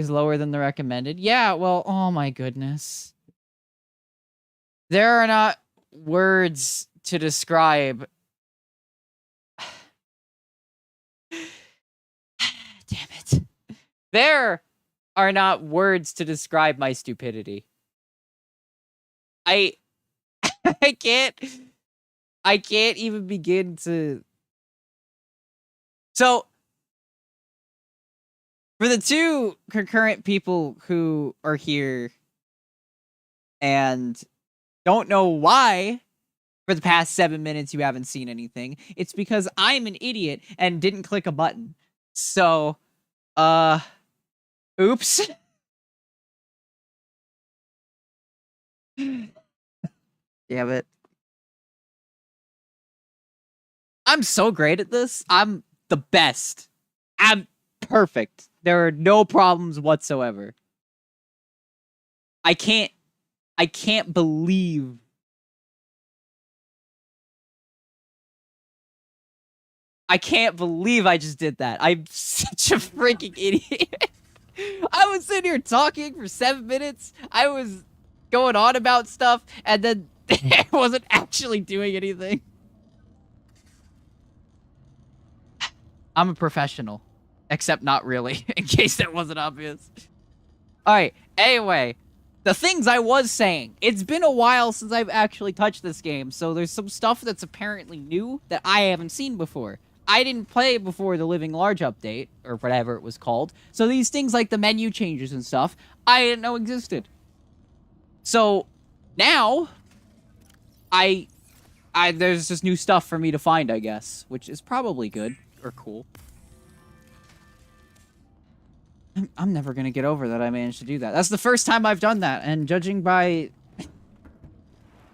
is lower than the recommended. Yeah, well, oh my goodness. There are not words to describe. Damn it. There are not words to describe my stupidity. I can't even begin to. So for the two concurrent people who are here and don't know why for the past 7 minutes you haven't seen anything, it's because I'm an idiot and didn't click a button. So, oops. Damn it. I'm so great at this. I'm the best. I'm perfect. There are no problems whatsoever. I can't believe I just did that. I'm such a freaking idiot. I was sitting here talking for 7 minutes. I was going on about stuff, and then I wasn't actually doing anything. I'm a professional. Except not really, in case that wasn't obvious. Alright, anyway. The things I was saying. It's been a while since I've actually touched this game, so there's some stuff that's apparently new that I haven't seen before. I didn't play before the Living Large update, or whatever it was called, so these things like the menu changes and stuff, I didn't know existed. So, now, there's just new stuff for me to find, I guess, which is probably good, or cool. I'm never gonna get over that I managed to do that. That's the first time I've done that, and judging by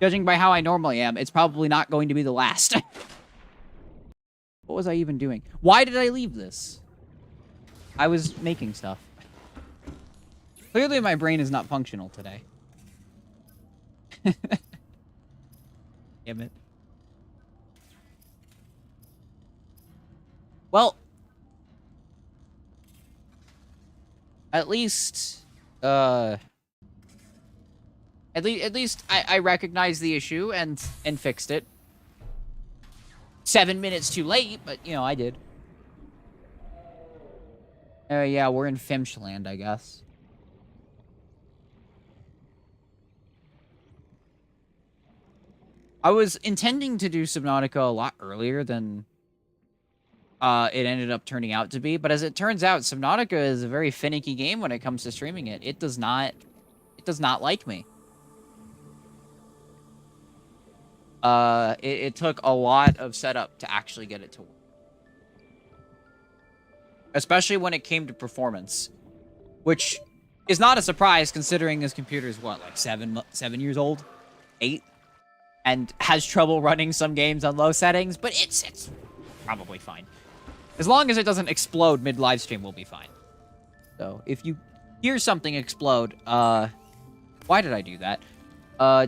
how I normally am, it's probably not going to be the last. What was I even doing? Why did I leave this? I was making stuff. Clearly my brain is not functional today. Damn it. Well, at least I recognized the issue and fixed it. 7 minutes too late, but you know, I did. Yeah, we're in Fimsh land, I guess. I was intending to do Subnautica a lot earlier than it ended up turning out to be, but as it turns out, Subnautica is a very finicky game when it comes to streaming it. It does not like me. It took a lot of setup to actually get it to work. Especially when it came to performance, which is not a surprise considering this computer is what, like 7 years old? 8? And has trouble running some games on low settings, but it's probably fine. As long as it doesn't explode mid-live stream, we'll be fine. So, if you hear something explode, why did I do that?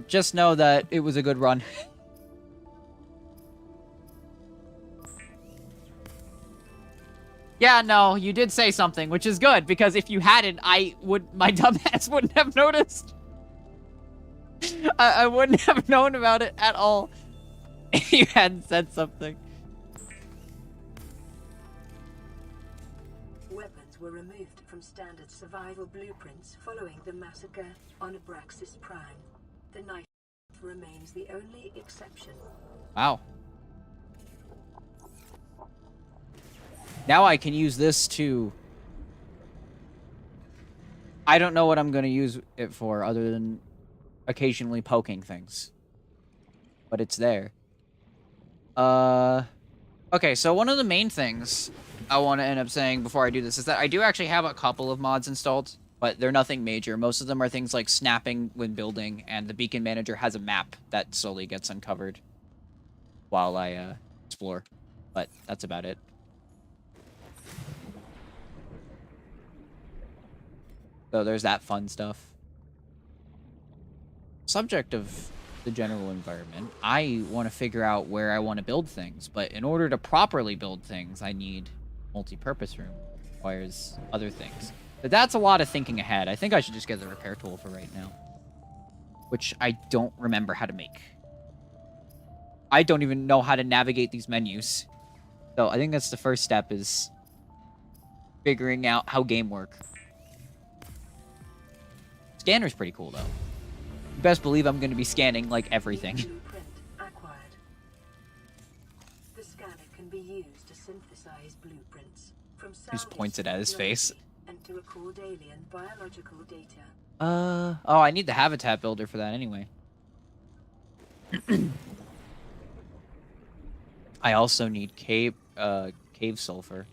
Just know that it was a good run. Yeah, no, you did say something, which is good, because if you hadn't, my dumbass wouldn't have noticed. I wouldn't have known about it at all if you hadn't said something. Weapons were removed from standard survival blueprints following the massacre on Abraxas Prime. The knife remains the only exception. Wow. Now I can use this to... I don't know what I'm going to use it for other than occasionally poking things. But it's there. Okay, so one of the main things I want to end up saying before I do this is that I do actually have a couple of mods installed, but they're nothing major. Most of them are things like snapping when building, and the beacon manager has a map that slowly gets uncovered while I explore. But that's about it. So there's that fun stuff. Subject of the general environment, I want to figure out where I want to build things, but in order to properly build things, I need multi-purpose room. Requires other things. But that's a lot of thinking ahead. I think I should just get the repair tool for right now. Which I don't remember how to make. I don't even know how to navigate these menus. So I think that's the first step, is figuring out how game work. Scanner's pretty cool, though. You best believe I'm going to be scanning, like, everything. Blueprint acquired. The scanner can be used to synthesize blueprints from Just points it at his face. and to record alien biological data. Oh, I need the habitat builder for that anyway. I also need cave sulfur.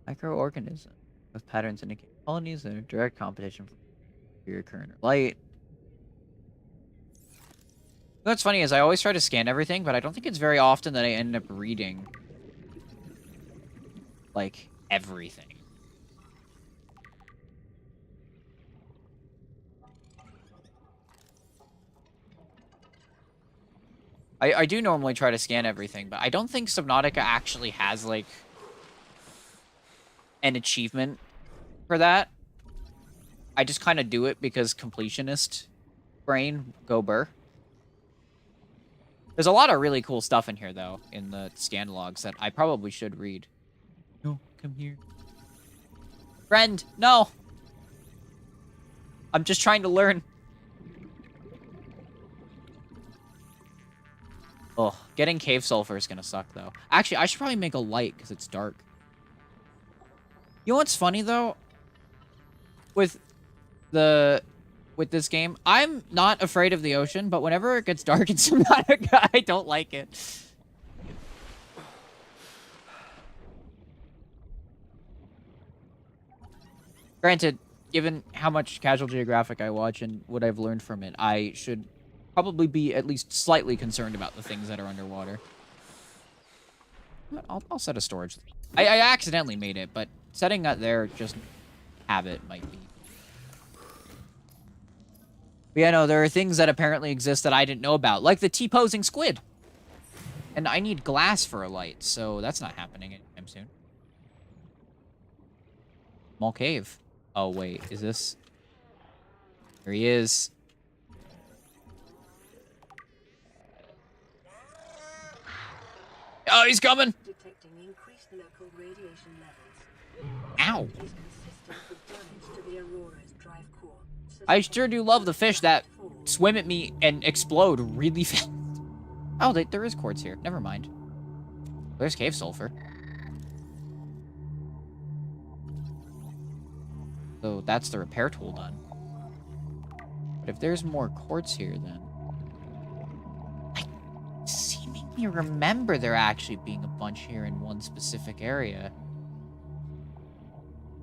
Microorganism with patterns indicate colonies that are in direct competition for your current light. What's funny is I always try to scan everything, but I don't think it's very often that I end up reading, like, everything. I do normally try to scan everything, but I don't think Subnautica actually has, like, an achievement for that. I just kind of do it because completionist brain, go burr. There's a lot of really cool stuff in here, though, in the scan logs that I probably should read. No, come here. Friend, no! I'm just trying to learn. Oh, getting cave sulfur is gonna suck, though. Actually, I should probably make a light, because it's dark. You know what's funny, though? With this game, I'm not afraid of the ocean, but whenever it gets dark in Subnautica, I don't like it. Granted, given how much Casual Geographic I watch and what I've learned from it, I should probably be at least slightly concerned about the things that are underwater. I'll set a storage. I accidentally made it, but setting that there, just habit might be. But yeah, no, there are things that apparently exist that I didn't know about, like the T-posing squid. And I need glass for a light, so that's not happening anytime soon. Small cave. Oh, wait, is this... There he is. Oh, he's coming! Detecting increased local radiation levels. Ow! Is consistent with damage to the Aurora's drive core. I sure do love the fish that swim at me and explode really fast. Oh, there is quartz here. Never mind. There's cave sulfur. So that's the repair tool done. But if there's more quartz here, then... I seemingly remember there actually being a bunch here in one specific area.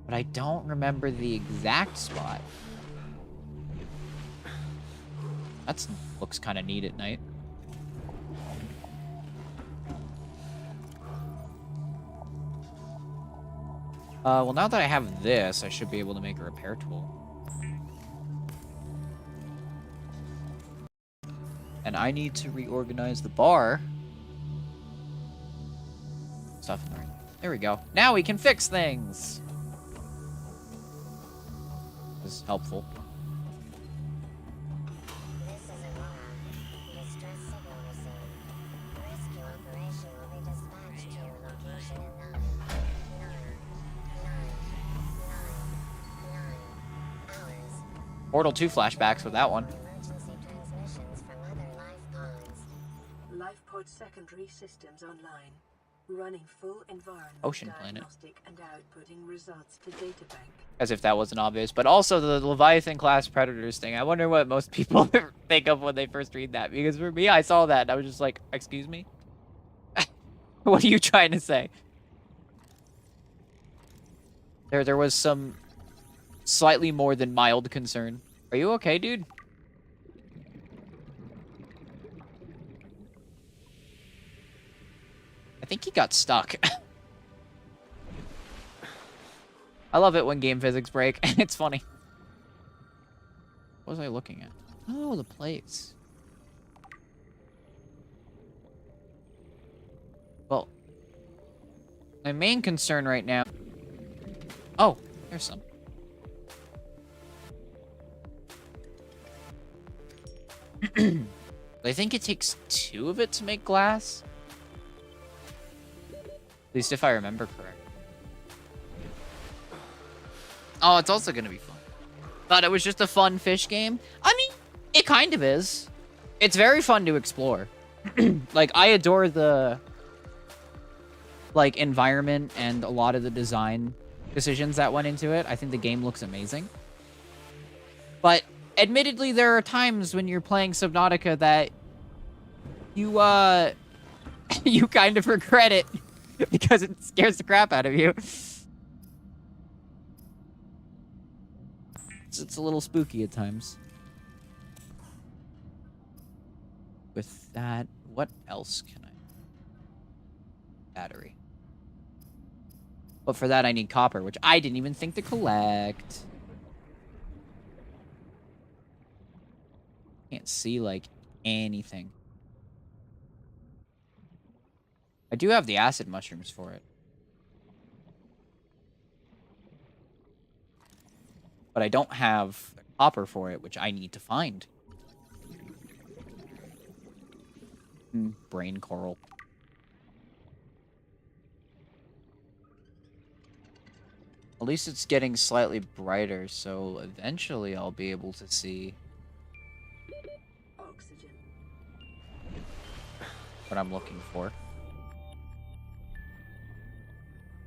But I don't remember the exact spot. That looks kind of neat at night. Well, now that I have this, I should be able to make a repair tool. And I need to reorganize the bar. Stuff in there. There we go. Now we can fix things! This is helpful. Portal 2 flashbacks with that one. Life pod secondary systems online. Running full environment Ocean planet. diagnostic and outputting results to databank. As if that wasn't obvious. But also the Leviathan class predators thing. I wonder what most people think of when they first read that. Because for me, I saw that and I was just like, excuse me? What are you trying to say? There was some slightly more than mild concern. Are you okay, dude? I think he got stuck. I love it when game physics break. It's funny. What was I looking at? Oh, the plates. Well, My main concern right now... Oh, there's some. I think it takes 2 of it to make glass. At least if I remember correct. Oh, it's also going to be fun. Thought it was just a fun fish game. I mean, it kind of is. It's very fun to explore. Like, I adore the... like, environment and a lot of the design decisions that went into it. I think the game looks amazing. But, admittedly, there are times when you're playing Subnautica that you, you kind of regret it because it scares the crap out of you. It's a little spooky at times. With that, what else can I... Battery. But for that, I need copper, which I didn't even think to collect. Can't see, like, anything. I do have the acid mushrooms for it. But I don't have the copper for it, which I need to find. Brain coral. At least it's getting slightly brighter, so eventually I'll be able to see Oxygen. what I'm looking for.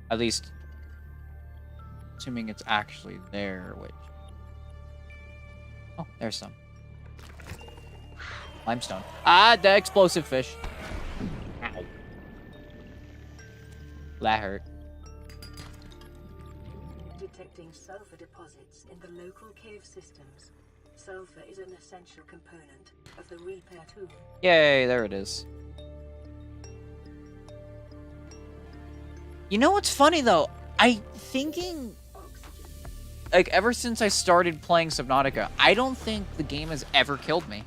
At least, assuming it's actually there, which... Oh, there's some. Limestone. Ah, the explosive fish. Ow. That hurt. Detecting sulfur deposits in the local cave systems. Sulfur is an essential component of the repair tool. Yay, there it is. You know what's funny, though? I'm thinking... Like, ever since I started playing Subnautica, I don't think the game has ever killed me.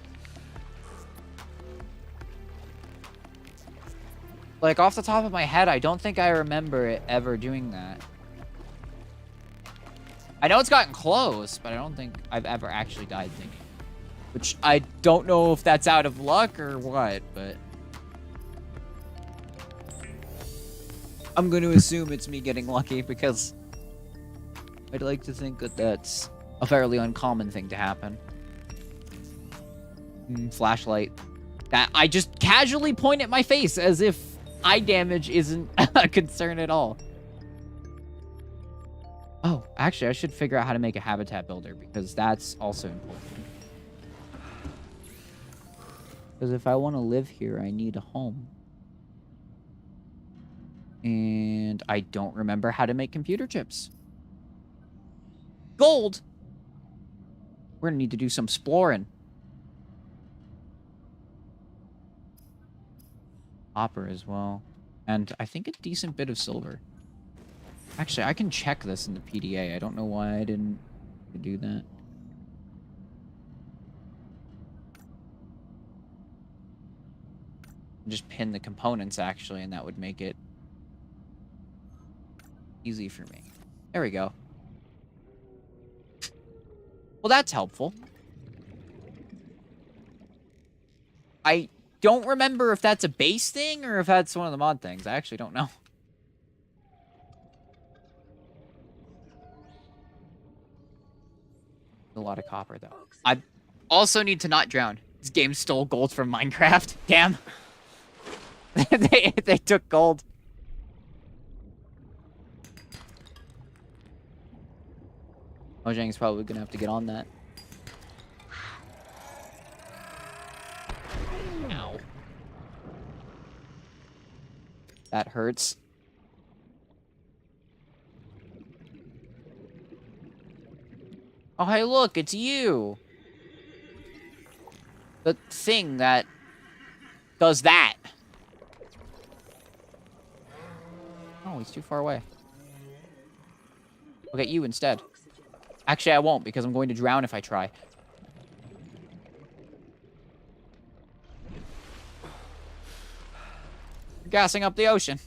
Like, off the top of my head, I don't think I remember it ever doing that. I know it's gotten close, but I don't think I've ever actually died thinking. Which, I don't know if that's out of luck or what, but... I'm going to assume it's me getting lucky, because... I'd like to think that that's a fairly uncommon thing to happen. Flashlight. That I just casually point at my face as if eye damage isn't a concern at all. Oh, actually, I should figure out how to make a habitat builder, because that's also important. Because if I want to live here, I need a home. And I don't remember how to make computer chips. Gold! We're gonna need to do some exploring. Copper as well. And I think a decent bit of silver. Actually, I can check this in the PDA. I don't know why I didn't do that. Just pin the components, actually, and that would make it easy for me. There we go. Well, that's helpful. I don't remember if that's a base thing or if that's one of the mod things. I actually don't know. A lot of copper, though. I also need to not drown. This game stole gold from Minecraft. Damn. they took gold. Mojang's probably gonna have to get on that. Ow. That hurts. Oh, hey, look, it's you. The thing that does that. Oh, he's too far away. I'll get you instead. Actually, I won't, because I'm going to drown if I try. Gassing up the ocean.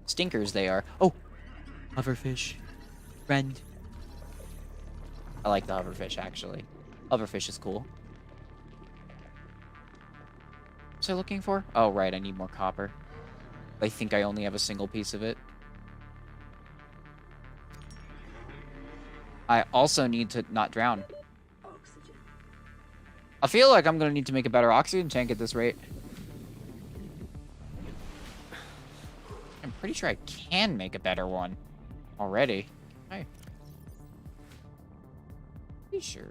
Stinkers they are. Oh, hoverfish. Friend. I like the hoverfish, actually. Hoverfish is cool. What was I looking for? Oh, right, I need more copper. I think I only have a single piece of it. I also need to not drown. Oxygen. I feel like I'm going to need to make a better oxygen tank at this rate. I'm pretty sure I can make a better one already. Hey. Pretty sure.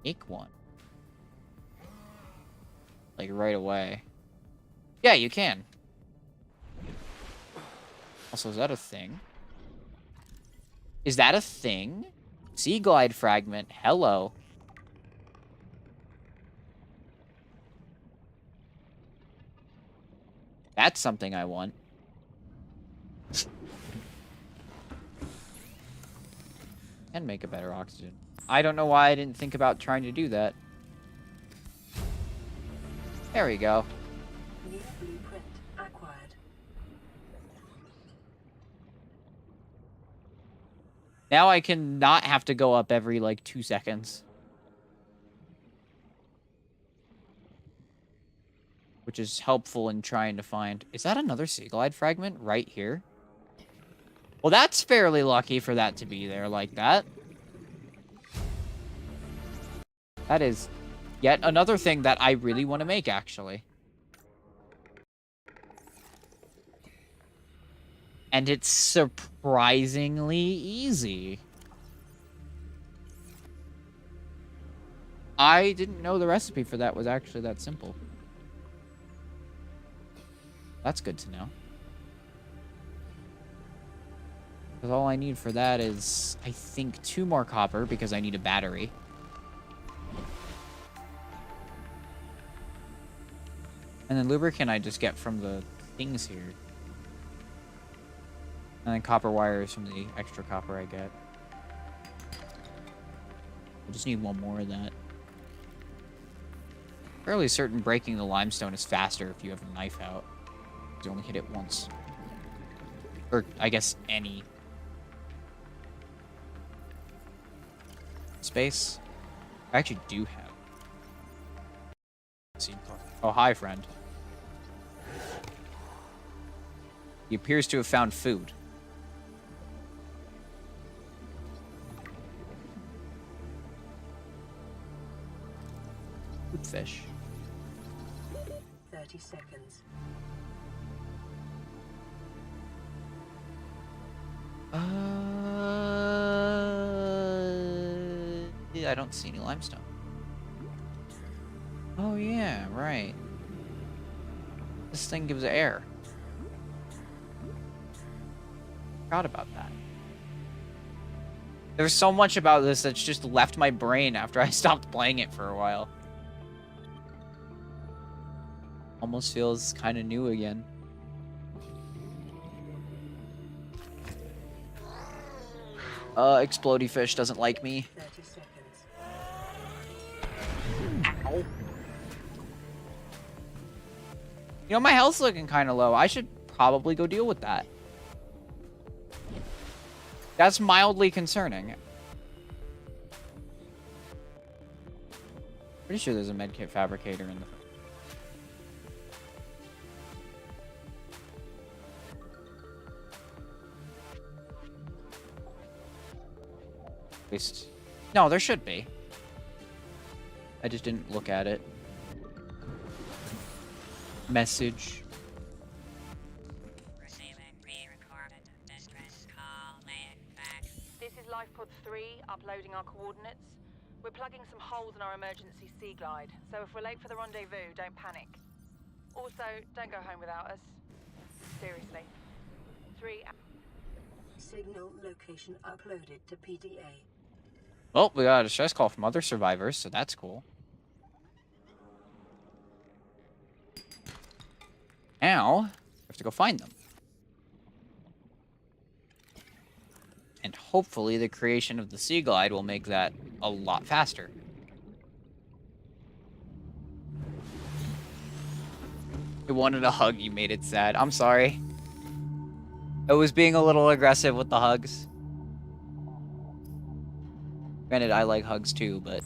Make one. Like right away. Yeah, you can. Also, is that a thing? Is that a thing? Sea glide fragment. Hello. That's something I want. And make a better oxygen. I don't know why I didn't think about trying to do that. There we go. New blueprint acquired. Now I can not have to go up every, like, 2 seconds. Which is helpful in trying to find... Is that another sea glide fragment right here? Well, that's fairly lucky for that to be there like that. That is yet another thing that I really want to make, actually. And it's surprisingly easy. I didn't know the recipe for that was actually that simple. That's good to know. Because all I need for that is, I think, 2 more copper because I need a battery. And then lubricant I just get from the things here. And then copper wires from the extra copper I get. I just need 1 more of that. Fairly certain breaking the limestone is faster if you have a knife out. You only hit it once. Or, I guess, any space. I actually do have. Oh, hi, friend. He appears to have found food. Good fish. 30 seconds. I don't see any limestone. Oh yeah, right. This thing gives air. Forgot about that. There's so much about this that's just left my brain after I stopped playing it for a while. Almost feels kind of new again. Explodey fish doesn't like me. 30 seconds. Ow. You know, my health's looking kind of low. I should probably go deal with that. That's mildly concerning. Pretty sure there's a medkit fabricator in the... At least... No, there should be. I just didn't look at it. Message. Receiving pre-recorded distress call. Back. This is Lifepod 3, uploading our coordinates. We're plugging some holes in our emergency sea glide, so if we're late for the rendezvous, don't panic. Also, don't go home without us. Seriously. 3... Signal location uploaded to PDA. Well, we got a distress call from other survivors, so that's cool. Now, we have to go find them. And hopefully the creation of the Sea Glide will make that a lot faster. It wanted a hug, you made it sad. I'm sorry. I was being a little aggressive with the hugs. Granted, I like hugs too, but...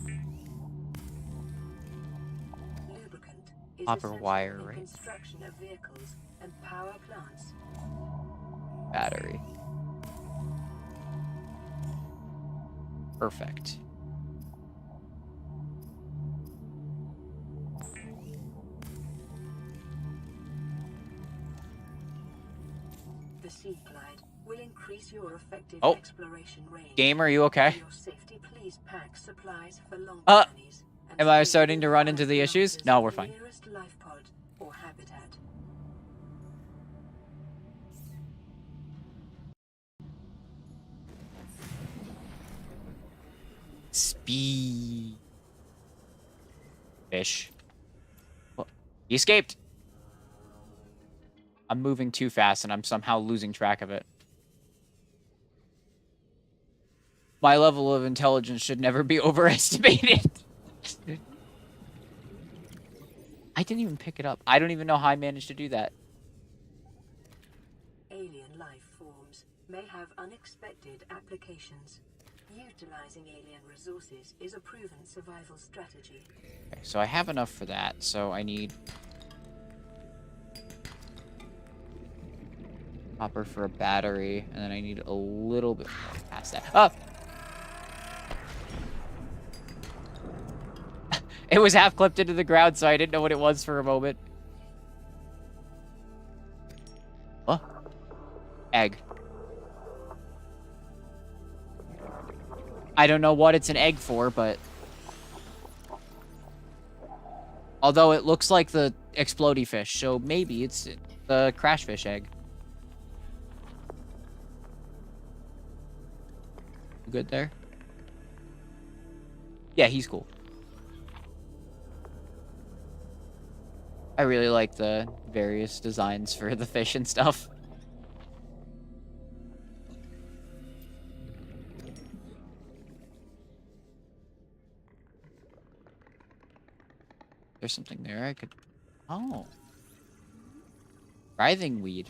Lubricant is Copper essential wire, in right? construction of vehicles and power plants. Battery. Perfect. The Sea Glide will increase your effective Oh. exploration range. Game, are you okay? For your safety, please pack supplies for long Uh, journeys. and am I stay starting to within run 5 into the issues? kilometers No, of we're the fine. nearest life pod or habitat. Speed. Fish. Well, he escaped. I'm moving too fast and I'm somehow losing track of it. My level of intelligence should never be overestimated. I didn't even pick it up. I don't even know how I managed to do that. Alien life forms may have unexpected applications. Utilizing alien resources is a proven survival strategy. Okay, so I have enough for that, so I need... copper for a battery, and then I need a little bit more past that. Oh! It was half clipped into the ground, so I didn't know what it was for a moment. What? Egg. I don't know what it's an egg for, but... although it looks like the explodey fish, so maybe it's the crash fish egg. Good there? Yeah, he's cool. I really like the various designs for the fish and stuff. There's something there I could... oh. Writhing weed.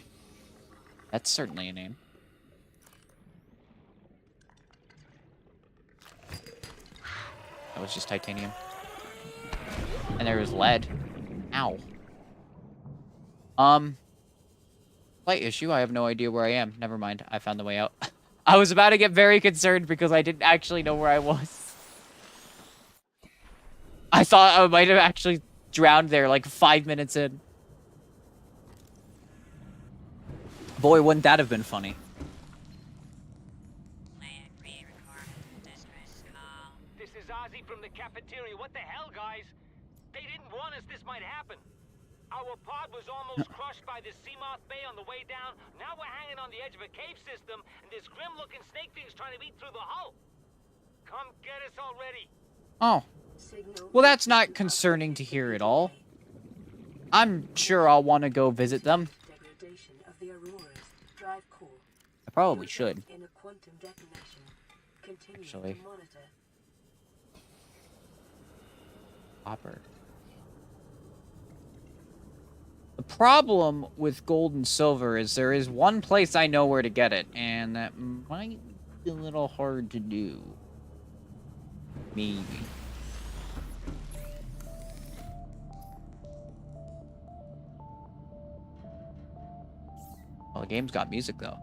That's certainly a name. That was just titanium. And there was lead. Ow. Slight issue. I have no idea where I am. Never mind. I found the way out. I was about to get very concerned because I didn't actually know where I was. I thought I might have actually drowned there like 5 minutes in. Boy, wouldn't that have been funny. Land re-recorded. Distress call. This is Ozzy from the cafeteria. What the hell, guys? They didn't warn us this might happen. Our pod was almost crushed by this Seamoth Bay on the way down. Now we're hanging on the edge of a cave system, and this grim-looking snake thing's trying to eat through the hull. Come get us already. Oh. Well, that's not concerning to hear at all. I'm sure I'll want to go visit them. Degradation of the Aurora's drive core. I probably should. In a quantum detonation. Continue Actually. to monitor. Copper. The problem with gold and silver is there is one place I know where to get it, and that might be a little hard to do. Maybe. Well, the game's got music, though.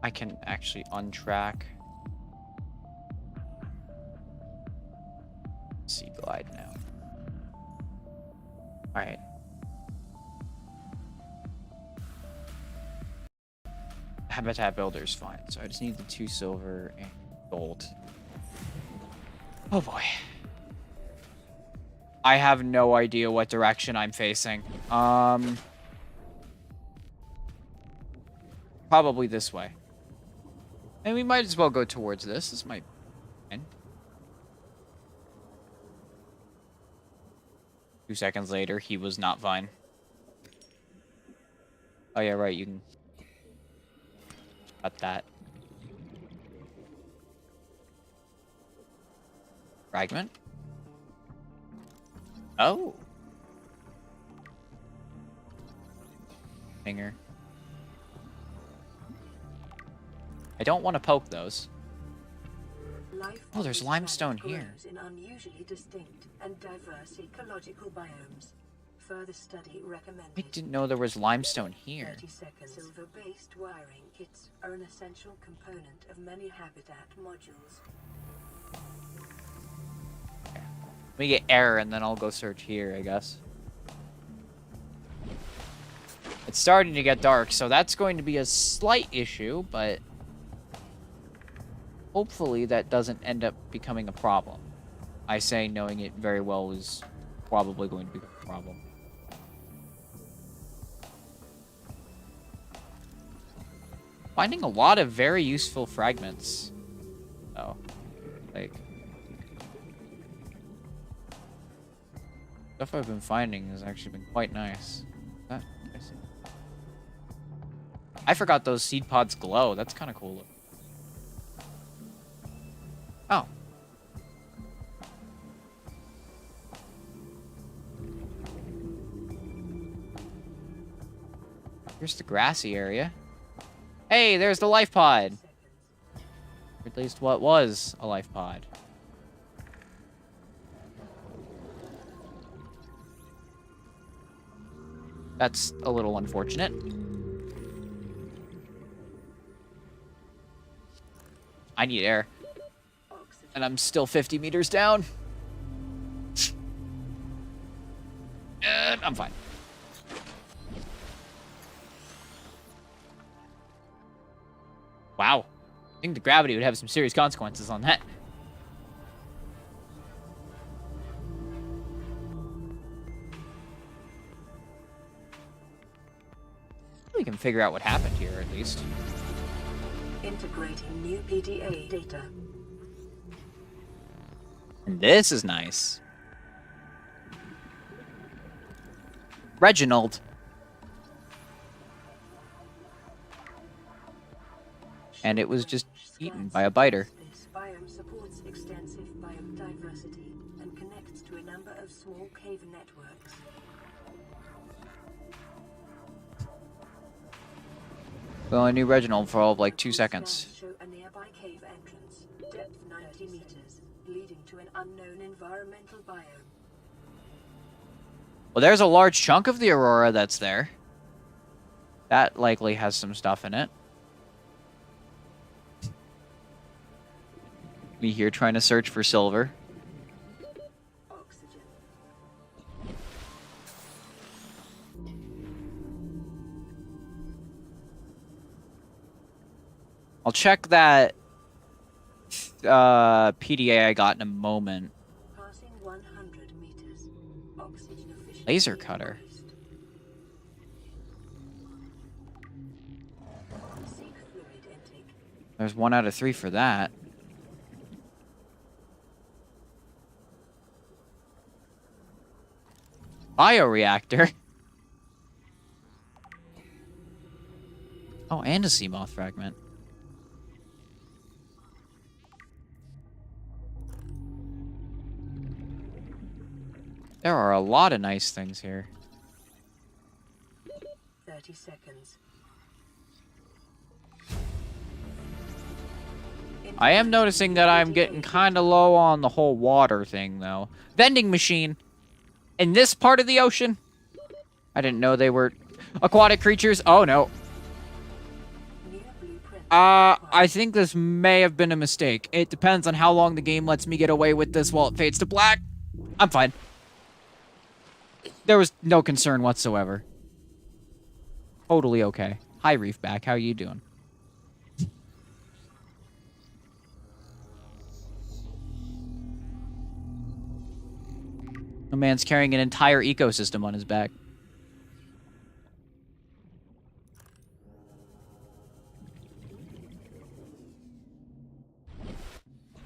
I can actually untrack. Sea Glide now. Alright. Habitat Builder's fine, so I just need the 2 silver and gold. Oh boy. I have no idea what direction I'm facing. Probably this way. And we might as well go towards this. This might end. 2 seconds later, he was not fine. Oh yeah, right, you can cut that. Fragment? Oh. Finger. I don't want to poke those. Life Oh, on there's this limestone planet here. grows in unusually distinct and diverse ecological biomes. Further study recommended. I didn't know there was limestone here. 30 seconds. Silver-based wiring kits are an essential component of many habitat modules. Let me get error and then I'll go search here, I guess. It's starting to get dark, so that's going to be a slight issue, but hopefully that doesn't end up becoming a problem. I say knowing it very well is probably going to be a problem. Finding a lot of very useful fragments. Oh, like stuff I've been finding has actually been quite nice. I forgot those seed pods glow. That's kind of cool. Oh. Here's the grassy area. Hey, there's the life pod. Or at least what was a life pod. That's a little unfortunate. I need air. And I'm still 50 meters down. And I'm fine. Wow. I think the gravity would have some serious consequences on that. We can figure out what happened here, at least. Integrating new PDA data. And this is nice. Reginald. And it was just eaten by a biter. This biome supports extensive biodiversity and connects to a number of small cave networks. Well, I knew Reginald for all of like 2 seconds. Scans show a nearby cave entrance, depth 90 meters, leading to an unknown environmental biome. Well, there's a large chunk of the Aurora that's there. That likely has some stuff in it. Me here trying to search for silver. Oxygen. I'll check that PDA I got in a moment. Passing 100 meters. Oxygen efficiency Laser cutter. increased. Seek fluid intake. There's 1 out of 3 for that. Bioreactor. Oh, and a sea moth fragment. There are a lot of nice things here. 30 seconds. I am noticing that I'm getting kind of low on the whole water thing, though. Vending machine. In this part of the ocean? I didn't know they were aquatic creatures. Oh, no. New blueprint. I think this may have been a mistake. It depends on how long the game lets me get away with this while it fades to black. I'm fine. There was no concern whatsoever. Totally okay. Hi, Reefback. How you doing? A man's carrying an entire ecosystem on his back.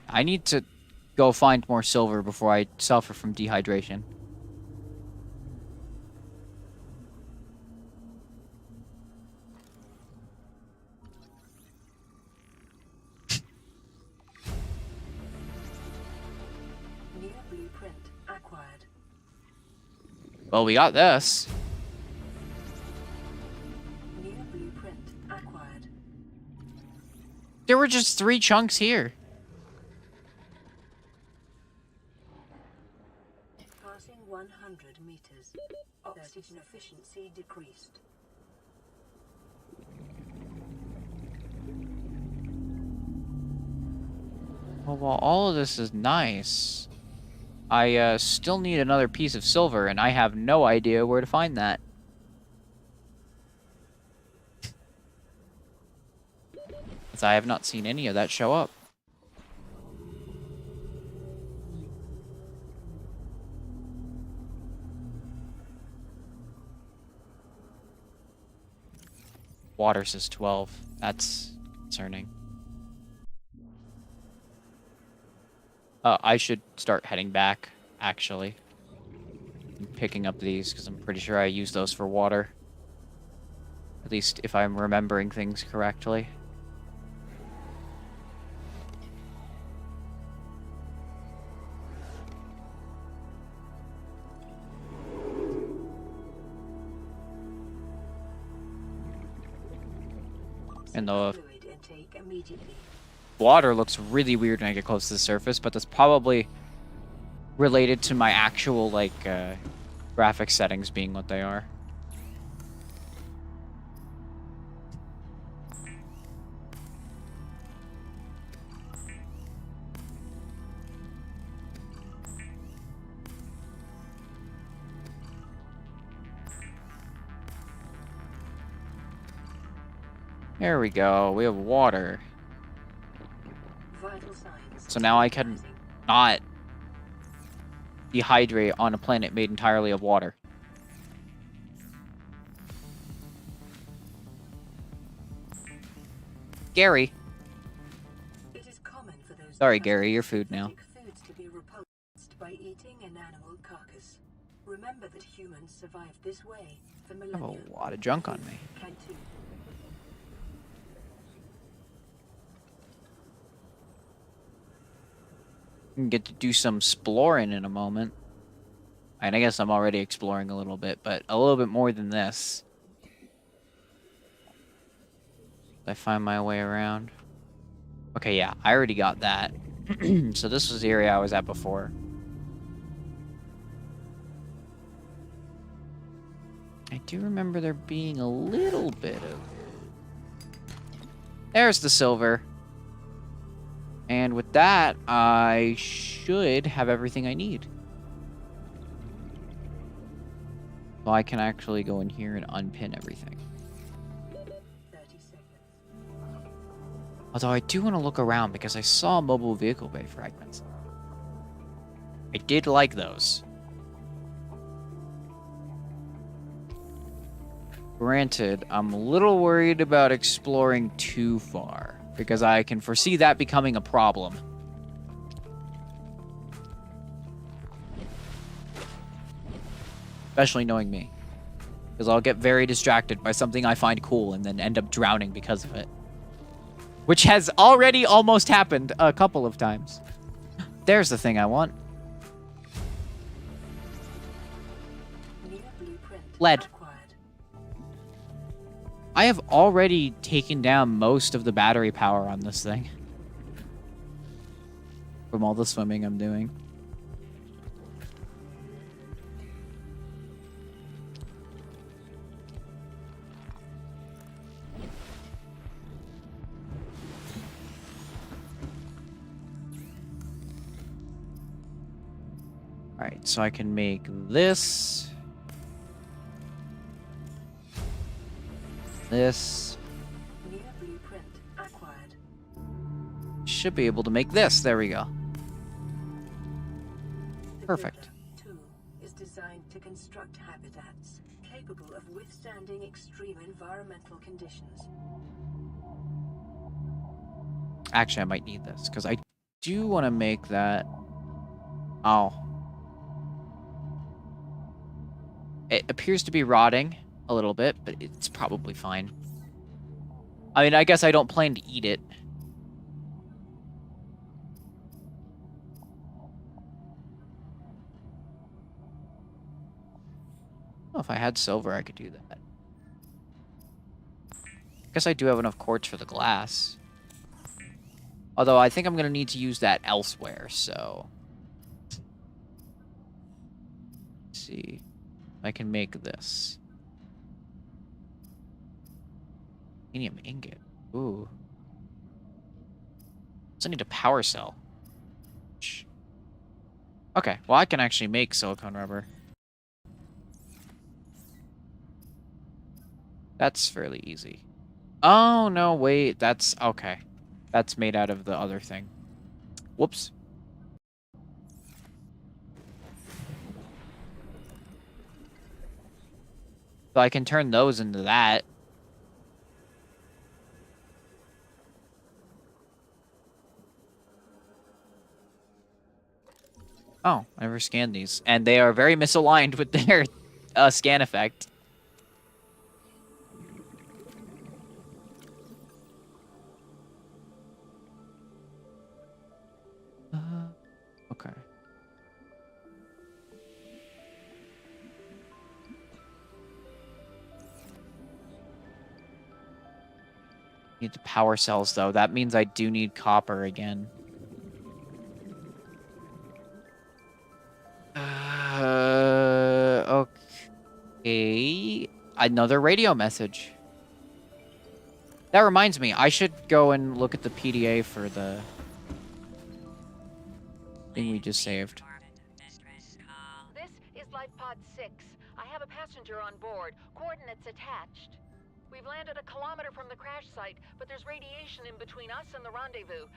I need to go find more silver before I suffer from dehydration. Well, we got this. New blueprint acquired. There were just 3 chunks here. Passing 100 meters. Oxygen efficiency decreased. Well, while all of this is nice, I still need another piece of silver, and I have no idea where to find that. As I have not seen any of that show up. Water says 12. That's concerning. I should start heading back, actually. And picking up these, because I'm pretty sure I used those for water. At least if I'm remembering things correctly. And the Fluid intake immediately. water looks really weird when I get close to the surface, but that's probably related to my actual, like, graphic settings being what they are. There we go. We have water. Vital signs. So now I can not dehydrate on a planet made entirely of water. Gary. It is common for those Sorry, Gary, your food now. foods to be repulsed by eating an animal carcass. Remember that humans survived this way for I have millennia. a lot of junk on me. Can too. Can get to do some exploring in a moment. And I guess I'm already exploring a little bit, but a little bit more than this. I find my way around. Okay, yeah, I already got that. So this was the area I was at before. I do remember there being a little bit of... There's the silver. And with that, I should have everything I need. So I can actually go in here and unpin everything. 30 seconds. Although I do want to look around because I saw mobile vehicle bay fragments. I did like those. Granted, I'm a little worried about exploring too far, because I can foresee that becoming a problem. Especially knowing me. Because I'll get very distracted by something I find cool and then end up drowning because of it. Which has already almost happened a couple of times. There's the thing I want. New blueprint Lead. acquired. I have already taken down most of the battery power on this thing. From all the swimming I'm doing. Alright, so I can make this. This. New blueprint acquired. Should be able to make this. There we go. The Perfect. Builder 2 is designed to construct habitats capable of withstanding extreme environmental conditions. Actually, I might need this, because I do want to make that... Oh. It appears to be rotting a little bit, but it's probably fine. I mean, I guess I don't plan to eat it. if I had silver, I could do that. Guess I do have enough quartz for the glass. Although I think I'm going to need to use that elsewhere, so... Let's see. I can make this. Titanium ingot. Ooh. So I need a power cell. Okay, well I can actually make silicone rubber. That's fairly easy. Oh, no, wait. That's... Okay. That's made out of the other thing. Whoops. So I can turn those into that. Oh, I never scanned these. And they are very misaligned with their scan effect. Okay. Need the power cells, though. That means I do need copper again. Okay. Another radio message. That reminds me, I should go and look at the PDA for the thing we just saved. This is Life Pod 6. I have a passenger on board. Coordinates attached. We've landed a kilometer from the crash site, but there's radiation in between us and the rendezvous.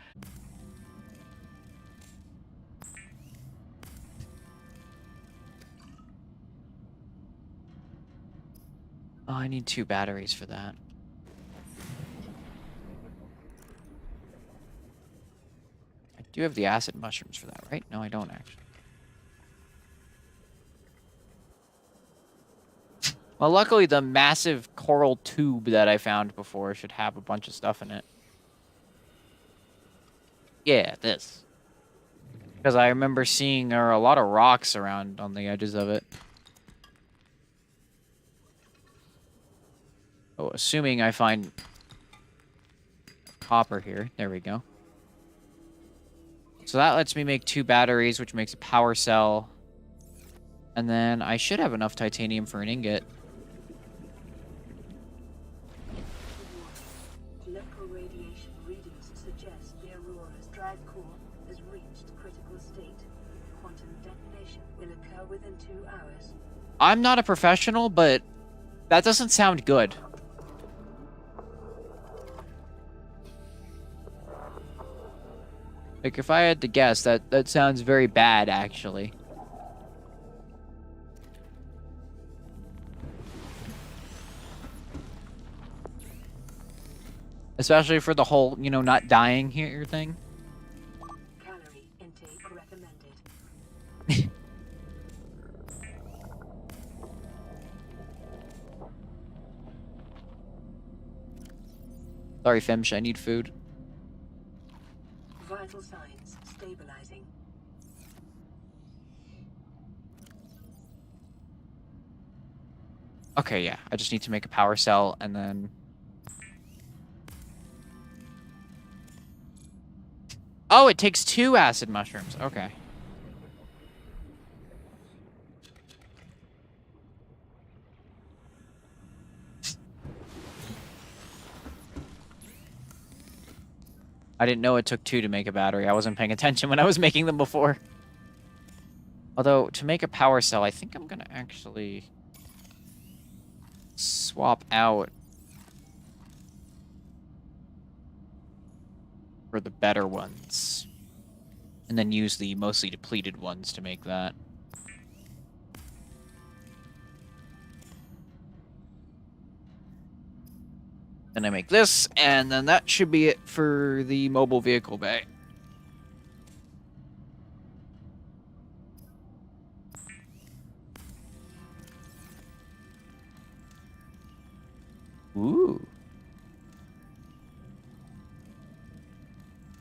Oh, I need 2 batteries for that. I do have the acid mushrooms for that, right? No, I don't actually. Well, luckily the massive coral tube that I found before should have a bunch of stuff in it. Yeah, this. Because I remember seeing there are a lot of rocks around on the edges of it. Oh, assuming I find copper here. There we go. So that lets me make 2 batteries, which makes a power cell. And then I should have enough titanium for an ingot. Local radiation readings suggest the Aurora's drive core has reached critical state. Quantum detonation will occur within 2 hours. I'm not a professional, but that doesn't sound good. Like, if I had to guess, that sounds very bad, actually. Especially for the whole, you know, not dying here thing. Calorie intake recommended. Sorry, Fimsh, I need food. Vital signs stabilizing. Okay, yeah. I just need to make a power cell, and then... Oh, it takes 2 acid mushrooms. Okay. I didn't know it took 2 to make a battery. I wasn't paying attention when I was making them before. Although, to make a power cell, I think I'm gonna actually swap out for the better ones. And then use the mostly depleted ones to make that. Then I make this, and then that should be it for the mobile vehicle bay. Ooh.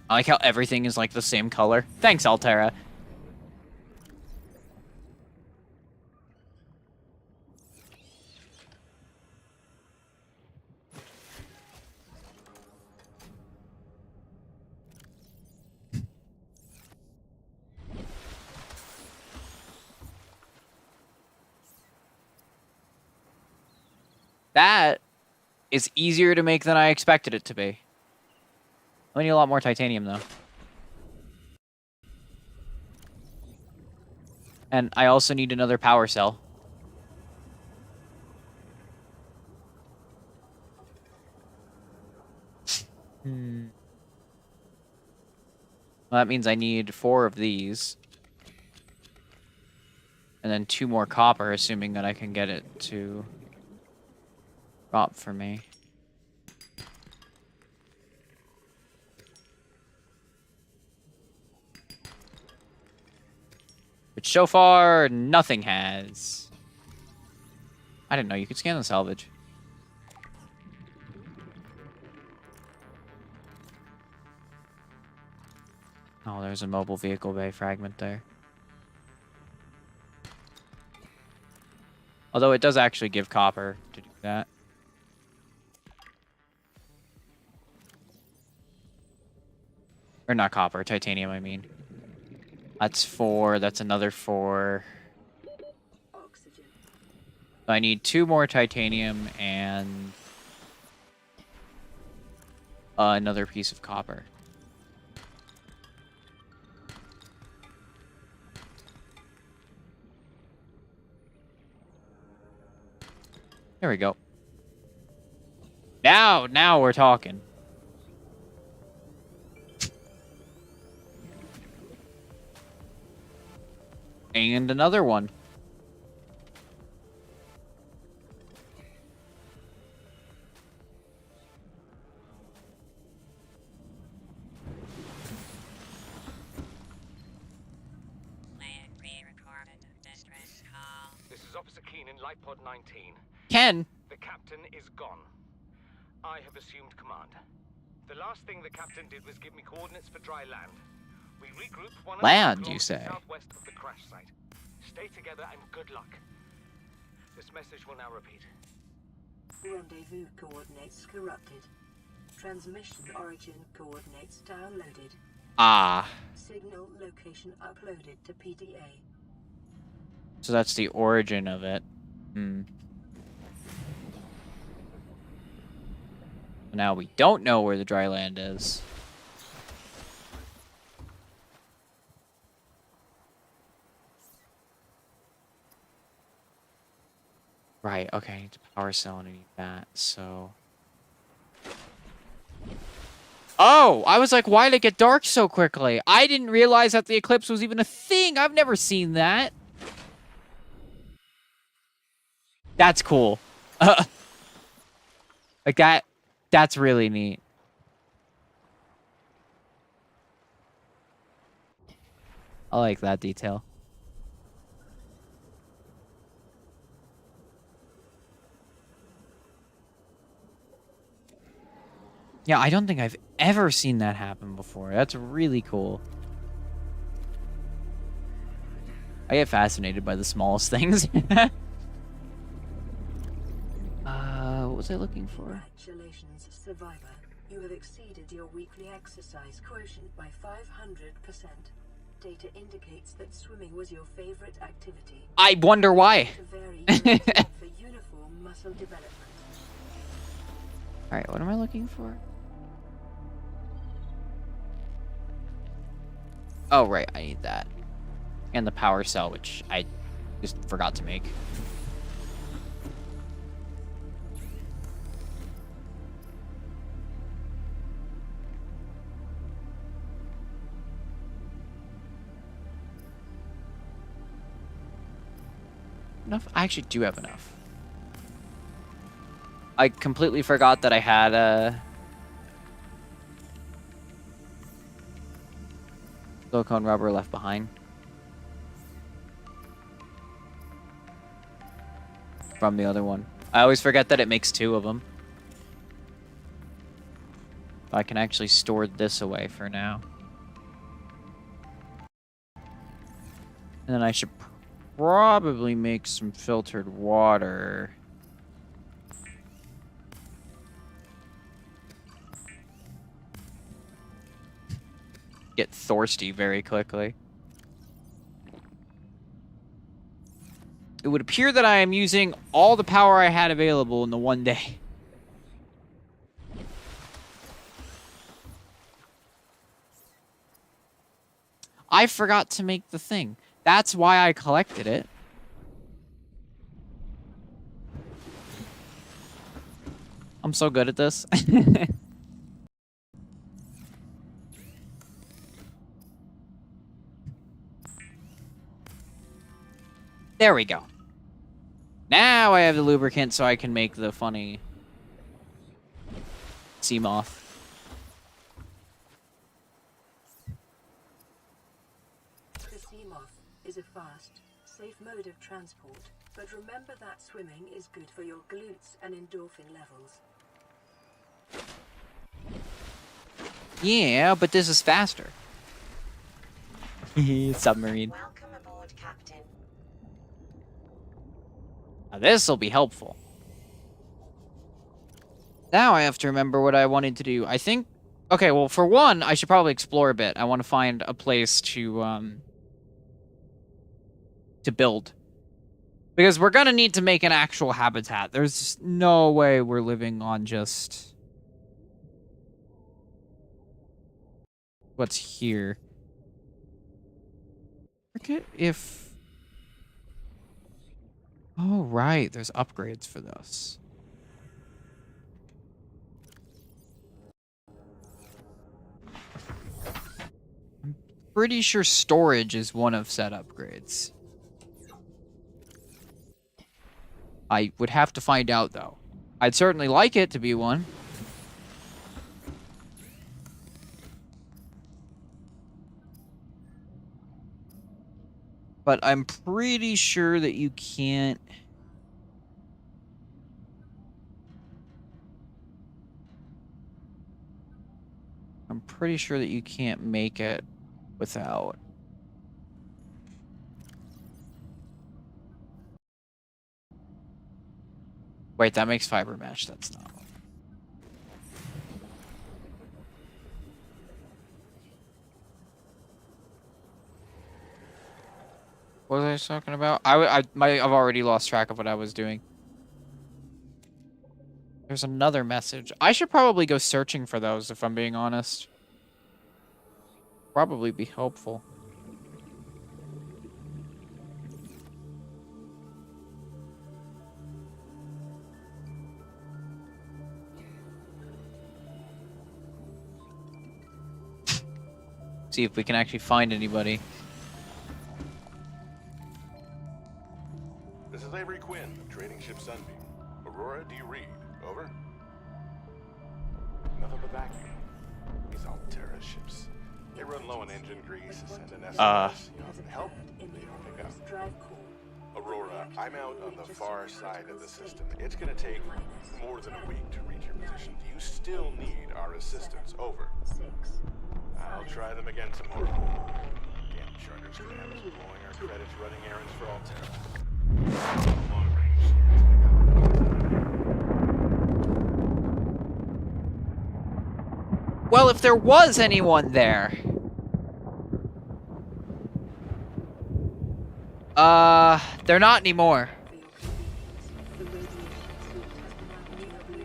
I like how everything is like the same color. Thanks, Altera. That is easier to make than I expected it to be. I need a lot more titanium, though. And I also need another power cell. Well, that means I need 4 of these. And then 2 more copper, assuming that I can get it to drop for me. Which so far, nothing has. I didn't know you could scan the salvage. Oh, there's a mobile vehicle bay fragment there. Although it does actually give copper to do that. Or not copper, titanium, I mean. That's 4, that's another 4. Oxygen. I need 2 more titanium and another piece of copper. There we go. Now we're talking. And another one. Land re-recorded distress call. This is Officer Keenan, Light Pod 19. Ken. The captain is gone. I have assumed command. The last thing the captain did was give me coordinates for dry land. We regroup 1.5 Land, you kilometers say? southwest of the crash site. Stay together and good luck. This message will now repeat. Rendezvous coordinates corrupted. Transmission origin coordinates downloaded. Ah. Signal location uploaded to PDA. So that's the origin of it. Now we don't know where the dry land is. Right, okay, I need to power cell and I need that, so... Oh! I was like, why did it get dark so quickly? I didn't realize that the eclipse was even a thing! I've never seen that! That's cool. Like, that's really neat. I like that detail. Yeah, I don't think I've ever seen that happen before. That's really cool. I get fascinated by the smallest things. What was I looking for? Congratulations, survivor. You have exceeded your weekly exercise quotient by 500%. Data indicates that swimming was your favorite activity. I wonder why. To vary your routine for uniform muscle development. Alright, what am I looking for? Oh, right, I need that. And the power cell, which I just forgot to make. Enough? I actually do have enough. I completely forgot that I had silicone rubber left behind. From the other one. I always forget that it makes 2 of them. I can actually store this away for now. And then I should probably make some filtered water. Get thirsty very quickly. It would appear that I am using all the power I had available in the one day. I forgot to make the thing. That's why I collected it. I'm so good at this. There we go. Now I have the lubricant so I can make the funny sea moth. The sea moth is a fast, safe mode of transport, but remember that swimming is good for your glutes and endorphin levels. Yeah, but this is faster. Submarine. Welcome aboard, Captain. Now this'll be helpful. Now I have to remember what I wanted to do. I think... Okay, well, for one, I should probably explore a bit. I want to find a place to build. Because we're gonna need to make an actual habitat. There's no way we're living on just... what's here. Forget if... Oh, right. There's upgrades for this. I'm pretty sure storage is one of said upgrades. I would have to find out, though. I'd certainly like it to be one. But I'm pretty sure that you can't... I'm pretty sure that you can't make it without... Wait, that makes fiber mesh. That's not... What was I talking about? I've already lost track of what I was doing. There's another message. I should probably go searching for those, if I'm being honest. Probably be helpful. See if we can actually find anybody. This is Avery Quinn, trading ship Sunbeam. Aurora, do you read? Over? Nothing but vacuum. These Altera ships. They run low on engine grease, send an SOS. Help? They don't pick up. Drive core. Aurora, I'm out on the far side of the system. It's gonna take more than a week to reach your position. Do you still need our assistance? Over. 6. I'll try them again tomorrow. Damn charter's gonna have us blowing our credits running errands for Altera. Long range. Well, if there was anyone there... they're not anymore.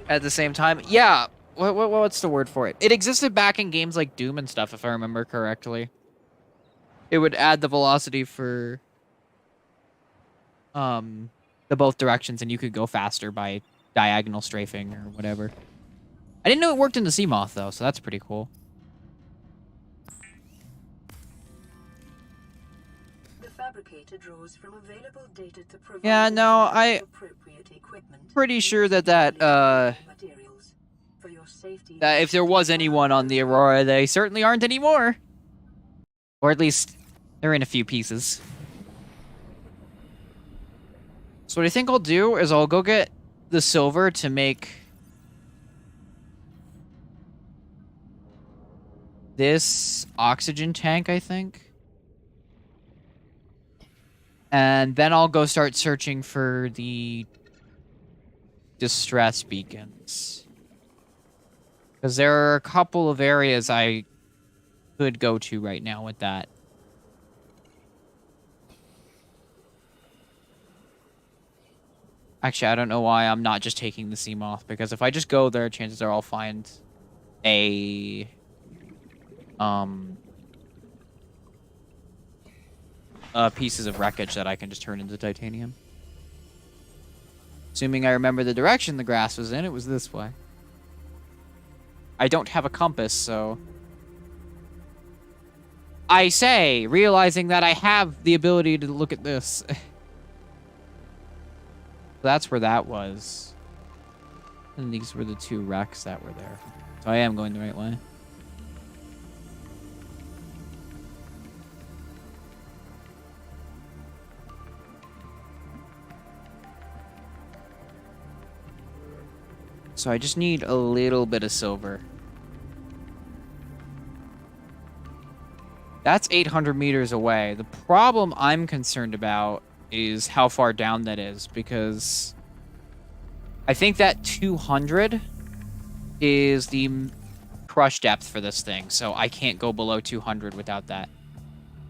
At the same time, yeah. What's the word for it? It existed back in games like Doom and stuff, if I remember correctly. It would add the velocity for the both directions, and you could go faster by diagonal strafing or whatever. I didn't know it worked in the Seamoth though, so that's pretty cool. Fabricator draws from available data to provide Yeah, no, appropriate equipment. Pretty sure that if there was anyone on the Aurora, they certainly aren't anymore. Or at least they're in a few pieces. So what I think I'll do is I'll go get the silver to make this oxygen tank, I think. And then I'll go start searching for the distress beacons. Because there are a couple of areas I could go to right now with that. Actually, I don't know why I'm not just taking the sea moth, because if I just go there, chances are I'll find a pieces of wreckage that I can just turn into titanium. Assuming I remember the direction the grass was in, it was this way. I don't have a compass, so... I say, realizing that I have the ability to look at this. That's where that was. And these were the 2 wrecks that were there. So I am going the right way. So I just need a little bit of silver. That's 800 meters away. The problem I'm concerned about is how far down that is, because I think that 200 is the crush depth for this thing, so I can't go below 200 without that.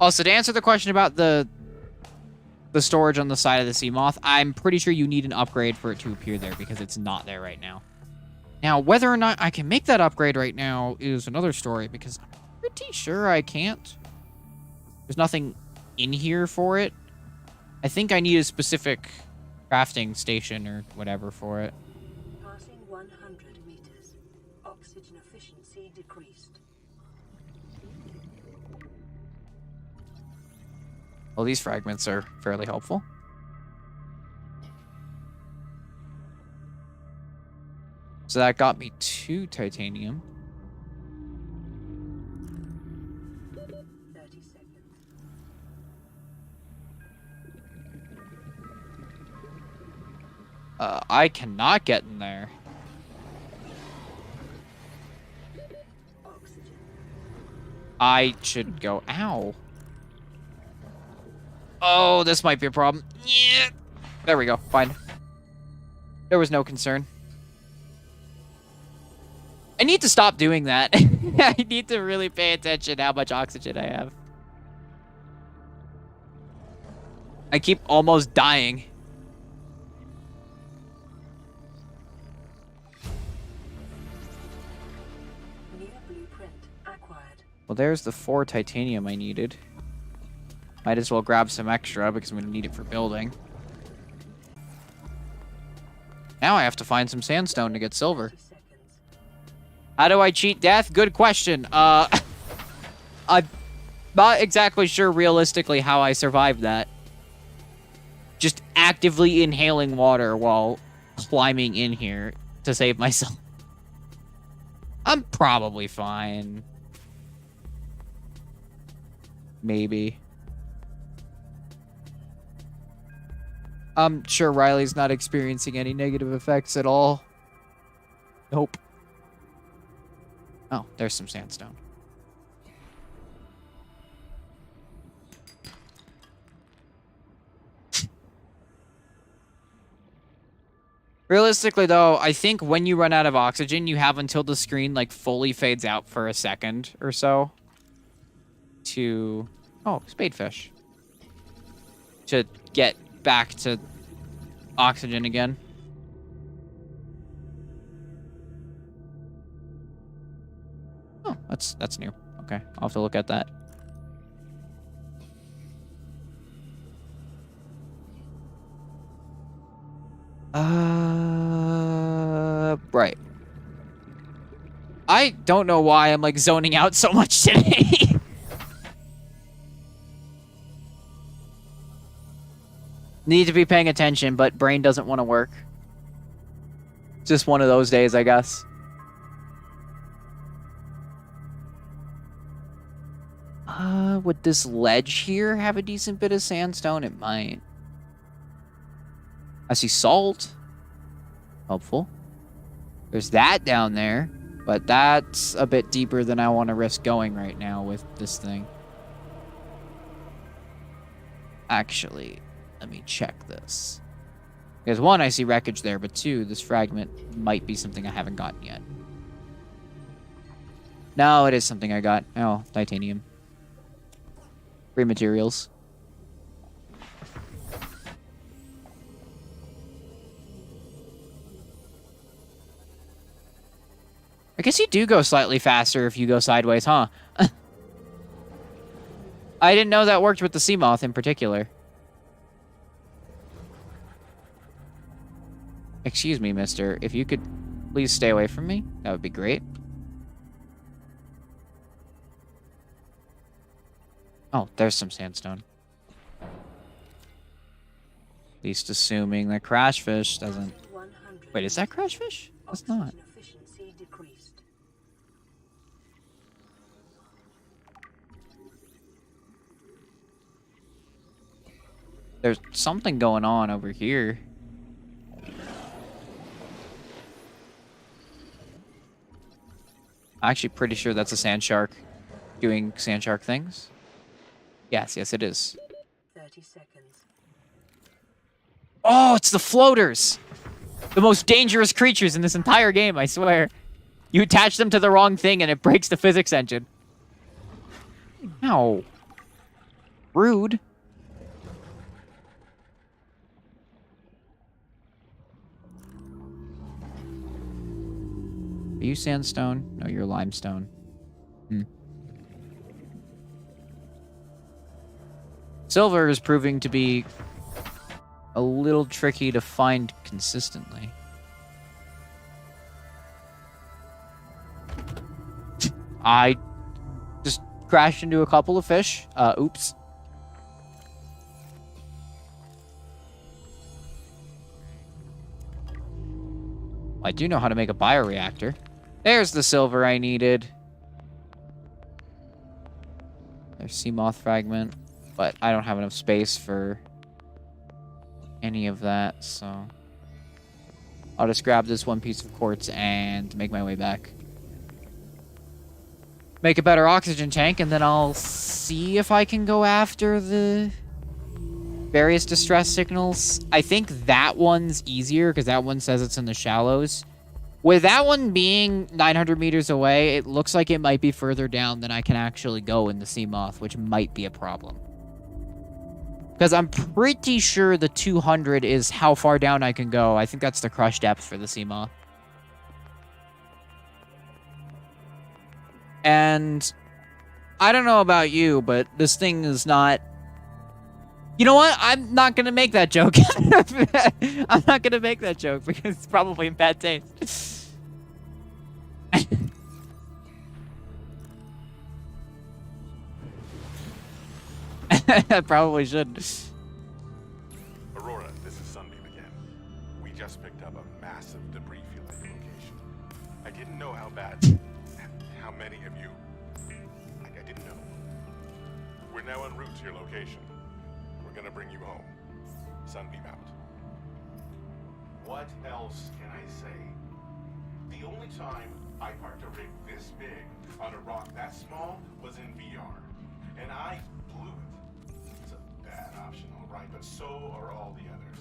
Also, to answer the question about the storage on the side of the sea moth, I'm pretty sure you need an upgrade for it to appear there, because it's not there right now. Now, whether or not I can make that upgrade right now is another story, because I'm pretty sure I can't. There's nothing in here for it. I think I need a specific crafting station or whatever for it. Passing 100 meters. Oxygen efficiency decreased. Well, these fragments are fairly helpful. So that got me 2 titanium. 30 seconds. I cannot get in there. Oxygen. I should go. Ow. Oh, this might be a problem. Yeah. There we go. Fine. There was no concern. I need to stop doing that. I need to really pay attention how much oxygen I have. I keep almost dying. New blueprint acquired. Well, there's the 4 titanium I needed. Might as well grab some extra because I'm going to need it for building. Now I have to find some sandstone to get silver. 30 seconds. How do I cheat death? Good question. I'm not exactly sure realistically how I survived that. Just actively inhaling water while climbing in here to save myself. I'm probably fine. Maybe. I'm sure Riley's not experiencing any negative effects at all. Nope. Oh, there's some sandstone. Realistically, though, I think when you run out of oxygen, you have until the screen, like, fully fades out for a second or so to... Oh, spadefish. To get back to oxygen again. Oh, that's new. Okay, I'll have to look at that. Right. I don't know why I'm, like, zoning out so much today. Need to be paying attention, but brain doesn't want to work. Just one of those days, I guess. Would this ledge here have a decent bit of sandstone? It might. I see salt. Helpful. There's that down there, but that's a bit deeper than I want to risk going right now with this thing. Actually, let me check this. Because 1, I see wreckage there, but 2, this fragment might be something I haven't gotten yet. No, it is something I got. Oh, titanium. Free materials. I guess you do go slightly faster if you go sideways, huh? I didn't know that worked with the Seamoth in particular. Excuse me, mister. If you could please stay away from me, that would be great. Oh, there's some sandstone. At least assuming that Crashfish doesn't... Wait, is that Crashfish? That's not. Efficiency decreased. There's something going on over here. I'm actually pretty sure that's a sand shark doing sand shark things. Yes, yes, it is. 30 seconds. Oh, it's the floaters! The most dangerous creatures in this entire game, I swear. You attach them to the wrong thing and it breaks the physics engine. Ow. Rude. Are you sandstone? No, you're limestone. Silver is proving to be a little tricky to find consistently. I just crashed into a couple of fish. Oops. I do know how to make a bioreactor. There's the silver I needed. There's Seamoth fragment, but I don't have enough space for any of that, so I'll just grab this one piece of quartz and make my way back. Make a better oxygen tank, and then I'll see if I can go after the various distress signals. I think that one's easier because that one says it's in the shallows. With that one being 900 meters away, it looks like it might be further down than I can actually go in the Seamoth, which might be a problem. Because I'm pretty sure the 200 is how far down I can go. I think that's the crush depth for the Seamoth. And I don't know about you, but this thing is not... You know what? I'm not going to make that joke. I'm not going to make that joke because it's probably in bad taste. I probably should. Aurora, this is Sunbeam again. We just picked up a massive debris field at your location. I didn't know how bad, how many of you, I didn't know. We're now en route to your location. We're gonna bring you home. Sunbeam out. What else can I say? The only time I parked a rig this big on a rock that small was in VR. And I blew it. It's a bad option, all right, but so are all the others.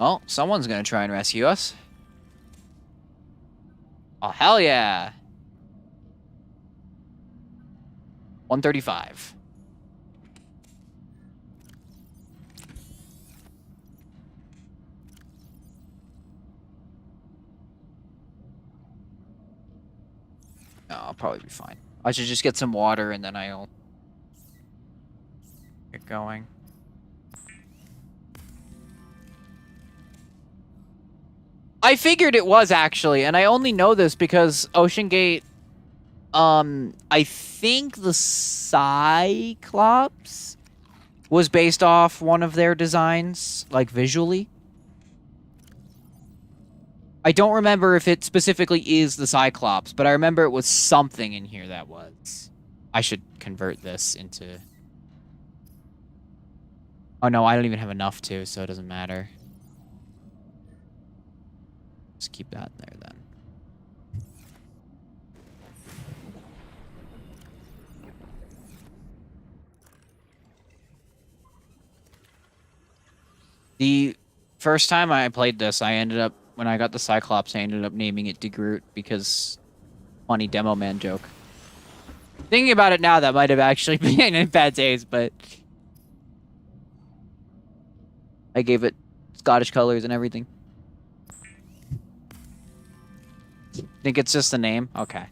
Well, someone's gonna try and rescue us. Oh, hell yeah. 135. No, I'll probably be fine. I should just get some water and then I'll get going. I figured it was actually, and I only know this because Ocean Gate, I think the Cyclops was based off one of their designs, like visually. I don't remember if it specifically is the Cyclops, but I remember it was something in here that was. I should convert this into... Oh no, I don't even have enough to, so it doesn't matter. Just keep that in there then. The first time I played this, I ended up, when I got the Cyclops, I ended up naming it DeGroot because funny demo man joke. Thinking about it now, that might have actually been in bad taste, but I gave it Scottish colors and everything. Think it's just the name? Okay.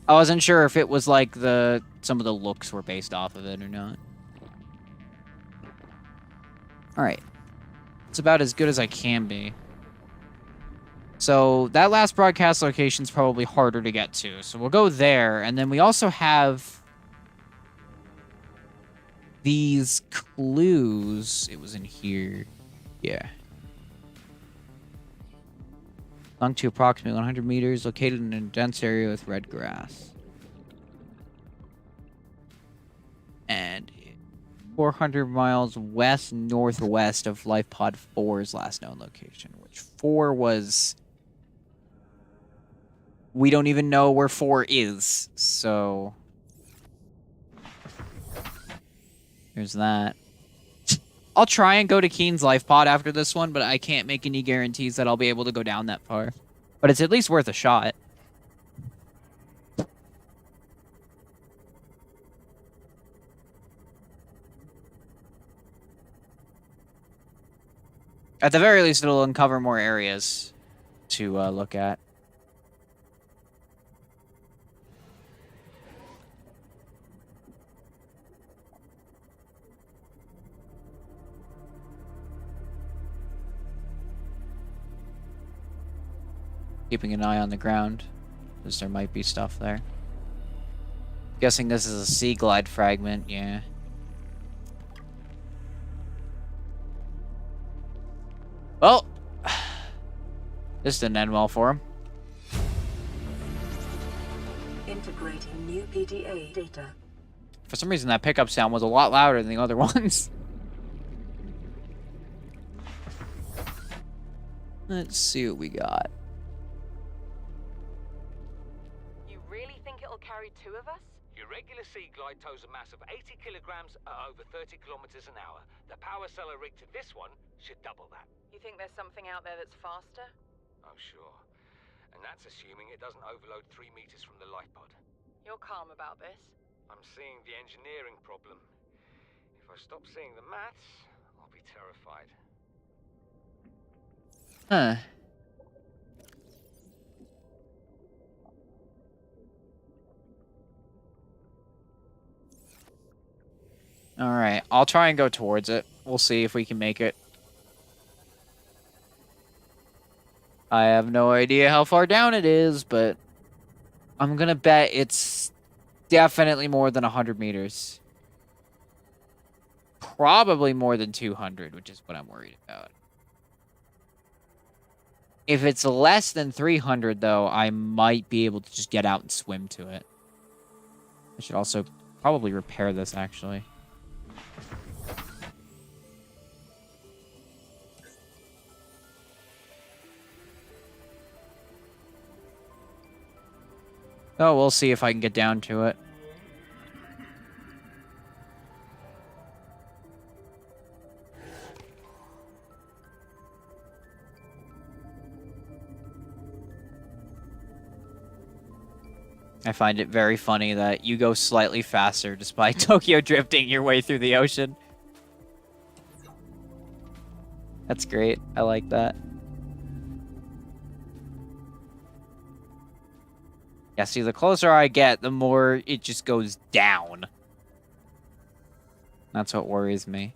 I wasn't sure if it was like some of the looks were based off of it or not. Alright. It's about as good as I can be. So that last broadcast location is probably harder to get to. So we'll go there. And then we also have these clues. It was in here. Yeah. Sunk to approximately 100 meters, located in a dense area with red grass. And 400 miles west-northwest of Life Pod 4's last known location, which 4 was... We don't even know where 4 is, so... There's that. I'll try and go to Keen's life pod after this one, but I can't make any guarantees that I'll be able to go down that far. But it's at least worth a shot. At the very least, it'll uncover more areas to look at. Keeping an eye on the ground, because there might be stuff there. Guessing this is a sea glide fragment, yeah. Well, this didn't end well for him. Integrating new PDA data. For some reason, that pickup sound was a lot louder than the other ones. Let's see what we got. Carry 2 of us? Your regular sea glide tows a mass of 80 kilograms at over 30 kilometers an hour. The power cellar rig to this one should double that. You think there's something out there that's faster? Oh, sure. And that's assuming it doesn't overload 3 meters from the life pod. You're calm about this? I'm seeing the engineering problem. If I stop seeing the maths, I'll be terrified. Huh. Alright, I'll try and go towards it. We'll see if we can make it. I have no idea how far down it is, but I'm gonna bet it's definitely more than 100 meters. Probably more than 200, which is what I'm worried about. If it's less than 300, though, I might be able to just get out and swim to it. I should also probably repair this, actually. Oh, we'll see if I can get down to it. I find it very funny that you go slightly faster despite Tokyo drifting your way through the ocean. That's great. I like that. Yeah, see, the closer I get, the more it just goes down. That's what worries me.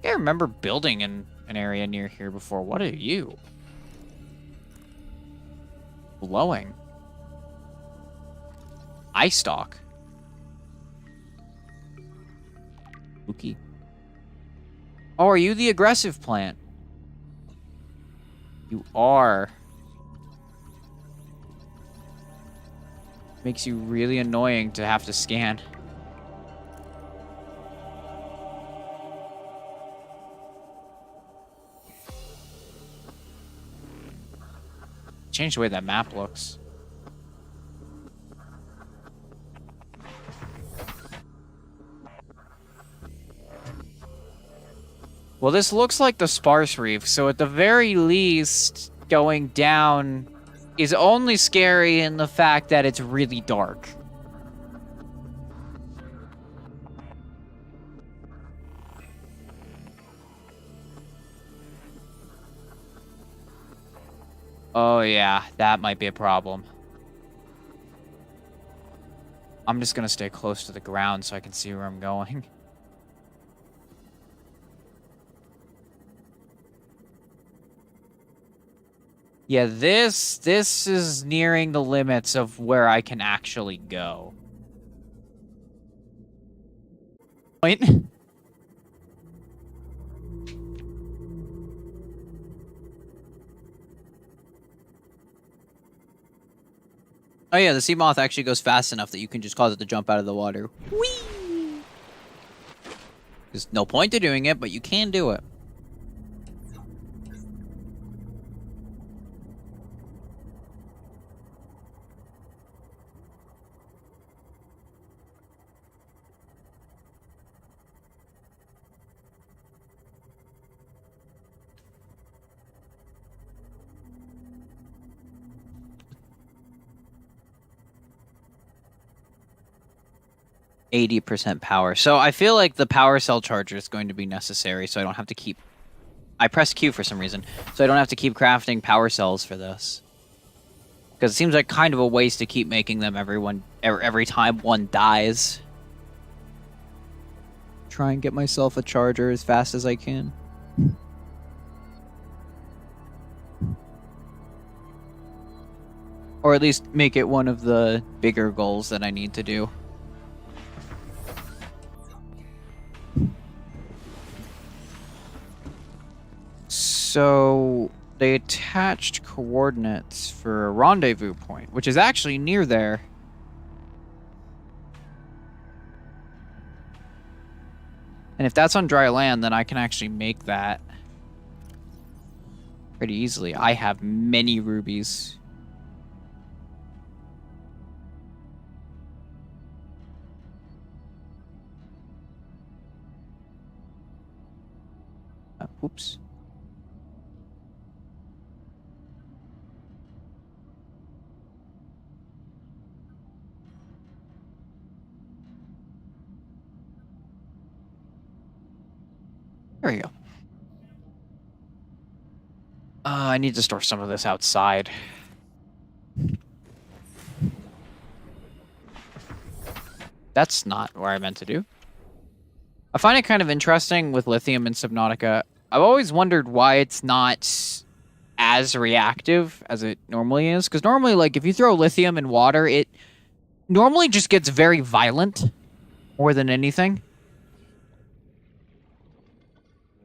I remember building in an area near here before. What are you? Glowing. Eye stalk. Spooky. Oh, are you the aggressive plant? You are. Makes you really annoying to have to scan. Change the way that map looks. Well, this looks like the sparse reef, so at the very least, going down is only scary in the fact that it's really dark. Oh yeah, that might be a problem. I'm just gonna stay close to the ground so I can see where I'm going. Yeah, this is nearing the limits of where I can actually go. Point. Oh yeah, the sea moth actually goes fast enough that you can just cause it to jump out of the water. Whee! There's no point to doing it, but you can do it. %, power. So I feel like the power cell charger is going to be necessary, so I don't have to keep... I pressed Q for some reason, so I don't have to keep crafting power cells for this. Because it seems like kind of a waste to keep making them every time one dies. Try and get myself a charger as fast as I can. Or at least make it one of the bigger goals that I need to do. So they attached coordinates for a rendezvous point, which is actually near there. And if that's on dry land, then I can actually make that pretty easily. I have many rubies. Oops. There we go. I need to store some of this outside. That's not what I meant to do. I find it kind of interesting with lithium in Subnautica. I've always wondered why it's not as reactive as it normally is. Because normally, like, if you throw lithium in water, it normally just gets very violent more than anything.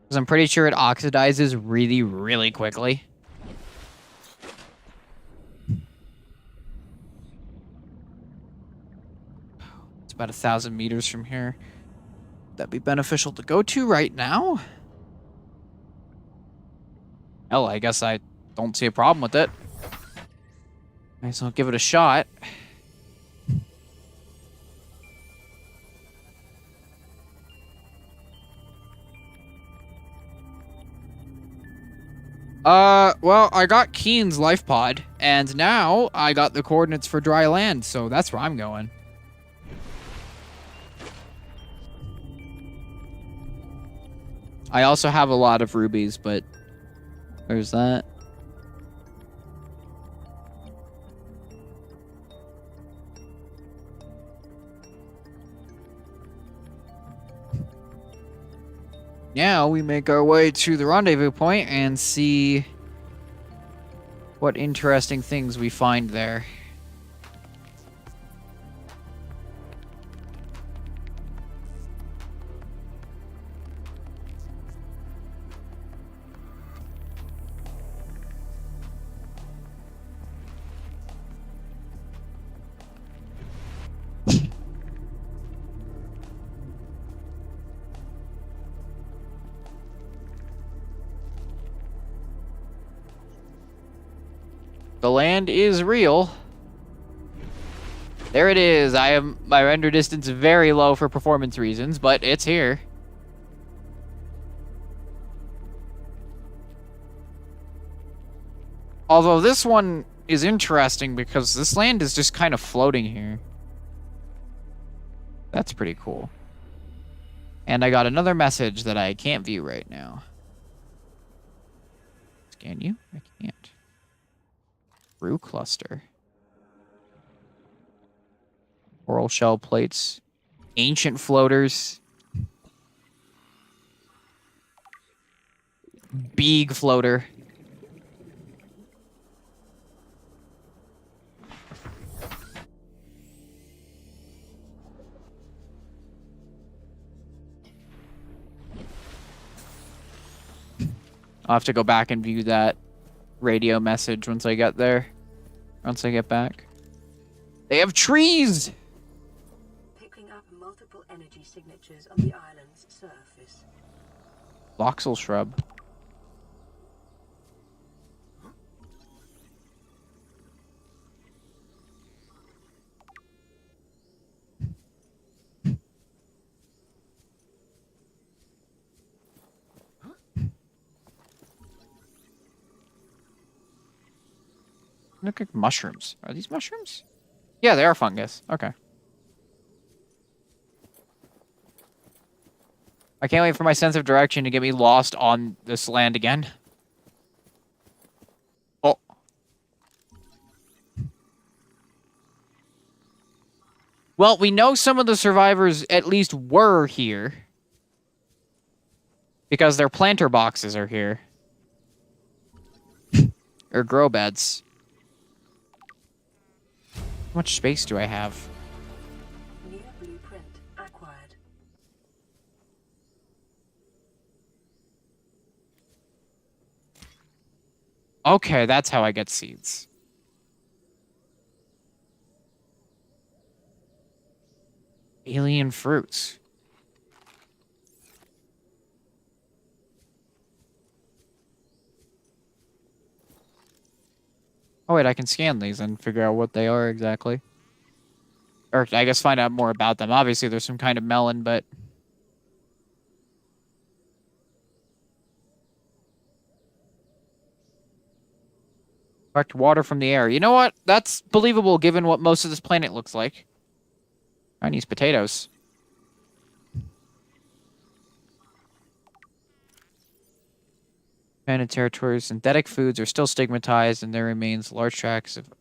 Because I'm pretty sure it oxidizes really, really quickly. It's about 1,000 meters from here. That'd be beneficial to go to right now. Hell, I guess I don't see a problem with it. Okay, so I'll give it a shot. Well, I got Keen's life pod, and now I got the coordinates for dry land, so that's where I'm going. I also have a lot of rubies, but where's that? Now we make our way to the rendezvous point and see what interesting things we find there. The land is real. There it is. I have my render distance very low for performance reasons, but it's here. Although this one is interesting because this land is just kind of floating here. That's pretty cool. And I got another message that I can't view right now. Scan you? I can't. Brew cluster. Coral shell plates. Ancient floaters. Big floater. I'll have to go back and view that radio message once I get there. Once I get back. They have trees! Picking up multiple energy signatures on the island's surface. Voxel shrub. Look like mushrooms. Are these mushrooms? Yeah, they are fungus. Okay. I can't wait for my sense of direction to get me lost on this land again. Oh. Well, we know some of the survivors at least were here. Because their planter boxes are here. Or grow beds. How much space do I have? New blueprint acquired. Okay, that's how I get seeds. Alien fruits. Oh wait, I can scan these and figure out what they are exactly. Or I guess find out more about them. Obviously there's some kind of melon, but... Collect water from the air. You know what? That's believable given what most of this planet looks like. Chinese potatoes. Abandoned territories, synthetic foods are still stigmatized, and there remains large tracts of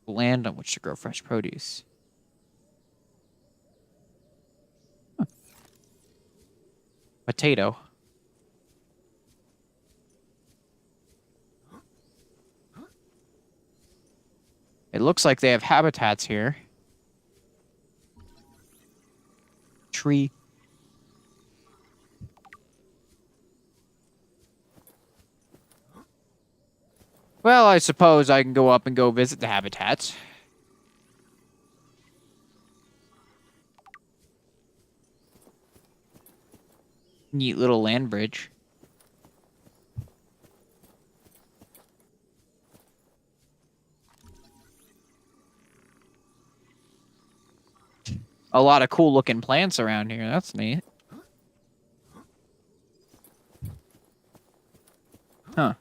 land on which to grow fresh produce. Huh. Potato. It looks like they have habitats here. Tree. Well, I suppose I can go up and go visit the habitats. Neat little land bridge. A lot of cool looking plants around here. That's neat. Huh.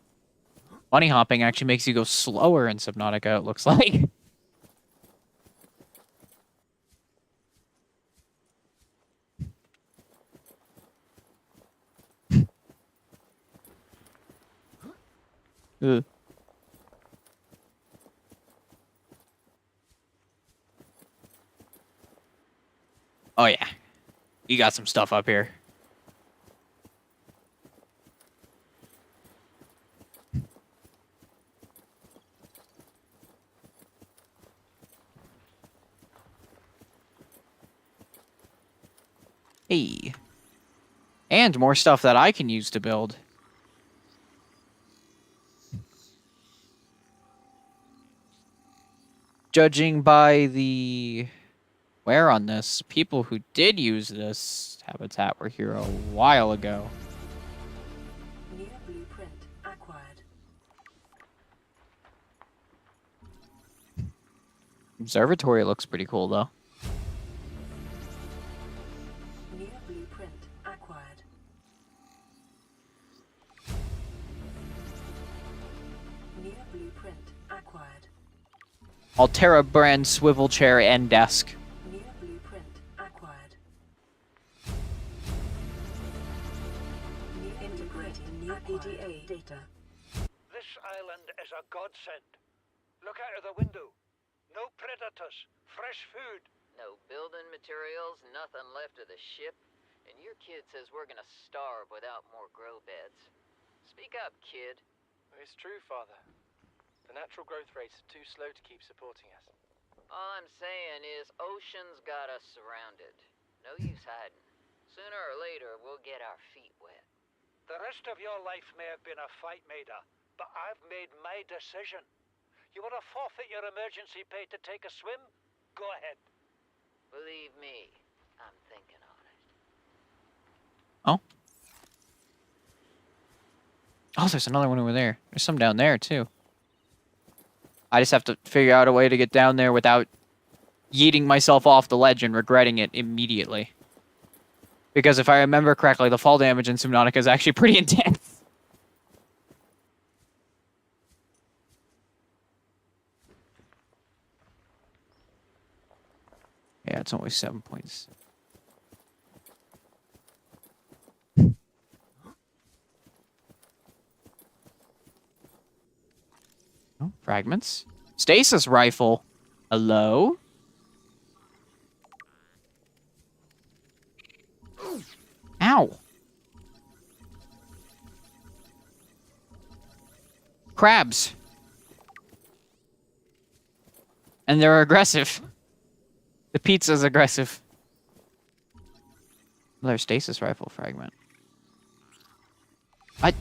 Bunny hopping actually makes you go slower in Subnautica, it looks like. Ugh. Oh yeah. You got some stuff up here. Hey. And more stuff that I can use to build. Judging by the wear on this, people who did use this habitat were here a while ago. New blueprint acquired. Observatory looks pretty cool, though. New blueprint acquired. New blueprint acquired. Altera brand swivel chair and desk. New blueprint acquired. New integrating new PDA data. This island is a godsend. Look out of the window. No predators, fresh food. No building materials, nothing left of the ship, and your kid says we're gonna starve without more grow beds. Speak up, kid. It's true, Father. The natural growth rates are too slow to keep supporting us. All I'm saying is Ocean's got us surrounded. No use hiding. Sooner or later, we'll get our feet wet. The rest of your life may have been a fight, Maida, but I've made my decision. You want to forfeit your emergency pay to take a swim? Go ahead. Believe me, I'm thinking on it. Oh. Oh, there's another one over there. There's some down there, too. I just have to figure out a way to get down there without yeeting myself off the ledge and regretting it immediately. Because if I remember correctly, the fall damage in Subnautica is actually pretty intense. Yeah, it's only 7 points. Oh, fragments. Stasis rifle. Hello? Ow. Crabs. And they're aggressive. The pizza's aggressive. Another stasis rifle fragment. I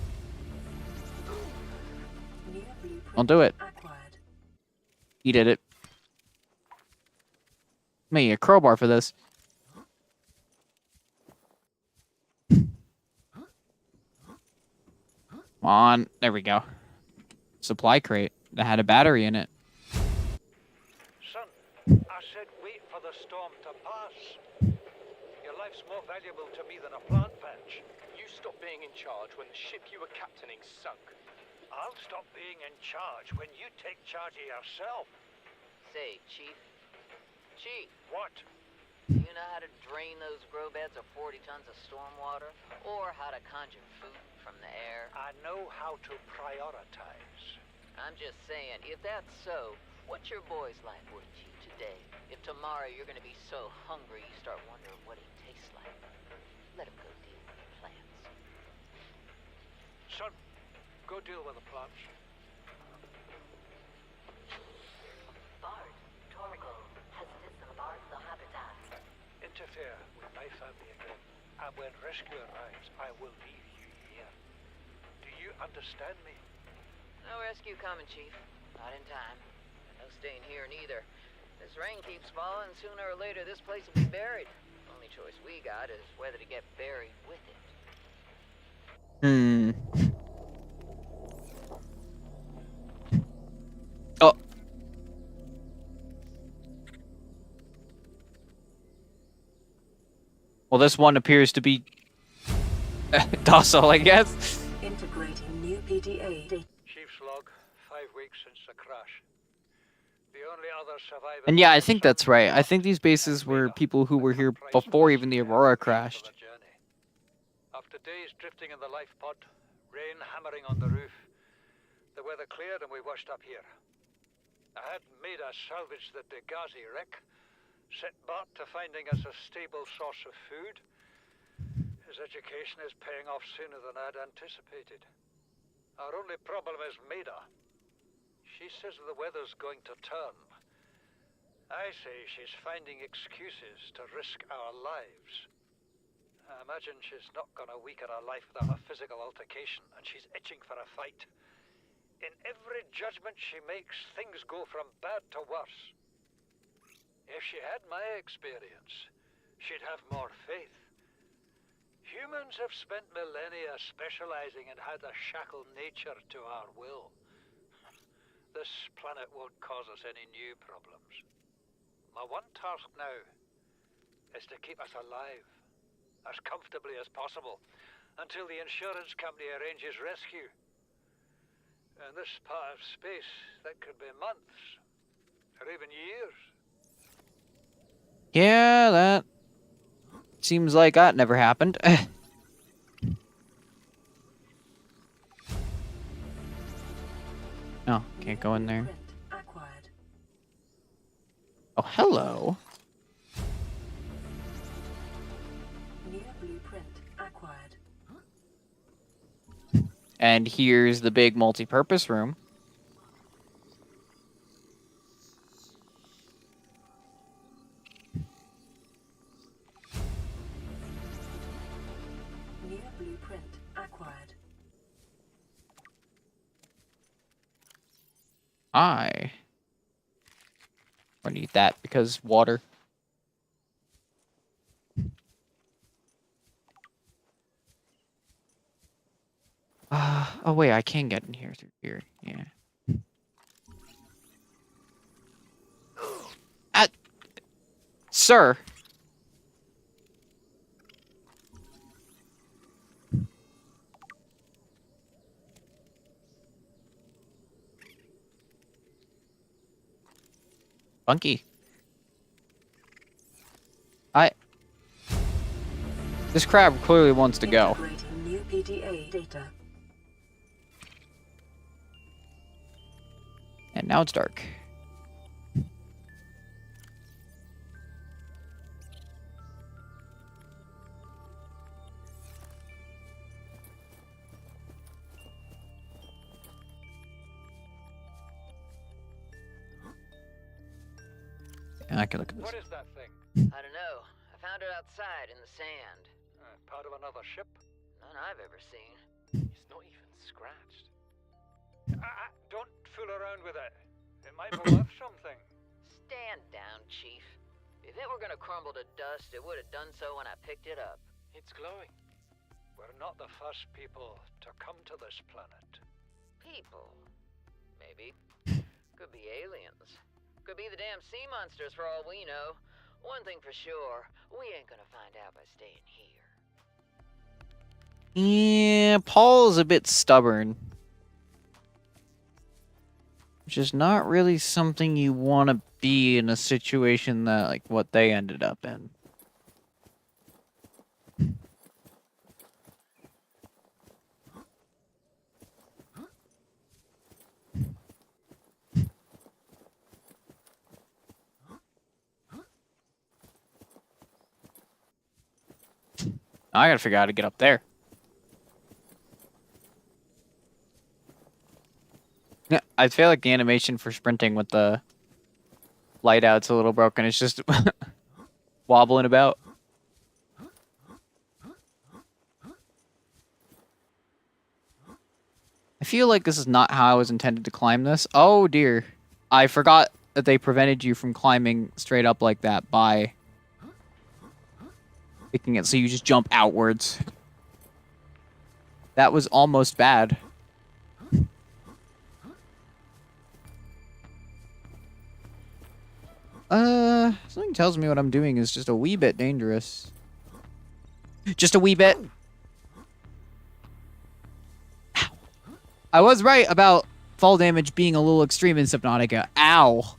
New blueprint don't do it. acquired. He did it. Me a crowbar for this. Come on, there we go. Supply crate that had a battery in it. Son, I said wait for the storm to pass. Your life's more valuable to me than a plant patch. You stopped being in charge when the ship you were captaining sunk. I'll stop being in charge when you take charge of yourself. Say, Chief. Chief, What? do you know how to drain those grow beds of 40 tons of storm water? Or how to conjure food from the air? I know how to prioritize. I'm just saying, if that's so, what's your boy's life worth to you today? If tomorrow you're gonna be so hungry you start wondering what he tastes like, let him go deal with the plants. Son, go deal with the plants. Bard, Torgo has disembarked the habitat. Interfere with my family again, and when rescue arrives, I will leave you here. Do you understand me? No rescue coming, Chief. Not in time. No staying here neither. This rain keeps falling, sooner or later this place will be buried. Only choice we got is whether to get buried with it. Oh. Well, this one appears to be docile, I guess. Integrating new PDA data. Chief's log, 5 weeks since the crash. The only other survivor. And yeah, I think that's right. I think these bases were people who were here before even the Aurora crashed. After days drifting in the life pod, rain hammering on the roof, the weather cleared and we washed up here. I had made us salvage the Degazi wreck, set Bart to finding us a stable source of food. His education is paying off sooner than I'd anticipated. Our only problem is Maida. She says the weather's going to turn. I say she's finding excuses to risk our lives. I imagine she's not gonna weaken her life without a physical altercation, and she's itching for a fight. In every judgment she makes, things go from bad to worse. If she had my experience, she'd have more faith. Humans have spent millennia specializing in how to shackle nature to our will. This planet won't cause us any new problems. My one task now is to keep us alive, as comfortably as possible, until the insurance company arranges rescue. In this part of space, that could be months, or even years. Yeah, that seems like that never happened. Oh, can't go in there. Acquired. Oh, hello. New blueprint acquired. And here's the big multi-purpose room. New blueprint acquired. I need that because water. Oh wait, I can get in here through here. Yeah. Sir. Funky. This crab clearly wants to go. Integrating new PDA data. And now it's dark. And I can look at this. What is that thing? I don't know. I found it outside in the sand. Part of another ship? None I've ever seen. It's not even scratched. Don't fool around with it. It might be worth something. Stand down, Chief. If it were gonna crumble to dust, it would have done so when I picked it up. It's glowing. We're not the first people to come to this planet. People. Maybe. Could be aliens. Could be the damn sea monsters for all we know. One thing for sure, we ain't gonna find out by staying here. Yeah, Paul's a bit stubborn. Which is not really something you want to be in a situation that, like, what they ended up in. I gotta figure out how to get up there. Yeah, I feel like the animation for sprinting with the light out's a little broken. It's just wobbling about. I feel like this is not how I was intended to climb this. Oh dear. I forgot that they prevented you from climbing straight up like that by making it so you just jump outwards. That was almost bad. Something tells me what I'm doing is just a wee bit dangerous. Just a wee bit. Ow. I was right about fall damage being a little extreme in Subnautica. Ow.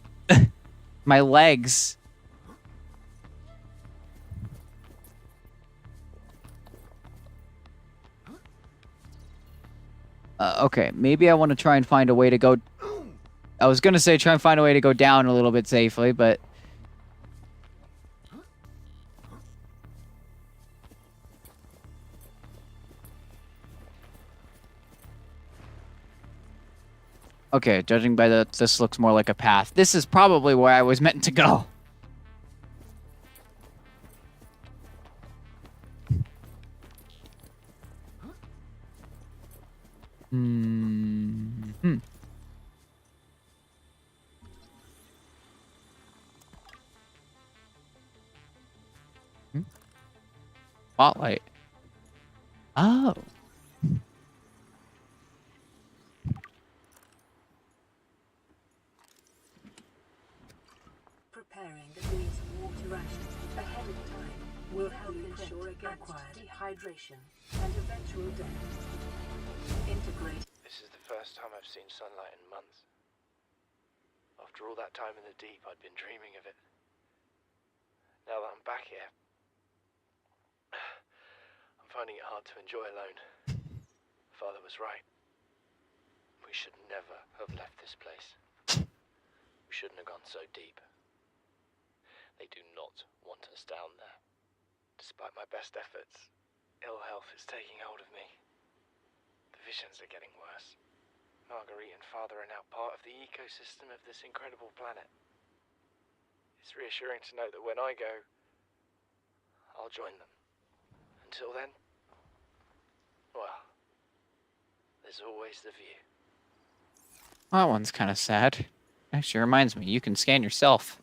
My legs. Okay, maybe I want to try and find a way to go... I was going to say try and find a way to go down a little bit safely, but... Okay, judging by this looks more like a path. This is probably where I was meant to go. Hmm. Spotlight. Oh. Preparing the day's water ration ahead of time will help ensure against dehydration and eventual death. Integrate. This is the first time I've seen sunlight in months. After all that time in the deep, I'd been dreaming of it. Now that I'm back here, I'm finding it hard to enjoy alone. Father was right. We should never have left this place. We shouldn't have gone so deep. They do not want us down there. Despite my best efforts, ill health is taking hold of me. The visions are getting worse. Marguerite and Father are now part of the ecosystem of this incredible planet. It's reassuring to know that when I go, I'll join them. Until then, well, there's always the view. That one's kind of sad. Actually reminds me, you can scan yourself.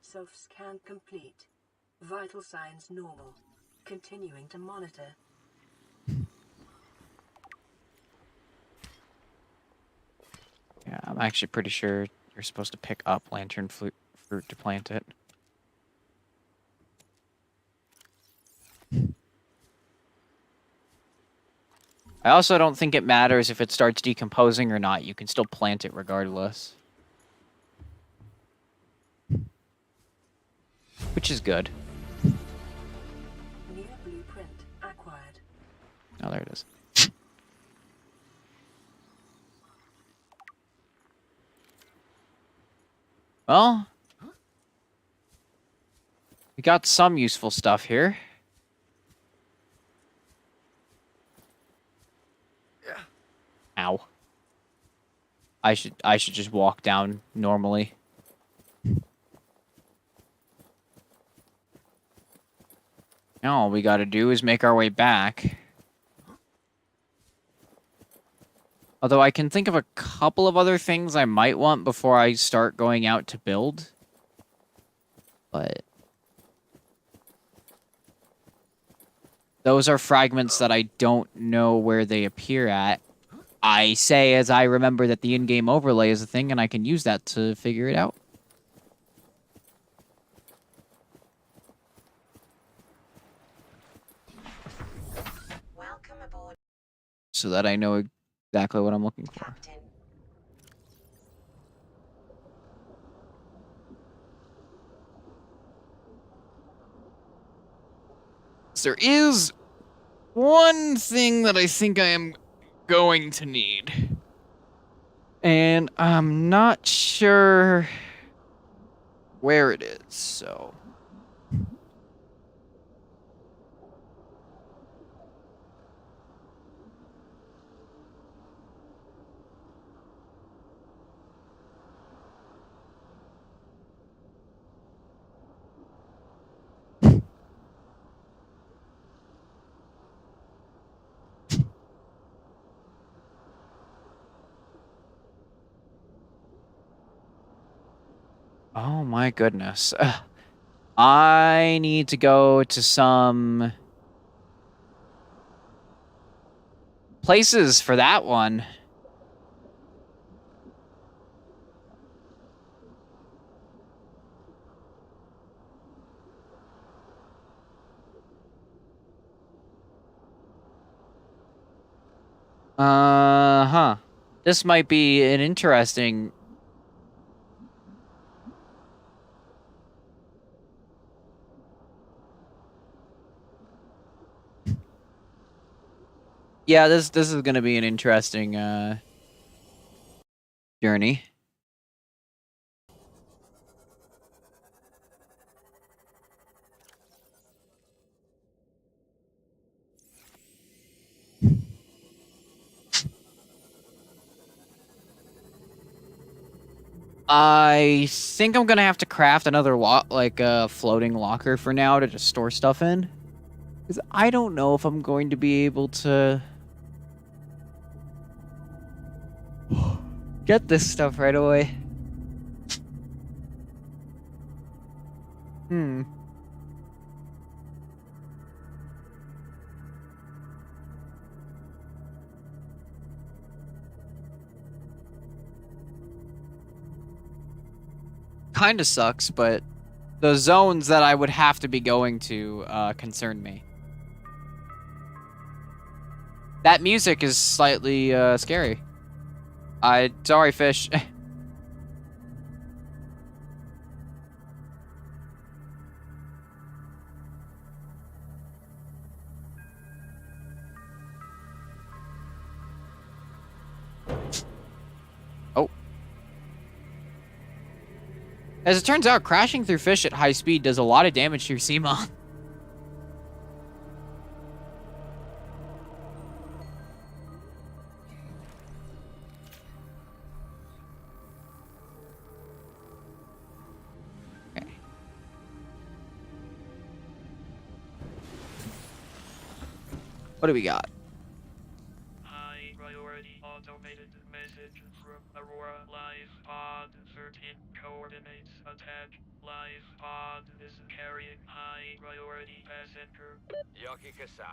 Self-scan complete. Vital signs normal. Continuing to monitor. Yeah, I'm actually pretty sure you're supposed to pick up lantern fruit to plant it. I also don't think it matters if it starts decomposing or not. You can still plant it regardless. Which is good. New blueprint acquired. Oh, there it is. Well, we got some useful stuff here. Yeah. Ow. I should just walk down normally. Now all we gotta do is make our way back. Although I can think of a couple of other things I might want before I start going out to build. But those are fragments that I don't know where they appear at. I say as I remember that the in-game overlay is a thing and I can use that to figure it out. Welcome aboard, So that I know exactly what I'm looking for. Captain. There is one thing that I think I am going to need. And I'm not sure where it is, so... Oh my goodness. I need to go to some places for that one. Uh-huh. This might be an interesting... Yeah, this is gonna be an interesting journey. I think I'm gonna have to craft another floating locker for now to just store stuff in. Because I don't know if I'm going to be able to get this stuff right away. Kinda sucks, but the zones that I would have to be going to concern me. That music is slightly scary. Sorry, fish. Oh. As it turns out, crashing through fish at high speed does a lot of damage to your Seamon. Okay. What do we got? High priority automated message from Aurora Live Pod 13 coordinates attack. Live Pod is carrying high priority passenger. Yoki Kasa.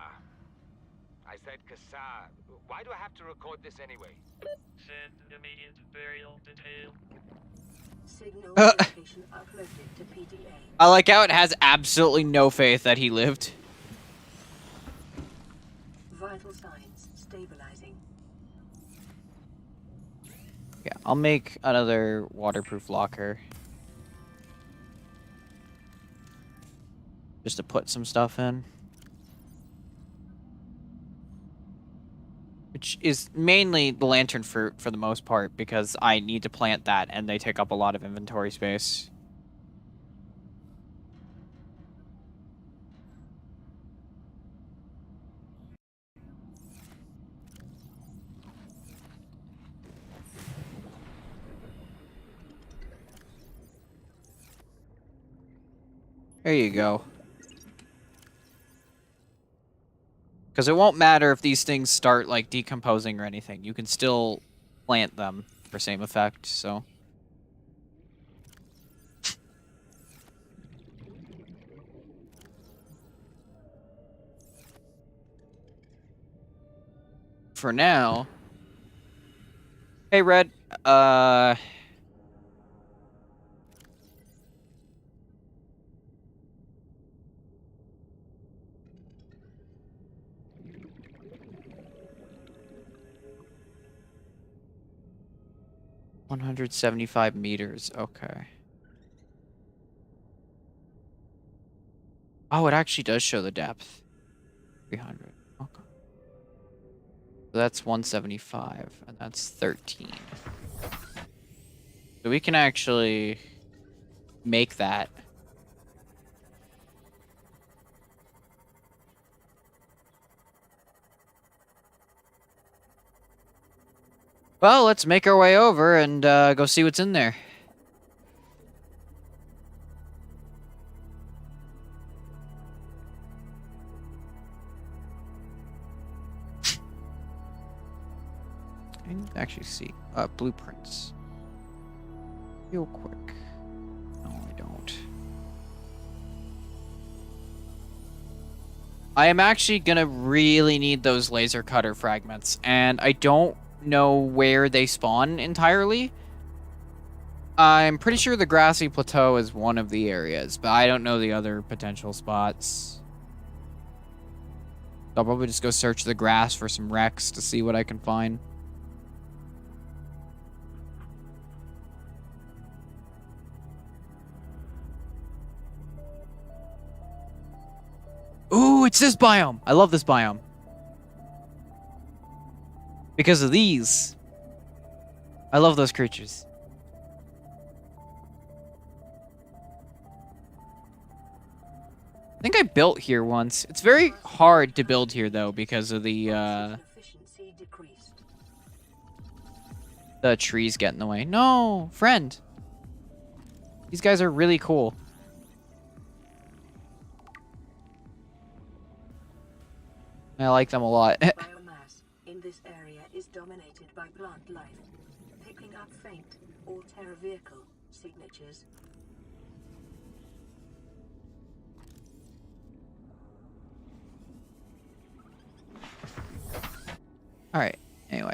I said Kasa. Why do I have to record this anyway? Send immediate burial detail. Signal location uploaded to PDA. I like how it has absolutely no faith that he lived. Vital signs stabilizing. Yeah, I'll make another waterproof locker. Just to put some stuff in. Which is mainly the lantern fruit for the most part, because I need to plant that and they take up a lot of inventory space. There you go. Because it won't matter if these things start, like, decomposing or anything. You can still plant them for same effect, so... For now... Hey, Red. 175 meters, okay. Oh, it actually does show the depth. 300, okay. So that's 175, and that's 13. So we can actually make that. Well, let's make our way over and go see what's in there. I can actually see blueprints. Real quick. No, I don't. I am actually gonna really need those laser cutter fragments, and I don't know where they spawn entirely. I'm pretty sure the grassy plateau is one of the areas, but I don't know the other potential spots. I'll probably just go search the grass for some wrecks to see what I can find. Ooh, it's this biome. I love this biome. Because of these. I love those creatures. I think I built here once. It's very hard to build here, though, because of the trees get in the way. No, friend. These guys are really cool. I like them a lot. Biomass in this area is dominated by plant life, picking up faint All-Terra vehicle signatures. Alright, anyway.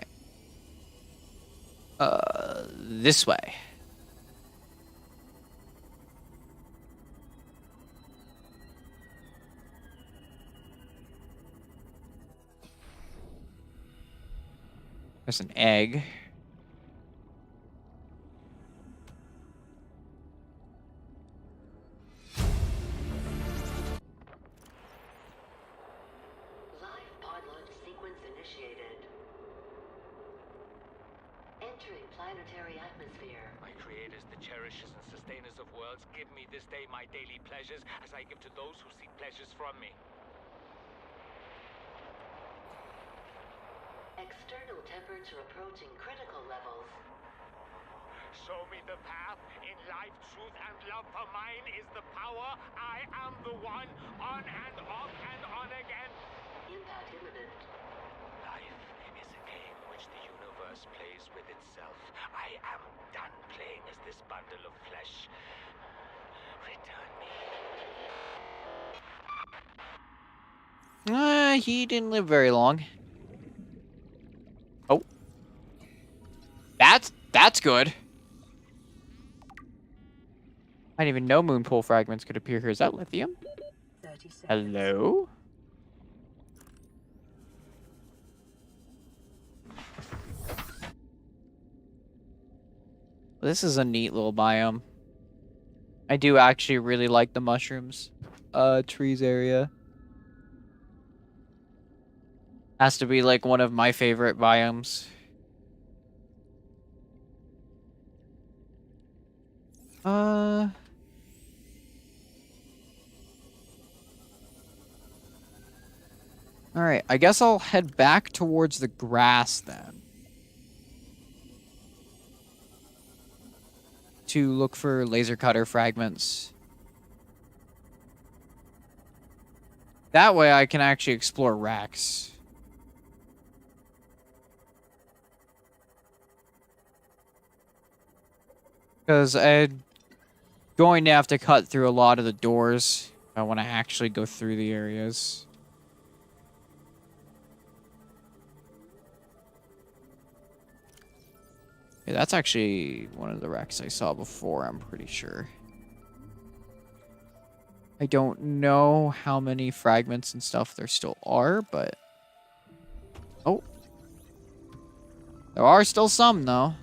This way. There's an egg. entering planetary atmosphere. My creators, the cherishers and sustainers of worlds, give me this day my daily pleasures as I give to those who seek pleasures from me. External temperature approaching critical levels. Show me the path. In life, truth, and love for mine is the power. I am the one. On and off and on again. Impact imminent. Life is a game which the universe plays with itself. I am done playing as this bundle of flesh. Return me. He didn't live very long. Oh. That's good. I didn't even know moon pool fragments could appear here. Is that lithium? 30 seconds. Hello? This is a neat little biome. I do actually really like the mushrooms. Trees area. Has to be like one of my favorite biomes. Alright, I guess I'll head back towards the grass then. To look for laser cutter fragments. That way I can actually explore Rex. Because I'm going to have to cut through a lot of the doors if I want to actually go through the areas. Yeah, that's actually one of the wrecks I saw before, I'm pretty sure. I don't know how many fragments and stuff there still are, but... Oh. There are still some, though.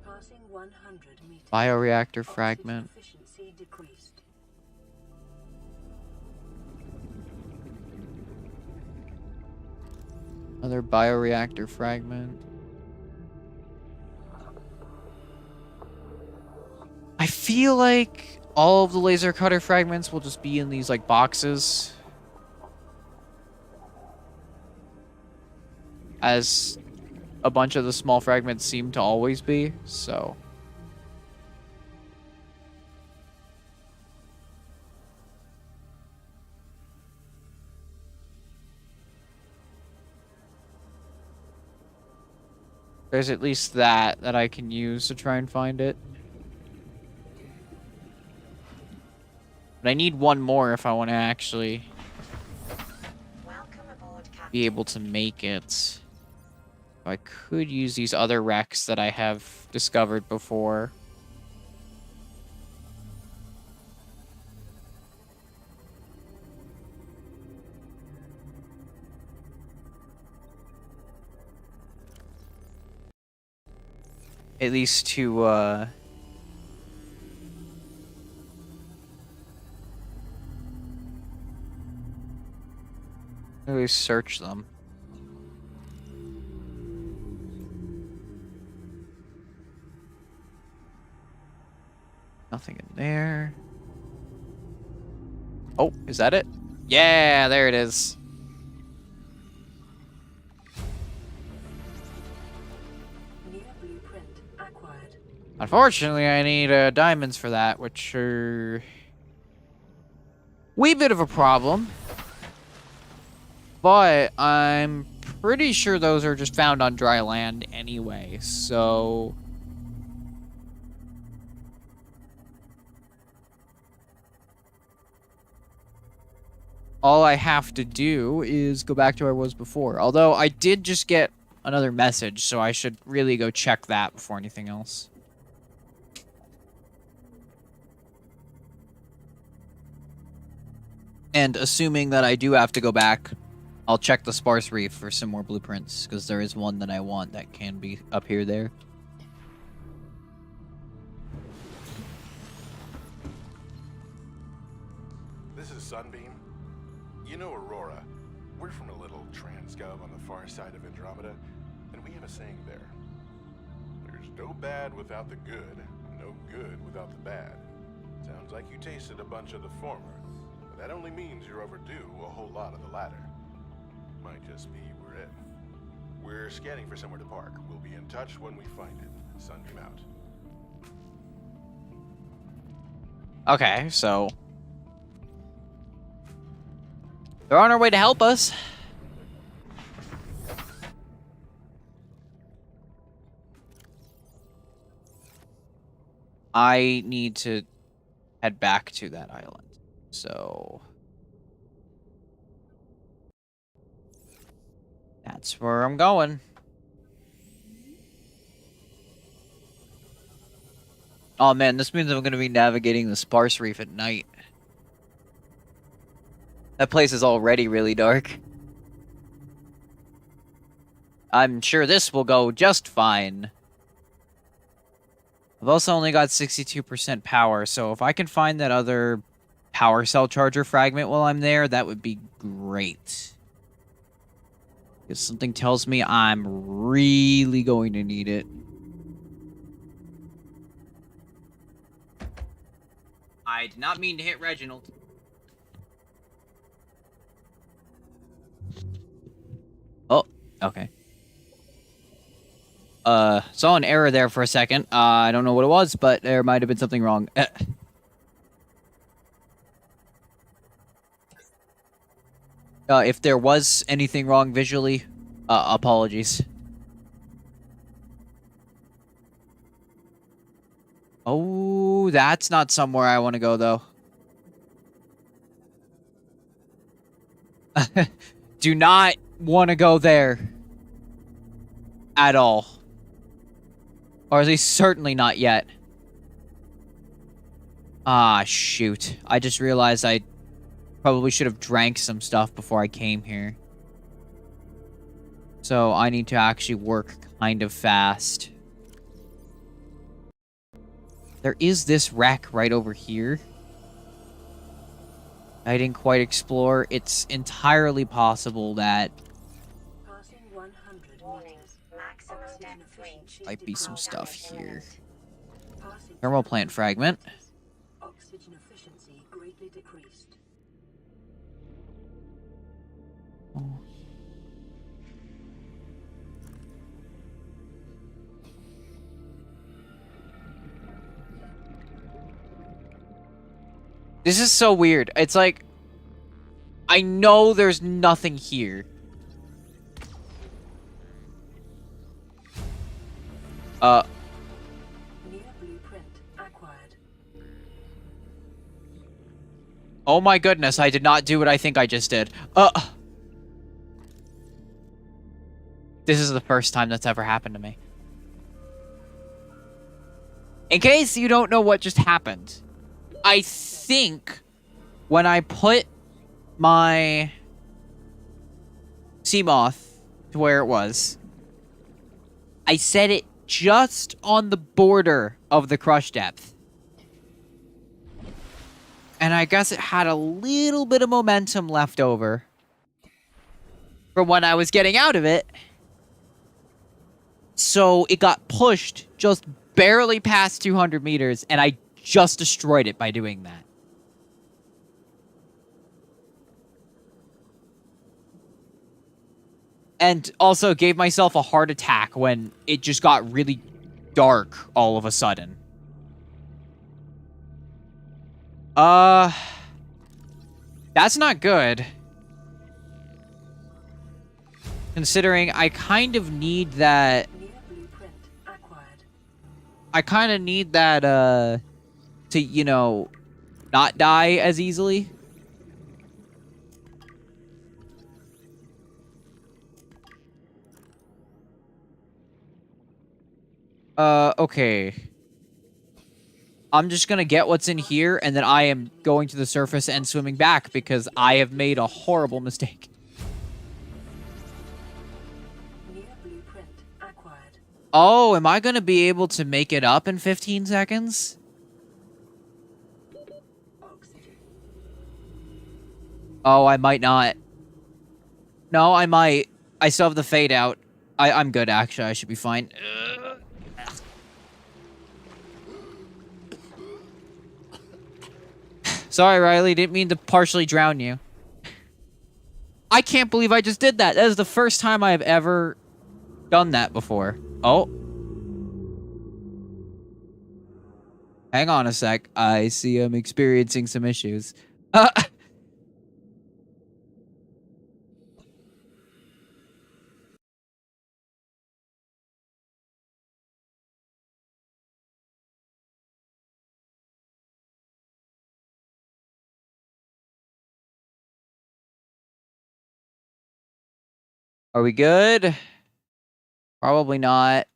Passing 100 meters. Bioreactor fragment. Efficiency decreased. Another bioreactor fragment. I feel like all of the laser cutter fragments will just be in these like boxes. As a bunch of the small fragments seem to always be, so. There's at least that I can use to try and find it. But I need one more if I want to actually be able to make it. I could use these other wrecks that I have discovered before. At least to, at least search them. Nothing in there. Oh, is that it? Yeah, there it is. New blueprint acquired. Unfortunately, I need diamonds for that, which are wee bit of a problem. But I'm pretty sure those are just found on dry land anyway, so... all I have to do is go back to where I was before. Although I did just get another message, so I should really go check that before anything else. And assuming that I do have to go back, I'll check the sparse reef for some more blueprints, because there is one that I want that can be up here there. This is Sunbeam. Transgov on the far side of Andromeda, and we have a saying there. There's no bad without the good, no good without the bad. Sounds like you tasted a bunch of the former, but that only means you're overdue a whole lot of the latter. Might just be we're in. We're scanning for somewhere to park. We'll be in touch when we find it. Sunbeam out. Okay, so they're on our way to help us. I need to head back to that island. So that's where I'm going. Oh man, this means I'm going to be navigating the sparse reef at night. That place is already really dark. I'm sure this will go just fine. I've also only got 62% power, so if I can find that other power cell charger fragment while I'm there, that would be great. Because something tells me I'm really going to need it. I did not mean to hit Reginald. Oh, okay. Saw an error there for a second. I don't know what it was, but there might have been something wrong. If there was anything wrong visually, apologies. Oh, that's not somewhere I want to go, though. Do not want to go there. At all. Or at least certainly not yet. Ah, shoot. I just realized I probably should have drank some stuff before I came here. So I need to actually work kind of fast. There is this wreck right over here. I didn't quite explore. It's entirely possible that Passing 100 meters. Oxygen efficiency might be some stuff decreased. here. Passing Thermal plant fragment. Oxygen efficiency greatly decreased. Oh. This is so weird. It's like, I know there's nothing here. Near blueprint acquired. Oh my goodness, I did not do what I think I just did. This is the first time that's ever happened to me. In case you don't know what just happened, I think when I put my Seamoth to where it was, I set it just on the border of the crush depth. And I guess it had a little bit of momentum left over from when I was getting out of it. So it got pushed just barely past 200 meters, and I just destroyed it by doing that. And also gave myself a heart attack when it just got really dark all of a sudden. That's not good. Considering I kind of need that... Near blueprint acquired. I kind of need that, to, you know, not die as easily. Okay. I'm just gonna get what's in here, and then I am going to the surface and swimming back, because I have made a horrible mistake. Near blueprint acquired. Oh, am I gonna be able to make it up in 15 seconds? Oxygen. Oh, I might not. No, I might. I still have the fade out. I'm good, actually. I should be fine. Sorry, Riley. Didn't mean to partially drown you. I can't believe I just did that. That is the first time I've ever done that before. Oh. Hang on a sec. I see I'm experiencing some issues. Are we good? Probably not.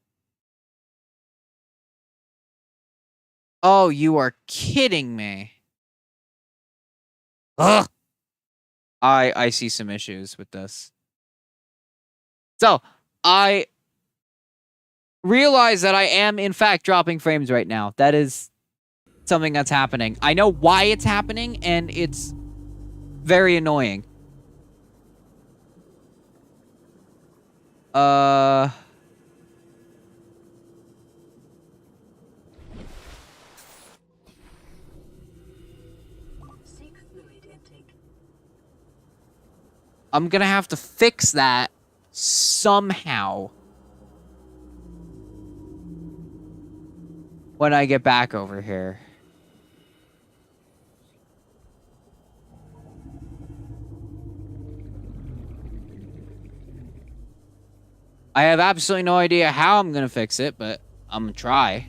Oh, you are kidding me. Ugh. I see some issues with this. So, I realize that I am, in fact, dropping frames right now. That is something that's happening. I know why it's happening, and it's very annoying. Seek fluid intake. I'm gonna have to fix that somehow when I get back over here. I have absolutely no idea how I'm gonna fix it, but I'm gonna try.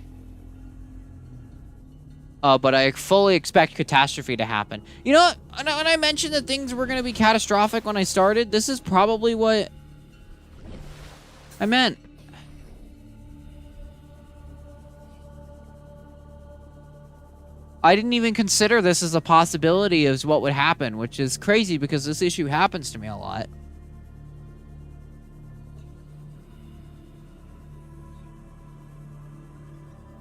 But I fully expect catastrophe to happen. You know what? When I mentioned that things were gonna be catastrophic when I started, this is probably what I meant. I didn't even consider this as a possibility as what would happen, which is crazy because this issue happens to me a lot.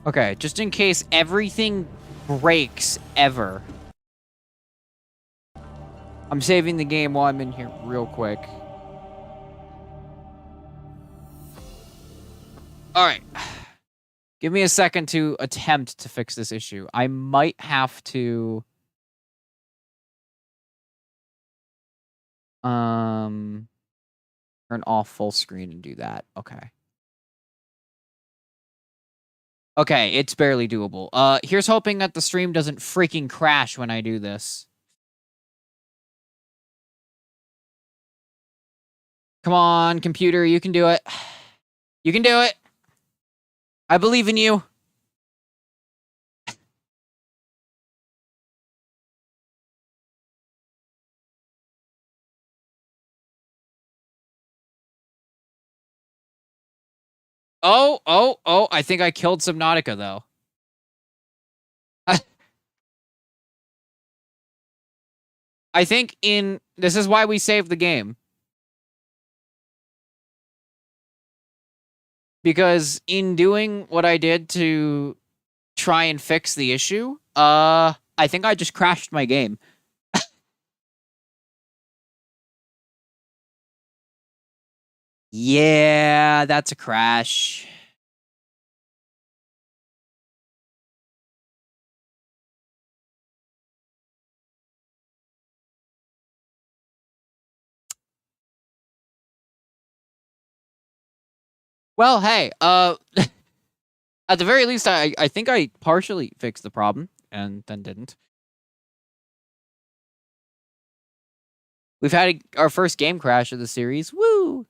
Okay, just in case everything breaks ever. I'm saving the game while I'm in here real quick. Alright. Give me a second to attempt to fix this issue. I might have to... turn off full screen and do that. Okay. Okay, it's barely doable. Here's hoping that the stream doesn't freaking crash when I do this. Come on, computer, you can do it. You can do it. I believe in you. Oh, I think I killed Subnautica, though. I think this is why we saved the game. Because in doing what I did to try and fix the issue, I think I just crashed my game. Yeah, that's a crash. Well, hey, at the very least, I think I partially fixed the problem, and then didn't. We've had our first game crash of the series. Woo!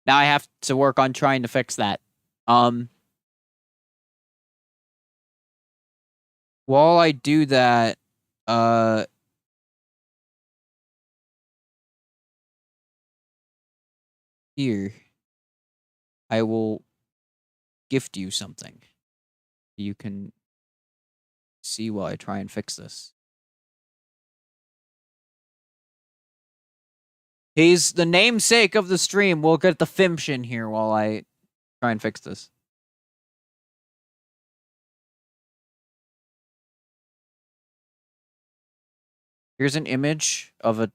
Now I have to work on trying to fix that. While I do that, here, I will gift you something. You can see while I try and fix this. He's the namesake of the stream. We'll get the Fimsh in here while I try and fix this. Here's an image of a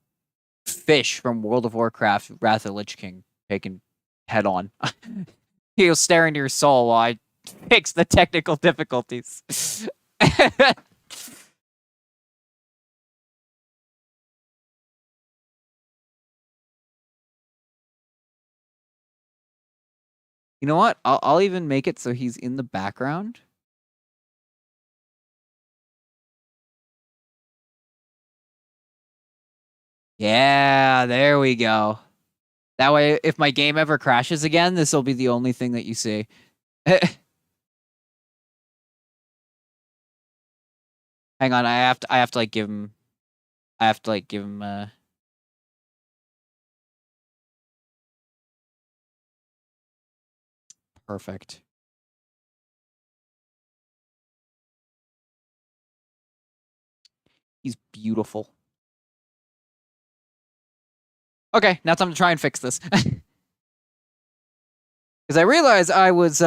fish from World of Warcraft, Wrath of Lich King, taken head on. He was staring to your soul while I fix the technical difficulties. You know what? I'll even make it so he's in the background. Yeah, there we go. That way, if my game ever crashes again, this will be the only thing that you see. Hang on, I have to like give him. I have to like give him. Perfect. He's beautiful. Okay, now time to try and fix this. Because I realized I was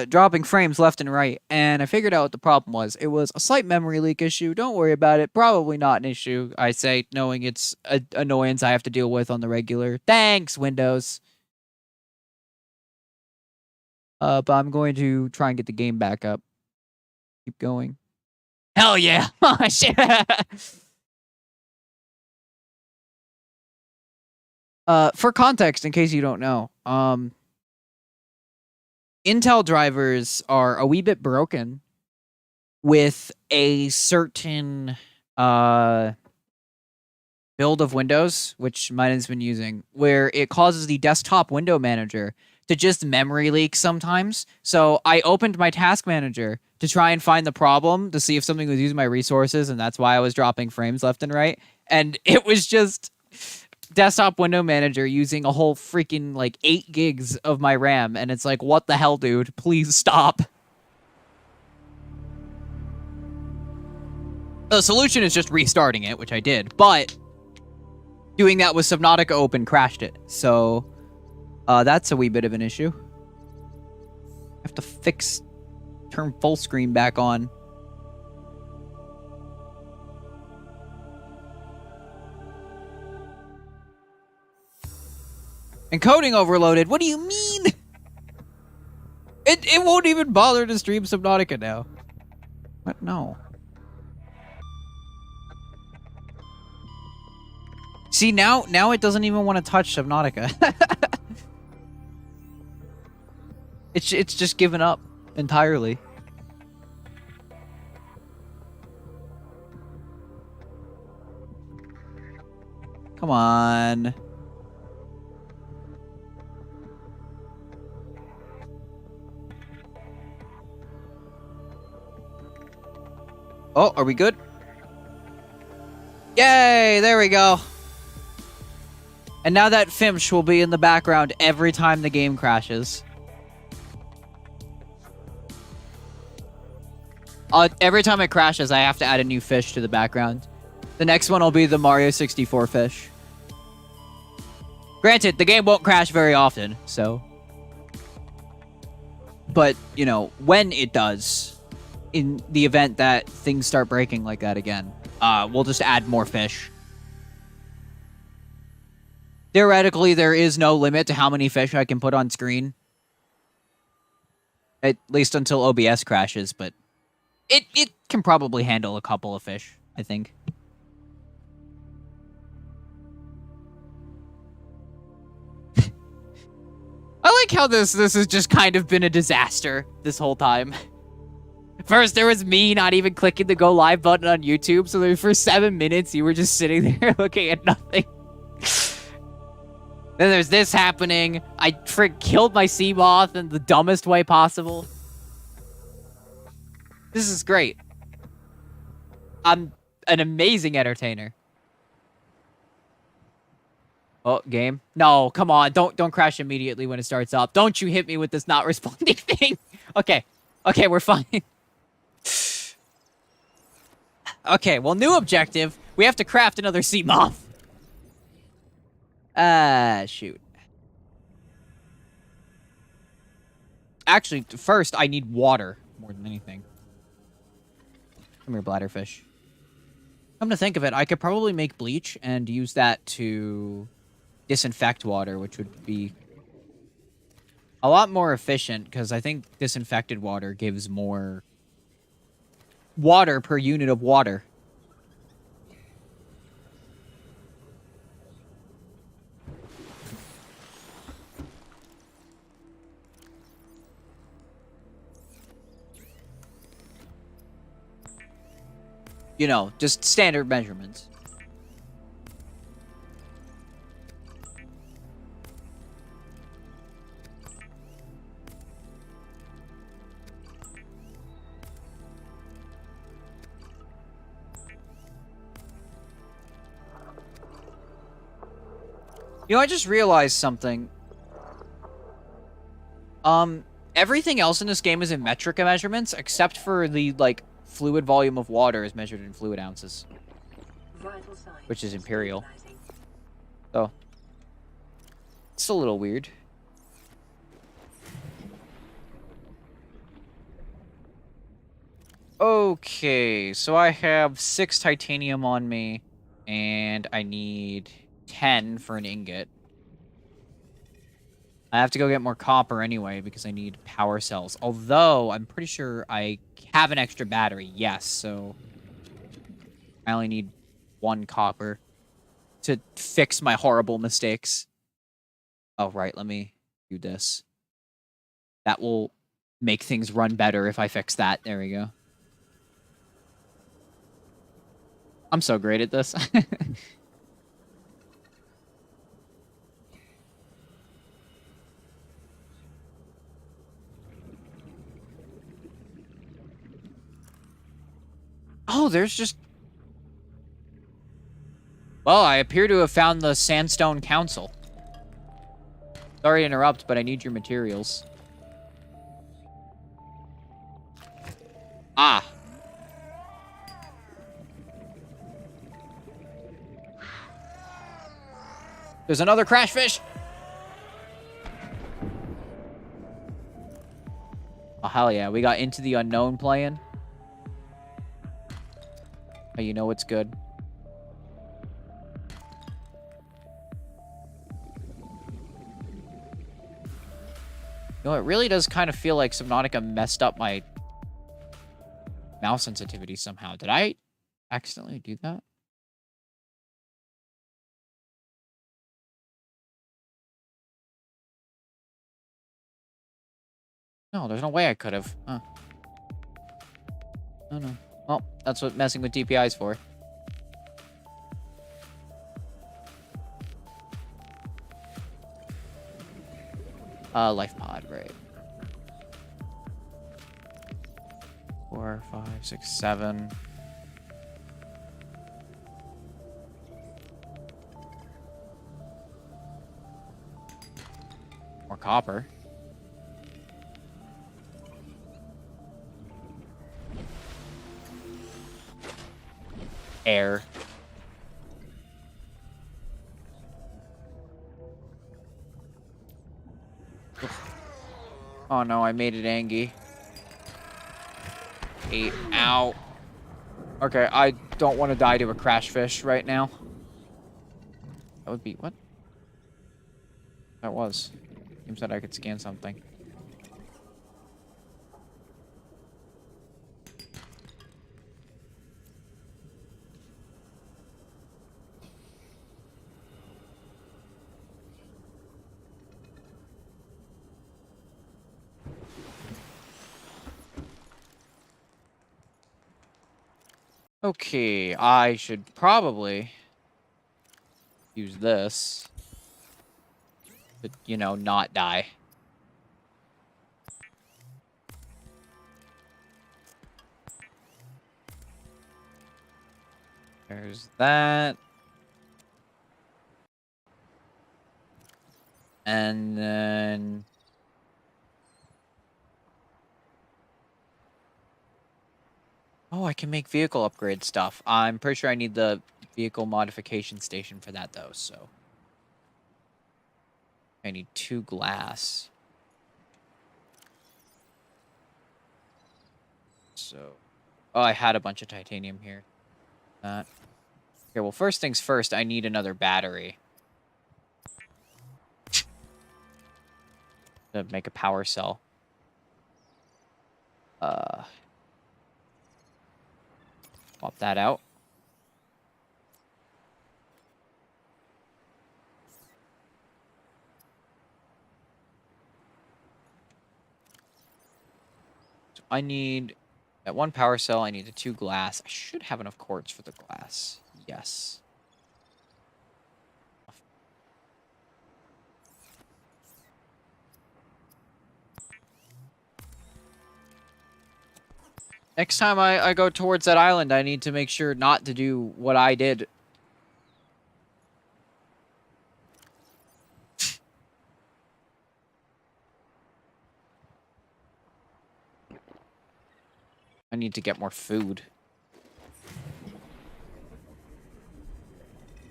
dropping frames left and right, and I figured out what the problem was. It was a slight memory leak issue. Don't worry about it. Probably not an issue, I say, knowing it's an annoyance I have to deal with on the regular. Thanks, Windows. But I'm going to try and get the game back up. Keep going. Hell yeah! Oh, shit! For context, in case you don't know, Intel drivers are a wee bit broken with a certain build of Windows, which mine has been using, where it causes the desktop window manager to just memory leak sometimes. So I opened my task manager to try and find the problem to see if something was using my resources, and that's why I was dropping frames left and right. And it was just desktop window manager using a whole freaking like 8 gigs of my RAM, and it's like, what the hell, dude? Please stop. The solution is just restarting it, which I did, but doing that with Subnautica open crashed it. So that's a wee bit of an issue. I have to turn full screen back on. Encoding overloaded? What do you mean? It won't even bother to stream Subnautica now. What? No. See, now it doesn't even want to touch Subnautica. It's just given up entirely. Come on. Oh, are we good? Yay, there we go. And now that Fimsh will be in the background every time the game crashes. Every time it crashes, I have to add a new fish to the background. The next one will be the Mario 64 fish. Granted, the game won't crash very often, so... But, you know, when it does, in the event that things start breaking like that again, we'll just add more fish. Theoretically, there is no limit to how many fish I can put on screen. At least until OBS crashes, but... It can probably handle a couple of fish, I think. I like how this has just kind of been a disaster this whole time. First, there was me not even clicking the go live button on YouTube, so for 7 minutes you were just sitting there looking at nothing. Then there's this happening. I killed my sea moth in the dumbest way possible. This is great. I'm an amazing entertainer. Oh, game? No, come on. Don't crash immediately when it starts up. Don't you hit me with this not responding thing. Okay. Okay, we're fine. Okay, well, new objective. We have to craft another sea moth. Shoot. Actually, first, I need water more than anything. Come here, bladderfish. Come to think of it, I could probably make bleach and use that to disinfect water, which would be a lot more efficient because I think disinfected water gives more water per unit of water. You know, just standard measurements. You know, I just realized something. Everything else in this game is in metric measurements, except for the, like, fluid volume of water is measured in fluid ounces. Vital signs Which is imperial. stabilizing. So, it's a little weird. Okay, so I have 6 titanium on me, and I need 10 for an ingot. I have to go get more copper anyway, because I need power cells. Although, I'm pretty sure I have an extra battery. Yes, so I only need 1 copper to fix my horrible mistakes. Oh, right, let me do this. That will make things run better if I fix that. There we go. I'm so great at this. Oh, there's just... Well, I appear to have found the Sandstone Council. Sorry to interrupt, but I need your materials. Ah. There's another crash fish! Oh, hell yeah. We got Into the Unknown playing. Oh, you know what's good. You know, it really does kind of feel like Subnautica messed up my mouse sensitivity somehow. Did I accidentally do that? No, there's no way I could have. Huh. Oh, no. Well, that's what messing with DPI is for. Life pod, right. 4, 5, 6, 7. More copper. Air. Ugh. Oh no, I made it angry. 8. Ow. Okay, I don't want to die to a crash fish right now. That would be... What? That was. Seems that I could scan something. Okay, I should probably use this to, you know, not die. There's that. And then... Oh, I can make vehicle upgrade stuff. I'm pretty sure I need the vehicle modification station for that, though, so... I need 2 glass. So... Oh, I had a bunch of titanium here. That. Okay, well, first things first, I need another battery. To make a power cell. Swap that out. So I need that one power cell. I need the 2 glass. I should have enough quartz for the glass. Yes. Next time I go towards that island, I need to make sure not to do what I did. I need to get more food.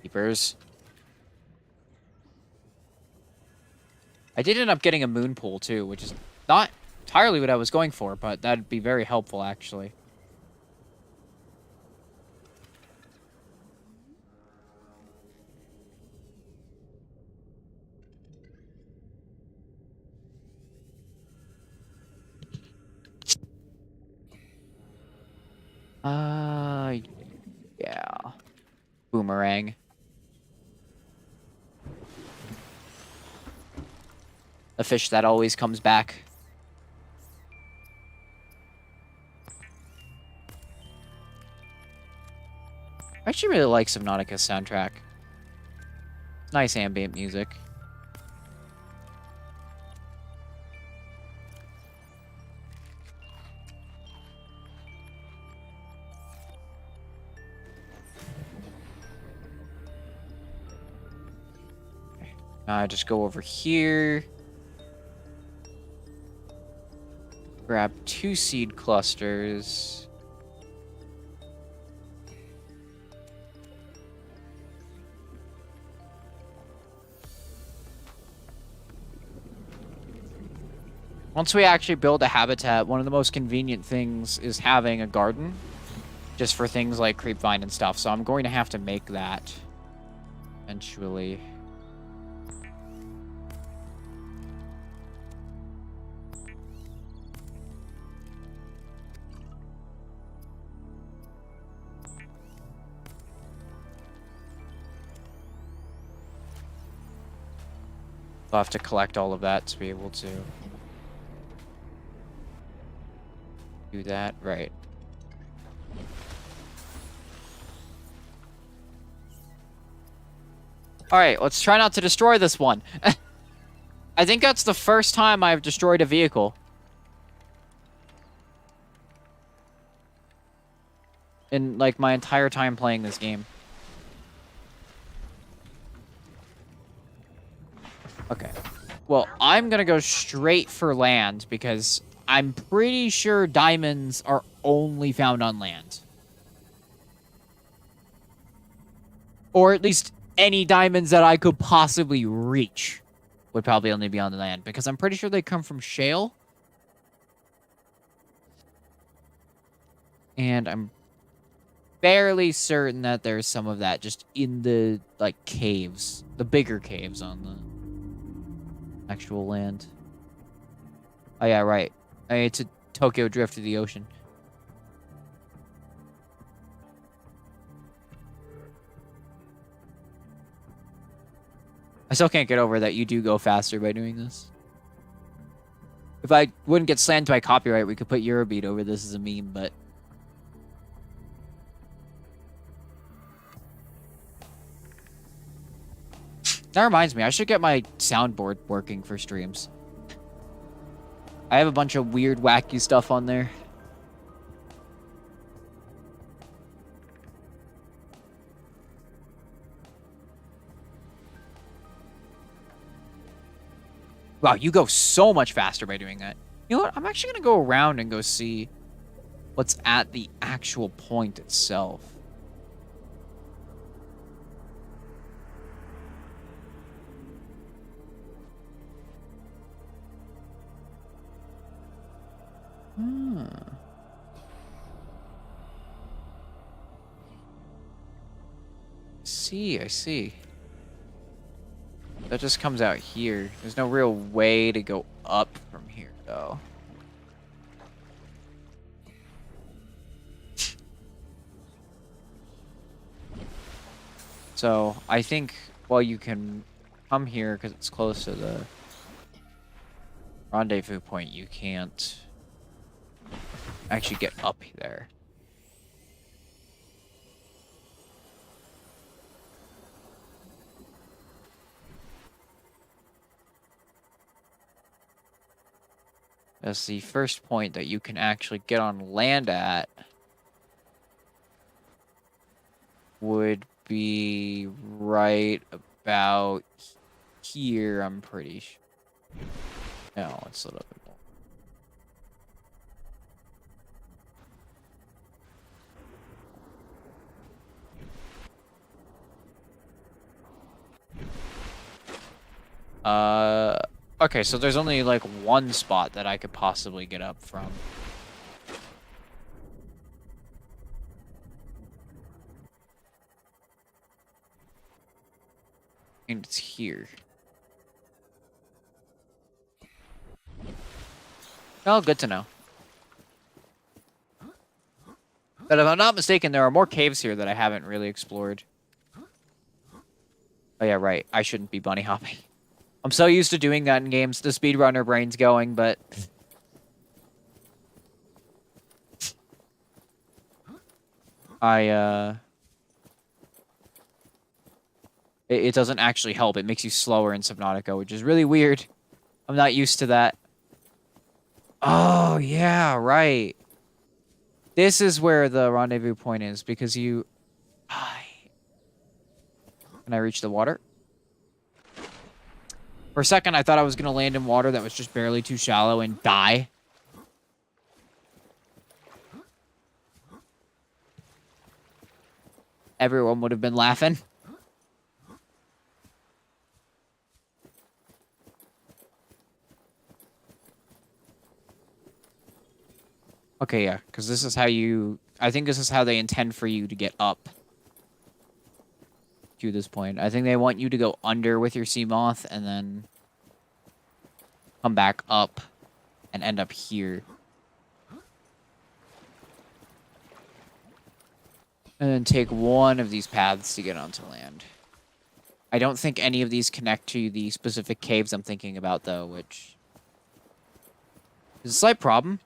Keepers. I did end up getting a moon pool, too, which is not entirely what I was going for, but that'd be very helpful, actually. Yeah. Boomerang. A fish that always comes back. I actually really like Subnautica's soundtrack. Nice ambient music. Just go over here. Grab 2 seed clusters. Once we actually build a habitat, one of the most convenient things is having a garden. Just for things like creepvine and stuff. So I'm going to have to make that eventually. I'll have to collect all of that to be able to do that. Right. Alright, let's try not to destroy this one. I think that's the first time I've destroyed a vehicle. In, like, my entire time playing this game. Okay. Well, I'm gonna go straight for land, because I'm pretty sure diamonds are only found on land. Or at least any diamonds that I could possibly reach would probably only be on the land, because I'm pretty sure they come from shale. And I'm fairly certain that there's some of that just in the, like, caves. The bigger caves on the actual land. Oh, yeah, right. It's a Tokyo Drift to the ocean. I still can't get over that you do go faster by doing this. If I wouldn't get slammed by copyright, we could put Eurobeat over this as a meme, but... That reminds me, I should get my soundboard working for streams. I have a bunch of weird, wacky stuff on there. Wow, you go so much faster by doing that. You know what? I'm actually going to go around and go see what's at the actual point itself. see, I see. That just comes out here. There's no real way to go up from here, though. So, I think, well, you can come here because it's close to the rendezvous point. You can't actually get up there. That's the first point that you can actually get on land at would be right about here, I'm pretty sure. No, it's a little bit more. Okay, so there's only like one spot that I could possibly get up from. And it's here. Oh, good to know. But if I'm not mistaken, there are more caves here that I haven't really explored. Oh yeah, right. I shouldn't be bunny hopping. I'm so used to doing that in games. The speedrunner brain's going, but... It doesn't actually help. It makes you slower in Subnautica, which is really weird. I'm not used to that. Oh, yeah, right. This is where the rendezvous point is, because you... Can I reach the water? For a second, I thought I was going to land in water that was just barely too shallow and die. Everyone would have been laughing. Okay, yeah, because this is how you... I think this is how they intend for you to get up to this point. I think they want you to go under with your sea moth and then come back up and end up here. And then take one of these paths to get onto land. I don't think any of these connect to the specific caves I'm thinking about, though, which is a slight problem.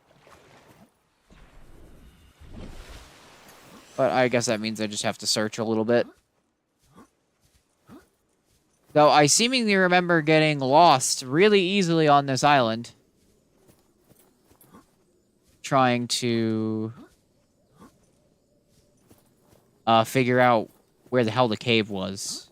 But I guess that means I just have to search a little bit. Though I seemingly remember getting lost really easily on this island. Trying to figure out where the hell the cave was.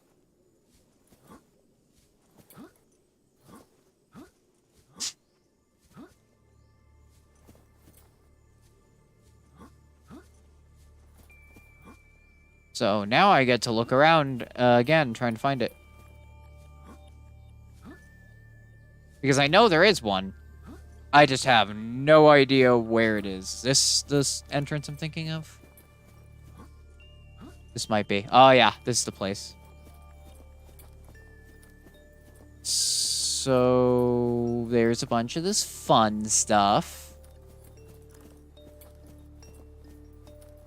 So now I get to look around again, trying to find it. Because I know there is one. I just have no idea where it is. This entrance I'm thinking of? This might be. Oh yeah, this is the place. So there's a bunch of this fun stuff.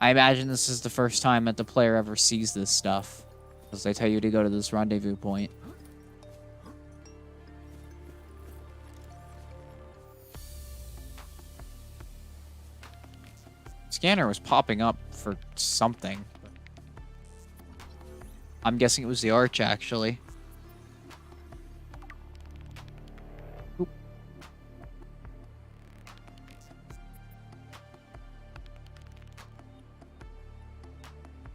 I imagine this is the first time that the player ever sees this stuff. Because they tell you to go to this rendezvous point. Scanner was popping up for something. I'm guessing it was the arch, actually. Oop.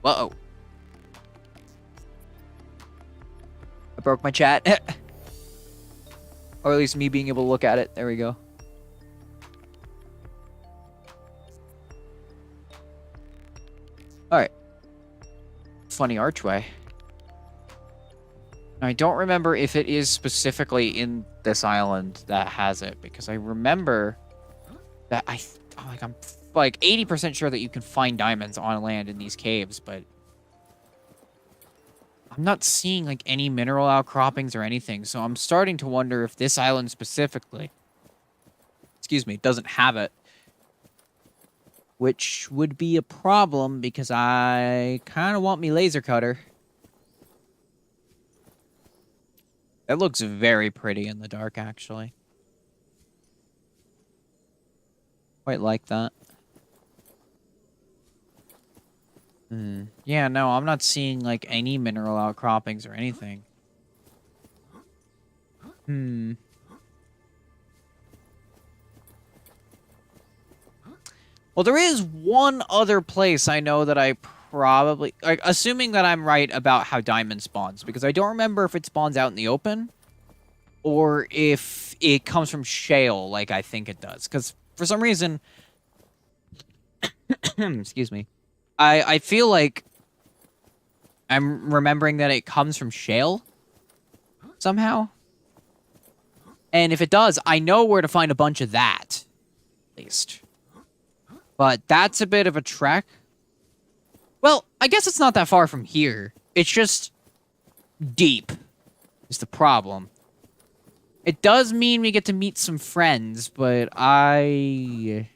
Whoa. I broke my chat. Or at least me being able to look at it. There we go. Alright. Funny archway. I don't remember if it is specifically in this island that has it, because I remember that I'm like 80% sure that you can find diamonds on land in these caves, but I'm not seeing like any mineral outcroppings or anything, so I'm starting to wonder if this island specifically, excuse me, doesn't have it. Which would be a problem because I kind of want me laser cutter. It looks very pretty in the dark, actually. Quite like that. Yeah, no, I'm not seeing, like, any mineral outcroppings or anything. Well, there is one other place I know that I probably... Like, assuming that I'm right about how diamond spawns, because I don't remember if it spawns out in the open or if it comes from shale like I think it does. Because for some reason... excuse me. I feel like I'm remembering that it comes from shale somehow. And if it does, I know where to find a bunch of that, at least. But that's a bit of a trek. Well, I guess it's not that far from here. It's just deep is the problem. It does mean we get to meet some friends, but I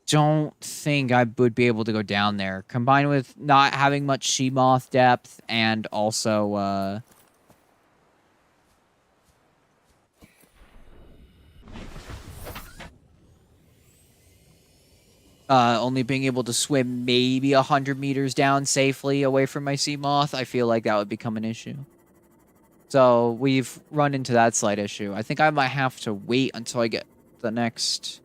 don't think I would be able to go down there. Combined with not having much Seamoth depth and also, only being able to swim maybe 100 meters down safely away from my Seamoth, I feel like that would become an issue. So we've run into that slight issue. I think I might have to wait until I get the next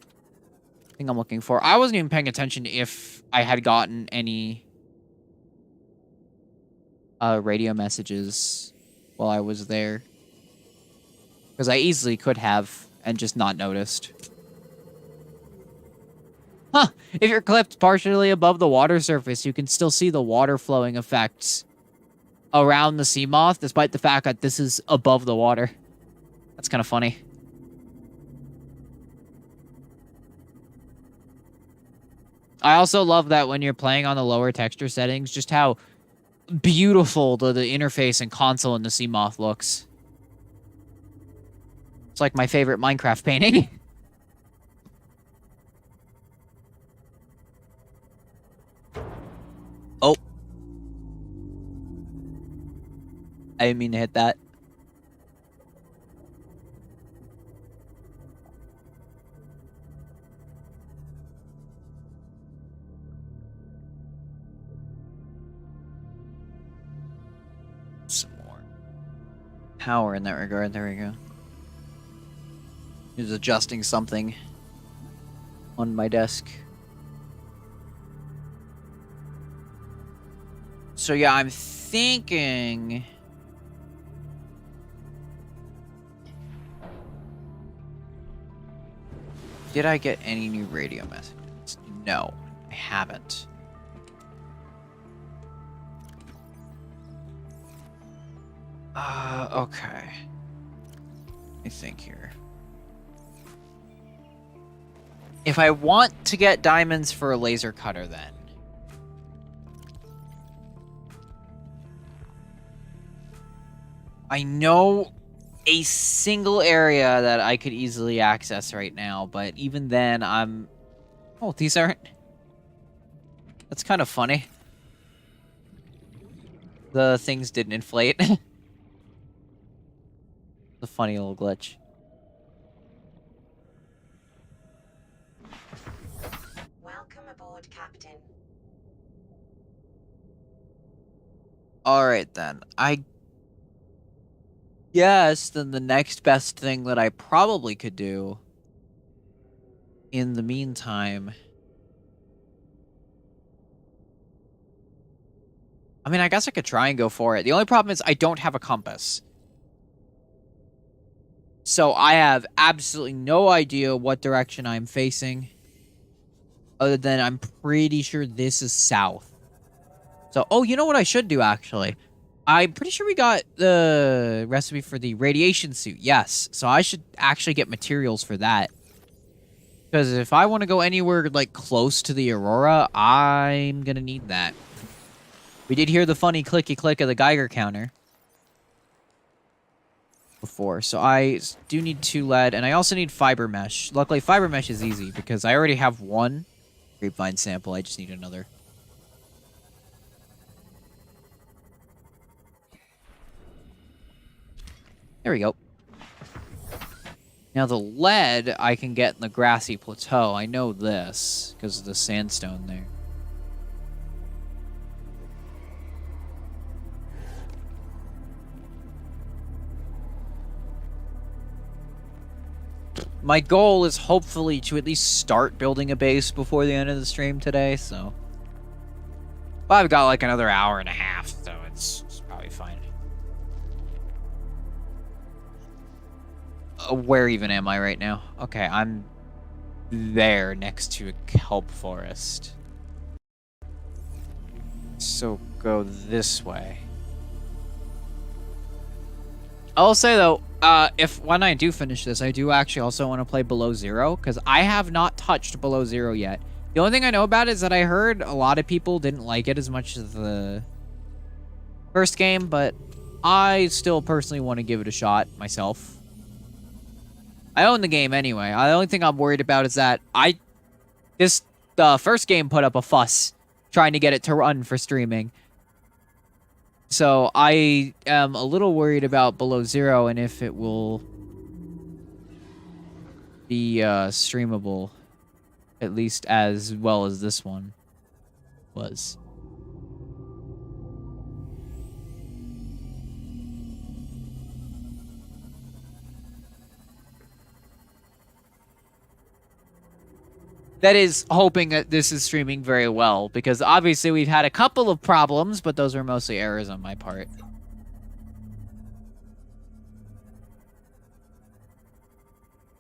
thing I'm looking for. I wasn't even paying attention if I had gotten any radio messages while I was there. Because I easily could have and just not noticed. Huh! If you're clipped partially above the water surface, you can still see the water flowing effects around the Seamoth, despite the fact that this is above the water. That's kind of funny. I also love that when you're playing on the lower texture settings, just how beautiful the interface and console in the Seamoth looks. It's like my favorite Minecraft painting. Oh. I didn't mean to hit that. Some more power in that regard. There we go. He was adjusting something on my desk. So yeah, I'm thinking... Did I get any new radio messages? No, I haven't. Okay. Let me think here. If I want to get diamonds for a laser cutter, then... I know a single area that I could easily access right now, but even then, I'm... Oh, these aren't... That's kind of funny. The things didn't inflate. It's a funny little glitch. Welcome aboard, Captain. Alright then. I guess then the next best thing that I probably could do in the meantime... I mean, I guess I could try and go for it. The only problem is I don't have a compass. So I have absolutely no idea what direction I'm facing. Other than I'm pretty sure this is south. So, oh, you know what I should do, actually? I'm pretty sure we got the recipe for the radiation suit. Yes. So I should actually get materials for that. Because if I want to go anywhere, like, close to the Aurora, I'm gonna need that. We did hear the funny clicky click of the Geiger counter before, so I do need 2 lead, and I also need fiber mesh. Luckily, fiber mesh is easy, because I already have 1 grapevine sample. I just need another. There we go. Now, the lead I can get in the grassy plateau. I know this, because of the sandstone there. My goal is hopefully to at least start building a base before the end of the stream today, so... Well, I've got like another hour and a half, so it's probably fine. Where even am I right now? Okay, I'm there next to a kelp forest. So go this way. I'll say though, if when I do finish this, I do actually also want to play Below Zero, because I have not touched Below Zero yet. The only thing I know about it is that I heard a lot of people didn't like it as much as the first game, but I still personally want to give it a shot myself. I own the game anyway. The only thing I'm worried about is that the first game put up a fuss trying to get it to run for streaming. So I am a little worried about Below Zero and if it will be streamable, at least as well as this one was. That is hoping that this is streaming very well, because obviously we've had a couple of problems, but those were mostly errors on my part.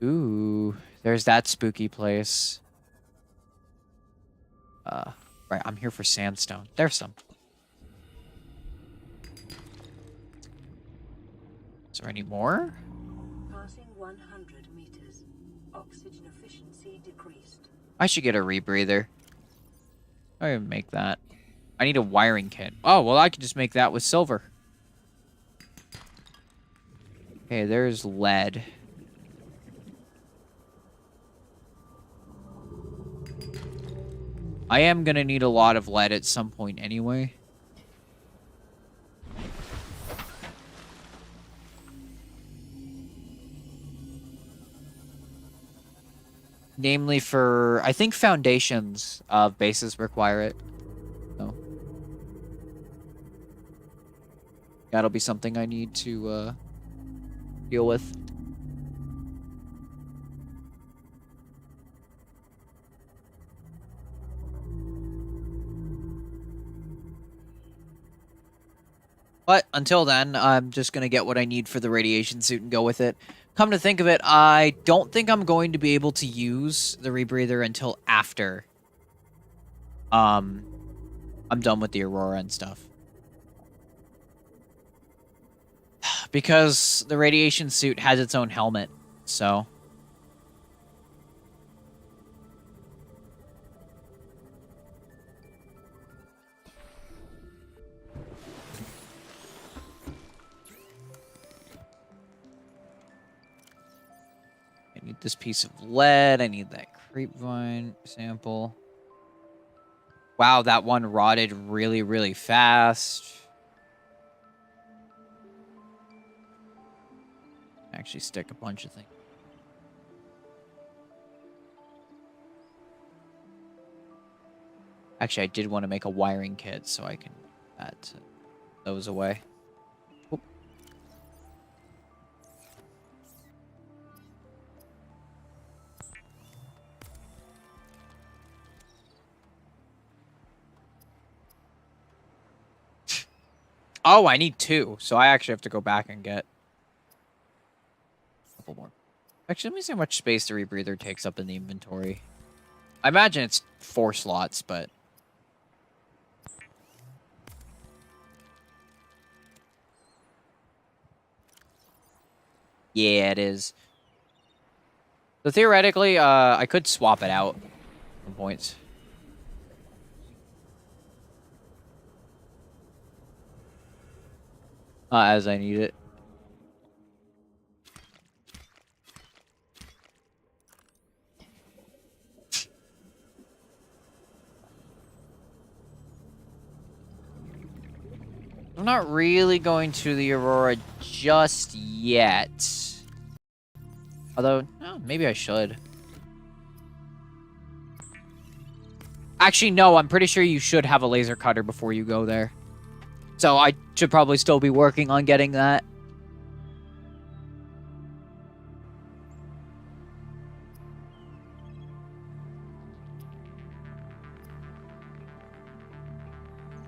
Ooh, there's that spooky place. Right, I'm here for sandstone. There's some. Is there any more? Passing 100 meters. Oxygen efficiency decreased. I should get a rebreather. I can make that. I need a wiring kit. Oh, well, I can just make that with silver. Okay, there's lead. I am gonna need a lot of lead at some point anyway. Namely for, I think foundations of bases require it. So that'll be something I need to deal with. But until then, I'm just going to get what I need for the radiation suit and go with it. Come to think of it, I don't think I'm going to be able to use the rebreather until after I'm done with the Aurora and stuff. Because the radiation suit has its own helmet, so... I need this piece of lead. I need that grapevine sample. Wow, that one rotted really, really fast. Actually stick a bunch of things. Actually, I did want to make a wiring kit so I can put those away. Oop. Oh, I need 2, so I actually have to go back and get a couple more. Actually, let me see how much space the rebreather takes up in the inventory. I imagine it's 4 slots, but... yeah, it is. So theoretically, I could swap it out some points. As I need it. I'm not really going to the Aurora just yet. Although, oh, maybe I should. Actually, no, I'm pretty sure you should have a laser cutter before you go there. So I should probably still be working on getting that.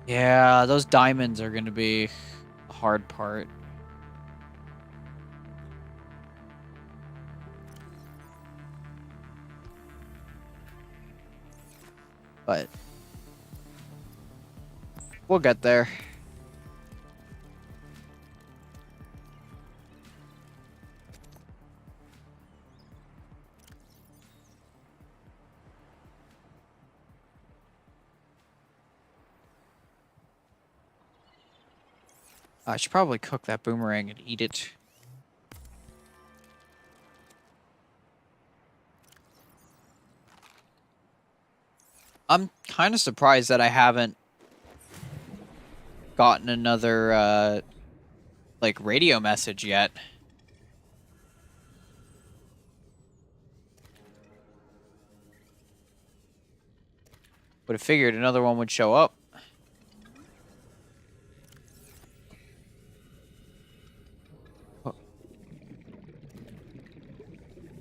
Yeah, those diamonds are going to be a hard part. But we'll get there. I should probably cook that boomerang and eat it. I'm kind of surprised that I haven't gotten another, like, radio message yet. Would have figured another one would show up.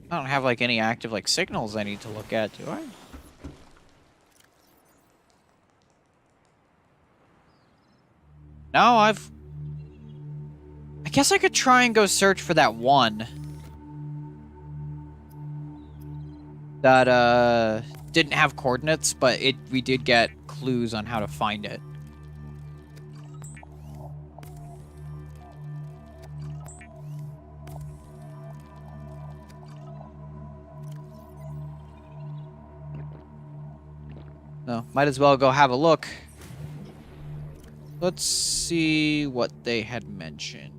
I don't have, like, any active, like, signals I need to look at, do I? No, I guess I could try and go search for that one. That, didn't have coordinates, but we did get clues on how to find it. No, might as well go have a look. Let's see what they had mentioned.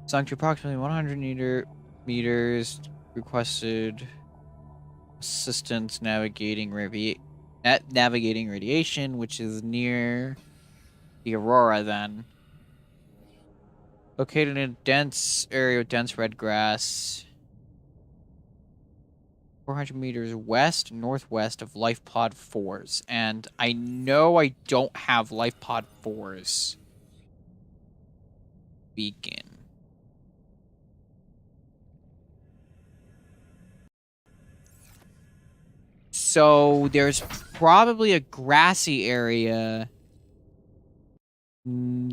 Sunk to approximately 100 meters. Requested assistance navigating radiation, which is near the Aurora then. Located in a dense area with dense red grass. 400 meters west, northwest of Life Pod 4s. And I know I don't have Life Pod 4s. Beacon. So there's probably a grassy area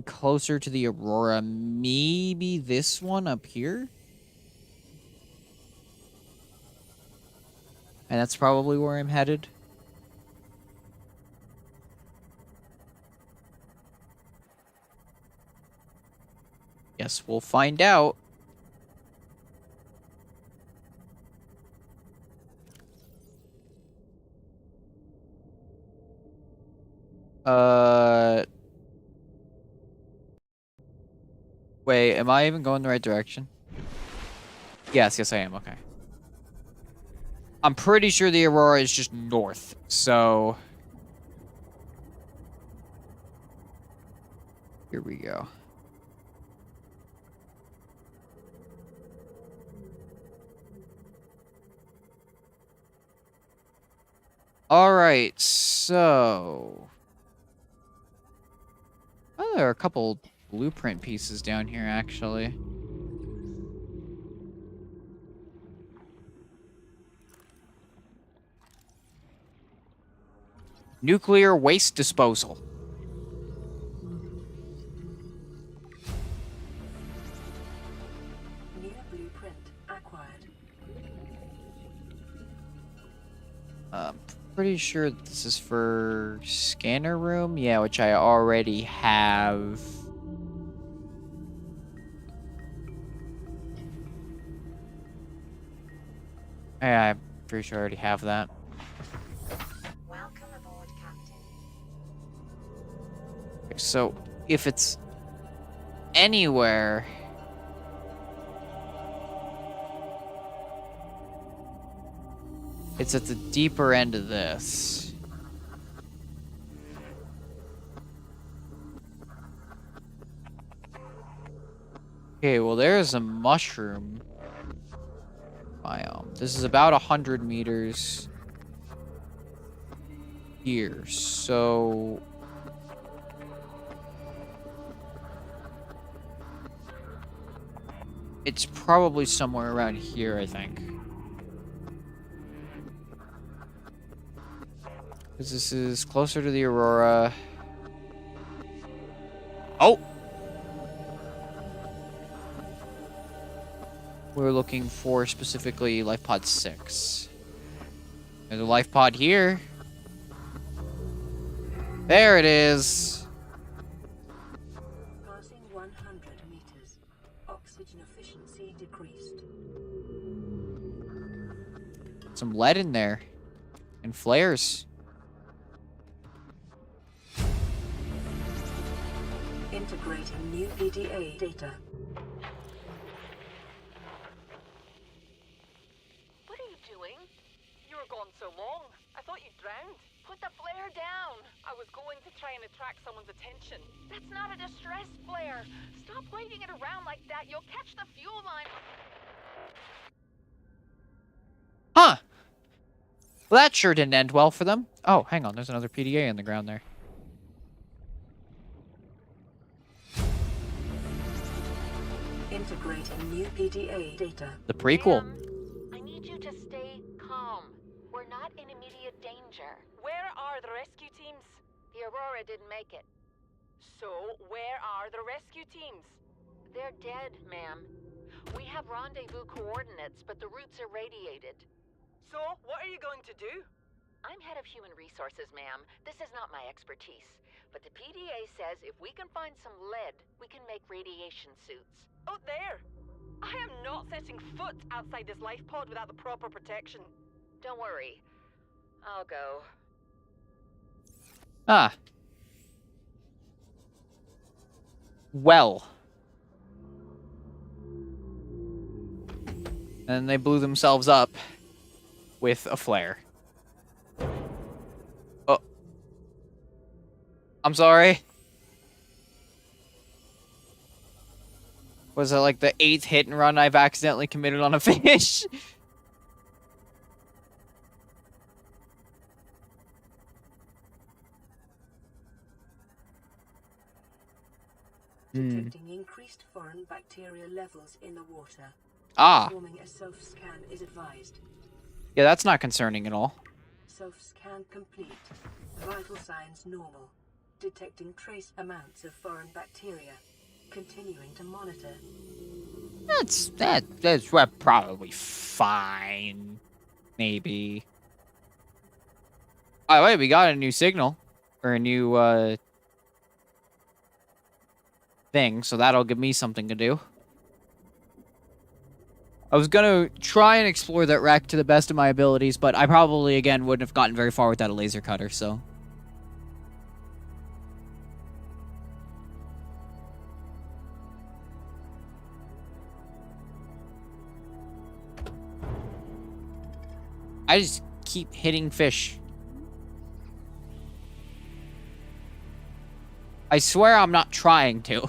closer to the Aurora. Maybe this one up here? And that's probably where I'm headed. Guess we'll find out. Wait, am I even going the right direction? Yes, I am. Okay. I'm pretty sure the Aurora is just north, so... Here we go. Alright, so... Oh, there are a couple blueprint pieces down here, actually. Nuclear waste disposal. New blueprint acquired. Pretty sure this is for scanner room. Yeah, which I already have. I'm pretty sure I already have that. Welcome aboard, Captain. So, if it's anywhere... It's at the deeper end of this. Okay, well there's a mushroom biome. This is about 100 meters here, so... It's probably somewhere around here, I think. Because this is closer to the Aurora. Oh! We're looking for specifically life pod 6. There's a life pod here. There it is. Passing 100 meters. Oxygen efficiency decreased. Some lead in there. And flares. Integrating new PDA data. What are you doing? You were gone so long. I thought you drowned. Put the flare down. I was going to try and attract someone's attention. That's not a distress flare. Stop waving it around like that. You'll catch the fuel line. Huh! Well, that sure didn't end well for them. Oh, hang on. There's another PDA in the ground there. Integrating new PDA data. The prequel. Ma'am, I need you to stay calm. We're not in immediate danger. Where are the rescue teams? The Aurora didn't make it. So, where are the rescue teams? They're dead, ma'am. We have rendezvous coordinates, but the route's irradiated. So, what are you going to do? I'm head of human resources, ma'am. This is not my expertise. But the PDA says if we can find some lead, we can make radiation suits. Out there! I am not setting foot outside this life pod without the proper protection. Don't worry. I'll go. Ah. Well. And they blew themselves up with a flare. Oh. I'm sorry. Was it like the 8th hit and run I've accidentally committed on a fish? Detecting increased foreign bacteria levels in the water. Ah. Performing a self-scan is advised. Yeah, that's not concerning at all. Self-scan complete. Vital signs normal. Detecting trace amounts of foreign bacteria. Continuing to monitor. That's probably fine. Maybe. Oh wait, we got a new signal. Or a new thing, so that'll give me something to do. I was gonna try and explore that wreck to the best of my abilities, but I probably, again, wouldn't have gotten very far without a laser cutter, so... I just keep hitting fish. I swear I'm not trying to.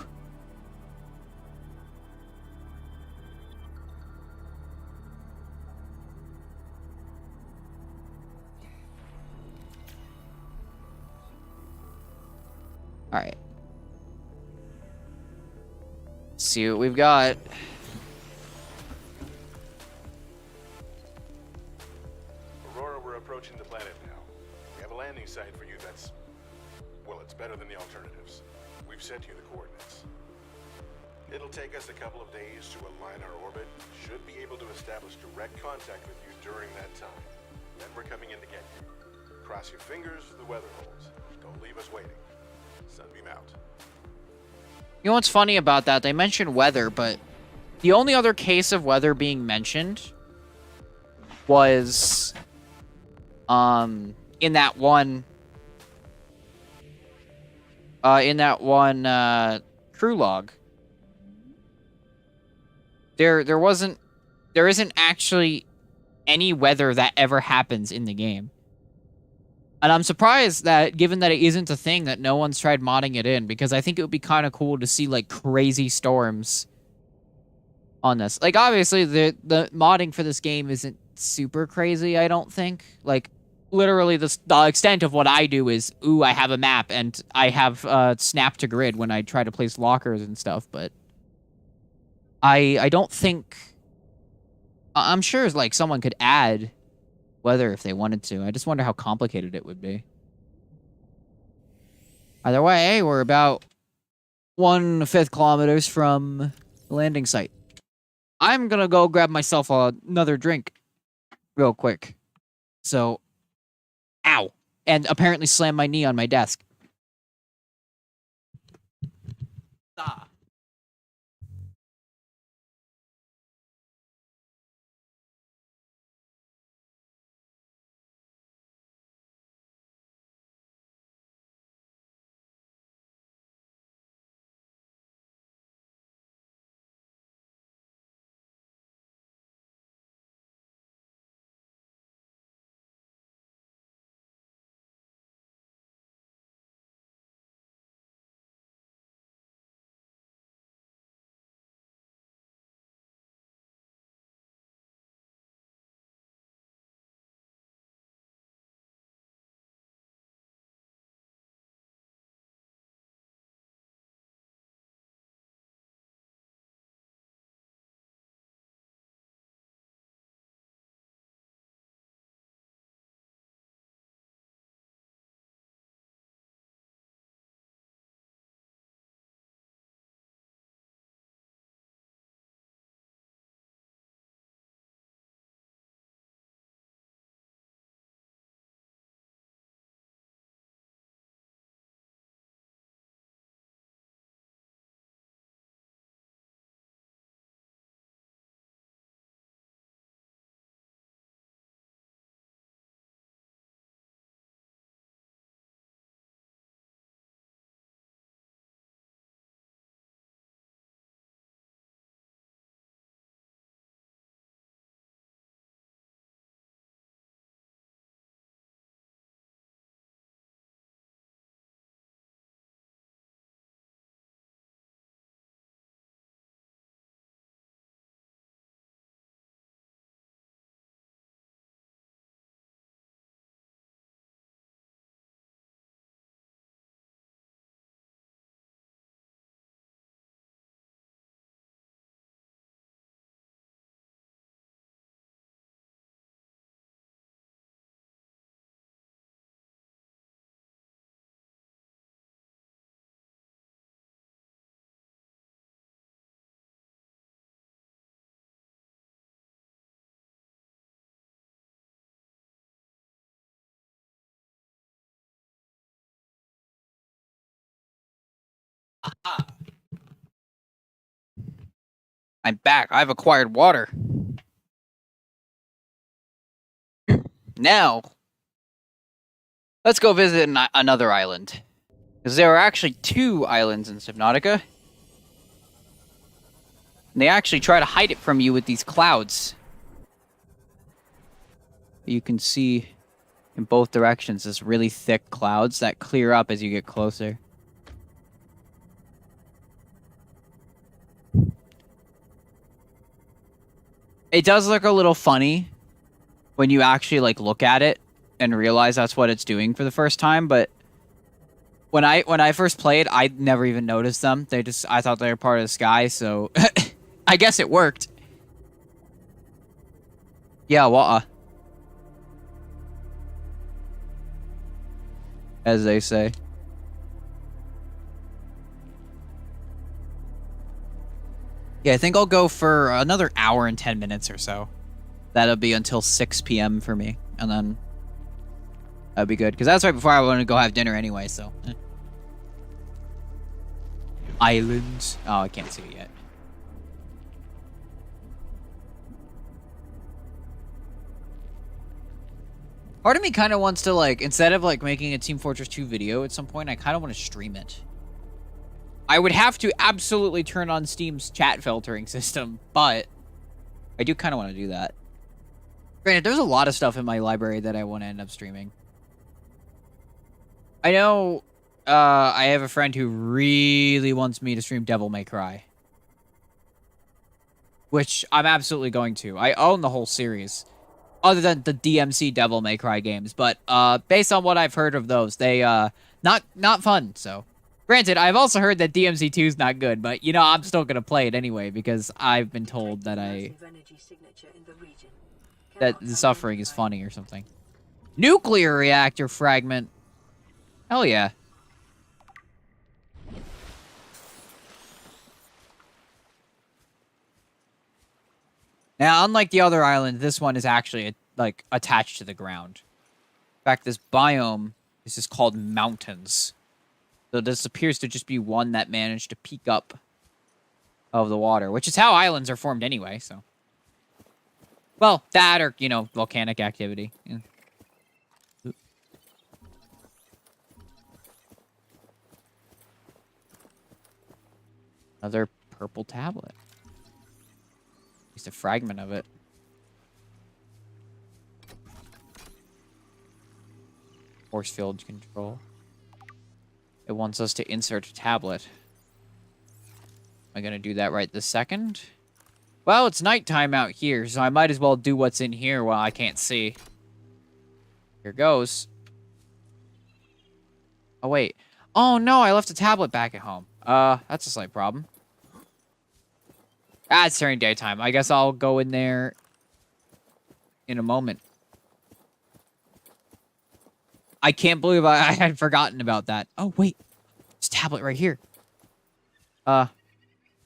Alright. See what we've got. Aurora, we're approaching the planet now. We have a landing site for you that's... well, it's better than the alternatives. We've sent you the coordinates. It'll take us a couple of days to align our orbit. Should be able to establish direct contact with you during that time. Then we're coming in to get you. Cross your fingers, the weather holds. Don't leave us waiting. Sunbeam out. You know what's funny about that? They mentioned weather, but the only other case of weather being mentioned was in that one crew log. There isn't actually any weather that ever happens in the game. And I'm surprised that, given that it isn't a thing, that no one's tried modding it in, because I think it would be kind of cool to see, like, crazy storms on this. Like, obviously, the modding for this game isn't super crazy, I don't think. Like, literally, the extent of what I do is, ooh, I have a map, and I have snap to grid when I try to place lockers and stuff, but I don't think... I'm sure, like, someone could add weather if they wanted to. I just wonder how complicated it would be. Either way, we're about 1/5 kilometers from the landing site. I'm gonna go grab myself another drink real quick. So, ow. And apparently slam my knee on my desk. Ah. I'm back. I've acquired water. Now, let's go visit another island. Because there are actually 2 islands in Subnautica. And they actually try to hide it from you with these clouds. You can see in both directions this really thick clouds that clear up as you get closer. It does look a little funny when you actually like look at it and realize that's what it's doing for the first time, but when I first played, I never even noticed them. I thought they were part of the sky, so I guess it worked. Yeah, what? As they say. Yeah, I think I'll go for another hour and 10 minutes or so. That'll be until 6 p.m. for me, and then that'd be good. Because that's right before I want to go have dinner anyway, so. Islands. Oh, I can't see it yet. Part of me kind of wants to, like, instead of, like, making a Team Fortress 2 video at some point, I kind of want to stream it. I would have to absolutely turn on Steam's chat filtering system, but I do kind of want to do that. Granted, there's a lot of stuff in my library that I want to end up streaming. I know I have a friend who really wants me to stream Devil May Cry. Which I'm absolutely going to. I own the whole series. Other than the DMC Devil May Cry games. But based on what I've heard of those, they not fun, so. Granted, I've also heard that DMC 2 is not good, but, you know, I'm still going to play it anyway, because I've been told that that the suffering is funny or something. Nuclear reactor fragment. Hell yeah. Now, unlike the other island, this one is actually, like, attached to the ground. In fact, this biome is just called mountains. So this appears to just be one that managed to peek up of the water, which is how islands are formed anyway, so. Well, that or, you know, volcanic activity. Yeah. Another purple tablet. At least a fragment of it. Force field control. It wants us to insert a tablet. Am I going to do that right this second? Well, it's nighttime out here, so I might as well do what's in here while I can't see. Here goes. Oh, wait. Oh, no, I left a tablet back at home. That's a slight problem. Ah, it's turning daytime. I guess I'll go in there in a moment. I can't believe I had forgotten about that. Oh, wait. This tablet right here. I'll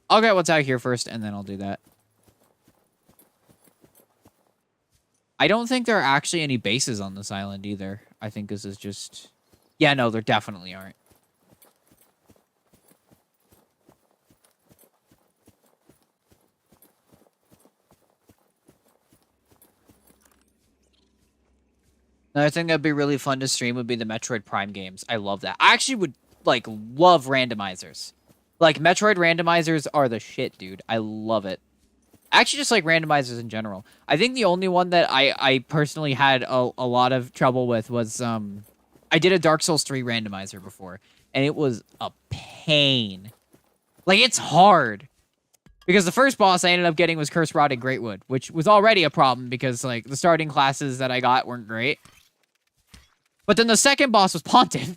get what's out here first, and then I'll do that. I don't think there are actually any bases on this island either. I think this is just... Yeah, no, there definitely aren't. Another thing that'd be really fun to stream would be the Metroid Prime games. I love that. I actually would, like, love randomizers. Like, Metroid randomizers are the shit, dude. I love it. I actually just like randomizers in general. I think the only one that I personally had a lot of trouble with was, I did a Dark Souls 3 randomizer before, and it was a pain. Like, it's hard. Because the first boss I ended up getting was Curse Rotted Greatwood, which was already a problem because, like, the starting classes that I got weren't great. But then the second boss was Pontiff.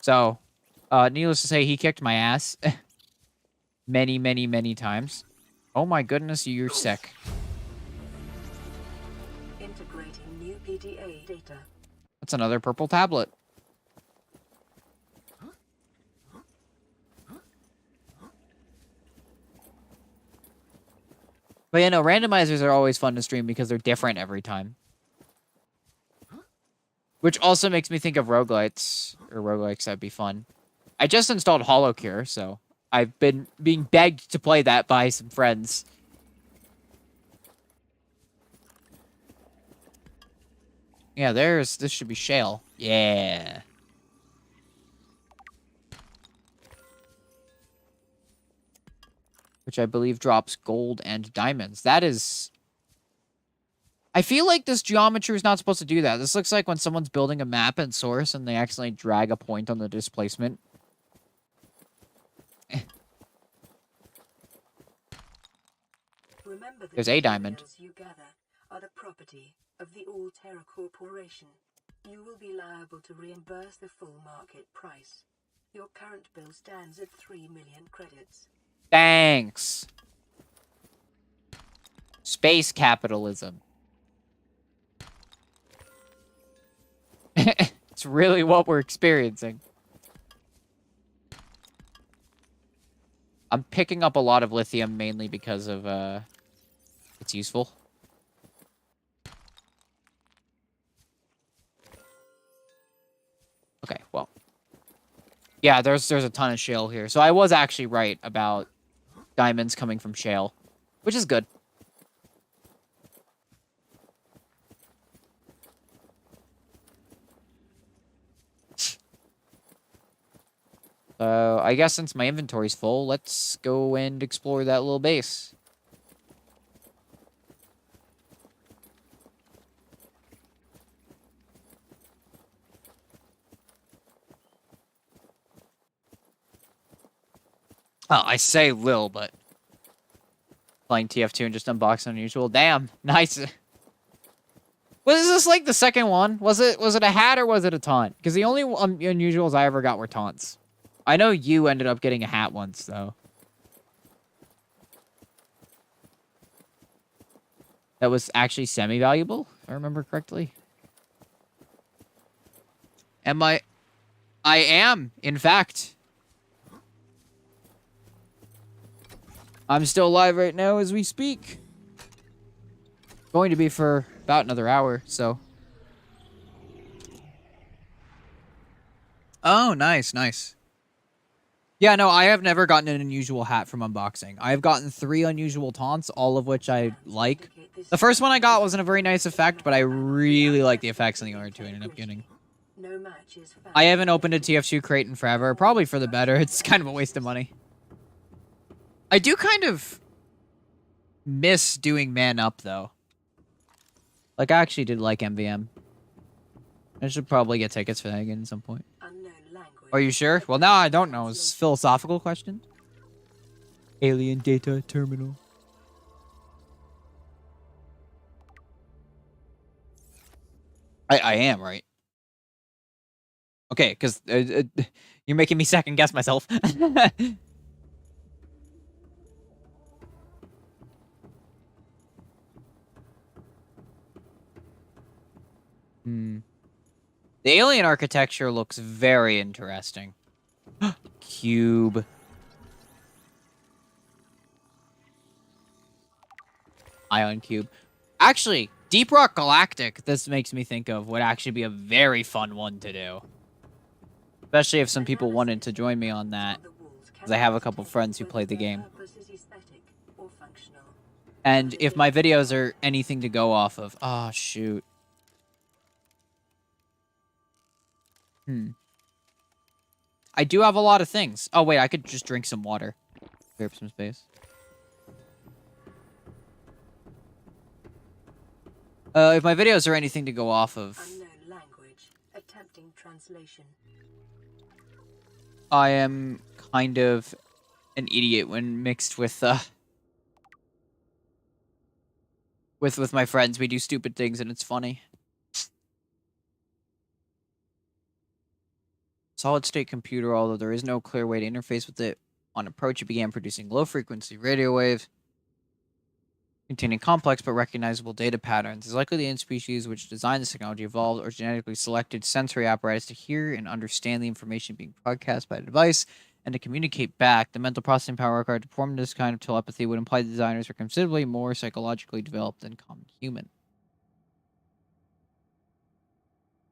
So, needless to say, he kicked my ass. Many, many, many times. Oh my goodness, you're sick. Integrating new PDA data. That's another purple tablet. But yeah, no, randomizers are always fun to stream because they're different every time. Which also makes me think of roguelites. Or roguelikes, that'd be fun. I just installed HoloCure, so I've been being begged to play that by some friends. Yeah, this should be shale. Yeah. Which I believe drops gold and diamonds. That is... I feel like this geometry is not supposed to do that. This looks like when someone's building a map in Source and they accidentally drag a point on the displacement. Remember, there's a diamond. You gather are the property of the All-Terra Corporation. You will be liable to reimburse the full market price. Your current bill stands at 3 million credits. Thanks. Space capitalism. It's really what we're experiencing. I'm picking up a lot of lithium mainly because of, it's useful. Okay, well. Yeah, there's a ton of shale here. So I was actually right about diamonds coming from shale, which is good. I guess since my inventory's full, let's go and explore that little base. Oh, I say Lil, but playing TF2 and just unboxing unusual. Damn, nice. Was this like the second one? Was it a hat or was it a taunt? Because the only unusuals I ever got were taunts. I know you ended up getting a hat once, though. That was actually semi-valuable, if I remember correctly. I am, in fact. I'm still alive right now as we speak. Going to be for about another hour, so. Oh, nice, nice. Yeah, no, I have never gotten an unusual hat from unboxing. I have gotten 3 unusual taunts, all of which I like. The first one I got wasn't a very nice effect, but I really like the effects on the other 2 I ended up getting. I haven't opened a TF2 crate in forever, probably for the better. It's kind of a waste of money. I do kind of miss doing Man Up, though. Like, I actually did like MVM. I should probably get tickets for that again at some point. Are you sure? Well, now I don't know. It's a philosophical question. Alien data terminal. I am, right? Okay, because you're making me second guess myself. The alien architecture looks very interesting. Cube. Ion Cube. Actually, Deep Rock Galactic, this makes me think of, would actually be a very fun one to do. Especially if some people wanted to join me on that. Because I have a couple friends who play the game. And if my videos are anything to go off of... Oh, shoot. I do have a lot of things. Oh, wait, I could just drink some water. Clear up some space. If my videos are anything to go off of... Unknown language. Attempting translation. I am kind of an idiot when mixed with my friends. We do stupid things and it's funny. Solid-state computer, although there is no clear way to interface with it. On approach, it began producing low-frequency radio waves containing complex but recognizable data patterns. It's likely the alien species which designed this technology evolved or genetically selected sensory apparatus to hear and understand the information being broadcast by the device and to communicate back. The mental processing power required to perform this kind of telepathy would imply the designers were considerably more psychologically developed than common human.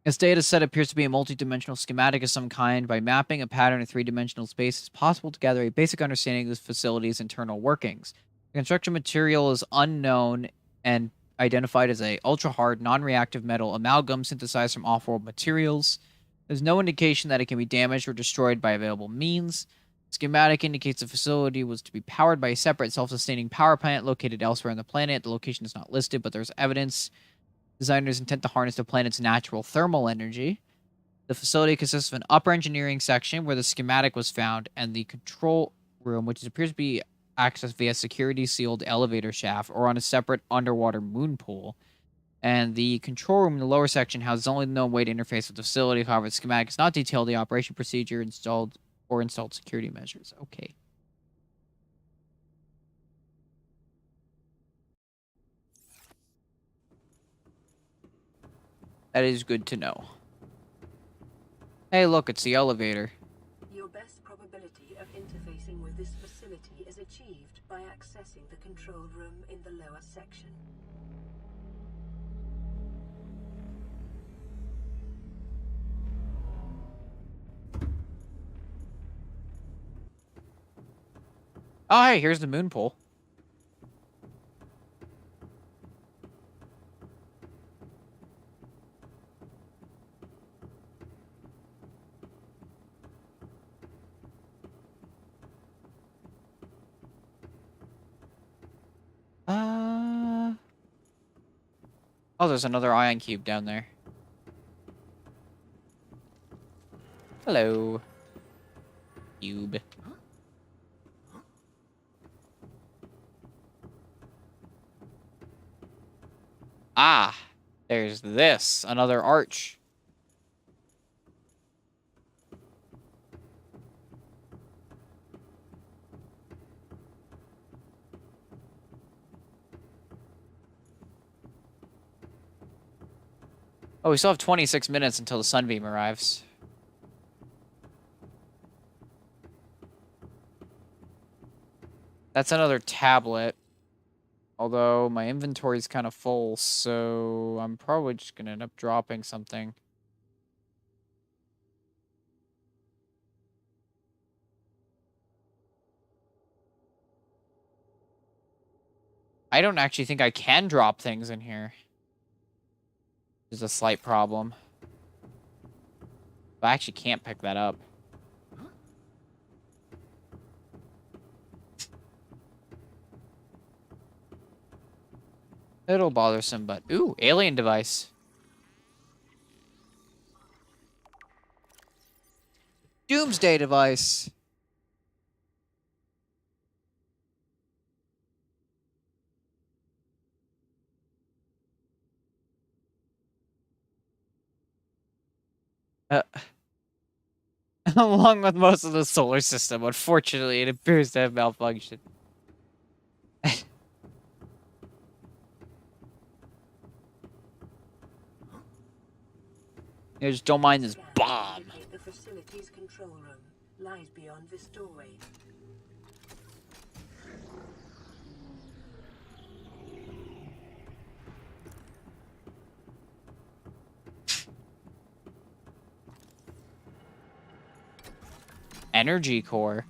This data set appears to be a multi-dimensional schematic of some kind. By mapping a pattern in 3-dimensional space, it's possible to gather a basic understanding of the facility's internal workings. The construction material is unknown and identified as a ultra-hard, non-reactive metal amalgam synthesized from off-world materials. There's no indication that it can be damaged or destroyed by available means. The schematic indicates the facility was to be powered by a separate self-sustaining power plant located elsewhere on the planet. The location is not listed, but there's evidence designers intend to harness the planet's natural thermal energy. The facility consists of an upper engineering section where the schematic was found and the control room, which appears to be accessed via security-sealed elevator shaft or on a separate underwater moon pool. And the control room in the lower section houses only the known way to interface with the facility. However, the schematic does not detail the operation procedure installed security measures. Okay. That is good to know. Hey, look, it's the elevator. Your best probability of interfacing with this facility is achieved by accessing the control room in the lower section. Oh, hey, here's the moon pool. Oh, there's another ion cube down there. Hello. Cube. Ah, there's this. Another arch. Oh, we still have 26 minutes until the sunbeam arrives. That's another tablet. Although my inventory's kind of full, so I'm probably just going to end up dropping something. I don't actually think I can drop things in here. There's a slight problem. But I actually can't pick that up. Little bothersome, but... Ooh, alien device. Doomsday device. Along with most of the solar system, unfortunately, it appears to have malfunctioned. You just don't mind this bomb. The facility's control room lies beyond this doorway. Energy core.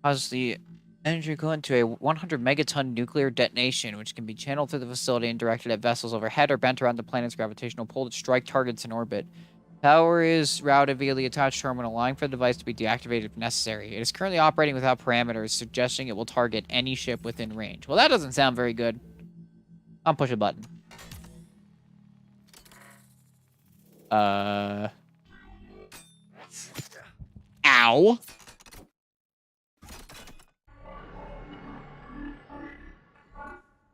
Causes the energy equivalent to a 100 megaton nuclear detonation, which can be channeled through the facility and directed at vessels overhead or bent around the planet's gravitational pull to strike targets in orbit. Power is routed via the attached terminal, allowing for the device to be deactivated if necessary. It is currently operating without parameters, suggesting it will target any ship within range. Well, that doesn't sound very good. I'll push a button. Ow.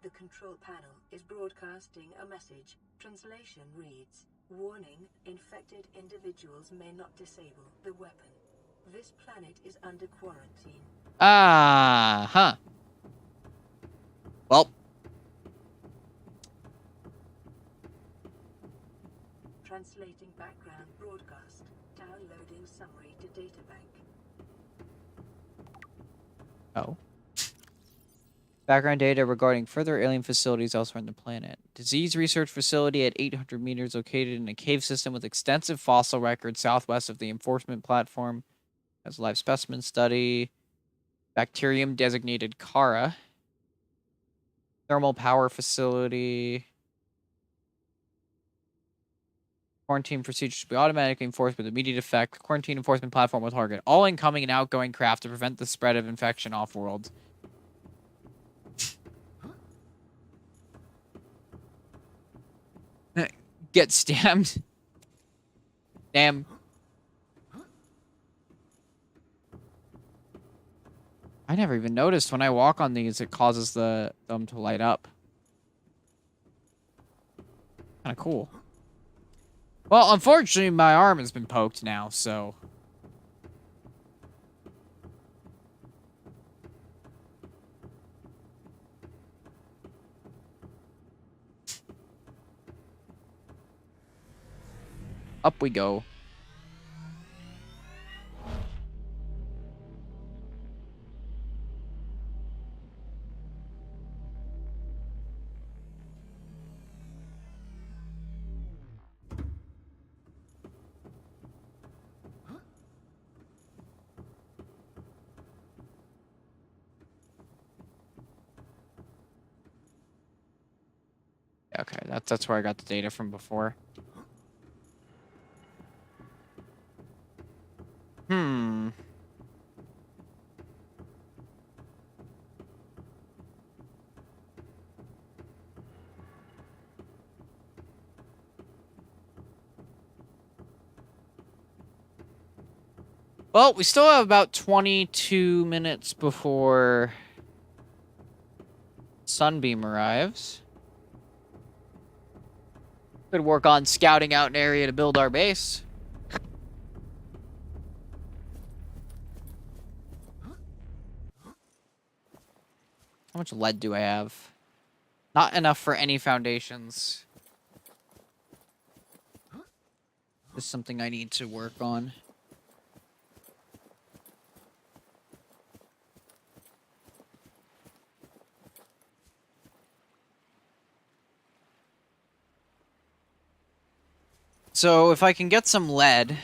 The control panel is broadcasting a message. Translation reads, "Warning, infected individuals may not disable the weapon. This planet is under quarantine." Huh. Well. Translating background broadcast. Downloading summary to databank. Oh. Background data regarding further alien facilities elsewhere on the planet. Disease research facility at 800 meters located in a cave system with extensive fossil records southwest of the enforcement platform. Has a live specimen study. Bacterium designated Kara. Thermal power facility. Quarantine procedures should be automatically enforced with immediate effect. Quarantine enforcement platform will target all incoming and outgoing craft to prevent the spread of infection off-world. Get stabbed. Damn. I never even noticed when I walk on these, it causes them to light up. Kind of cool. Well, unfortunately, my arm has been poked now, so... Up we go. Okay, that's where I got the data from before. Hmm. Well, we still have about 22 minutes before Sunbeam arrives. Could work on scouting out an area to build our base. How much lead do I have? Not enough for any foundations. This is something I need to work on. So if I can get some lead,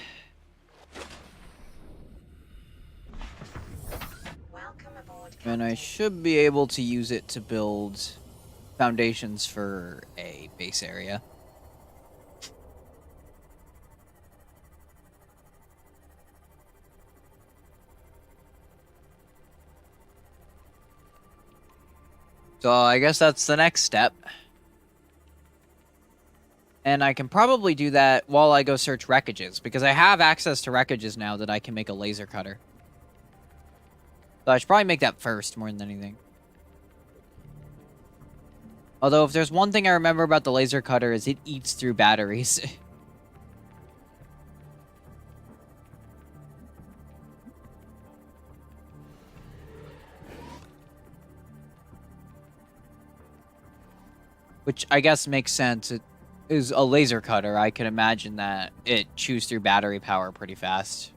then I should be able to use it to build foundations for a base area. So I guess that's the next step. And I can probably do that while I go search wreckages, because I have access to wreckages now that I can make a laser cutter. So I should probably make that first, more than anything. Although, if there's one thing I remember about the laser cutter is it eats through batteries. Which I guess makes sense. It is a laser cutter. I can imagine that it chews through battery power pretty fast.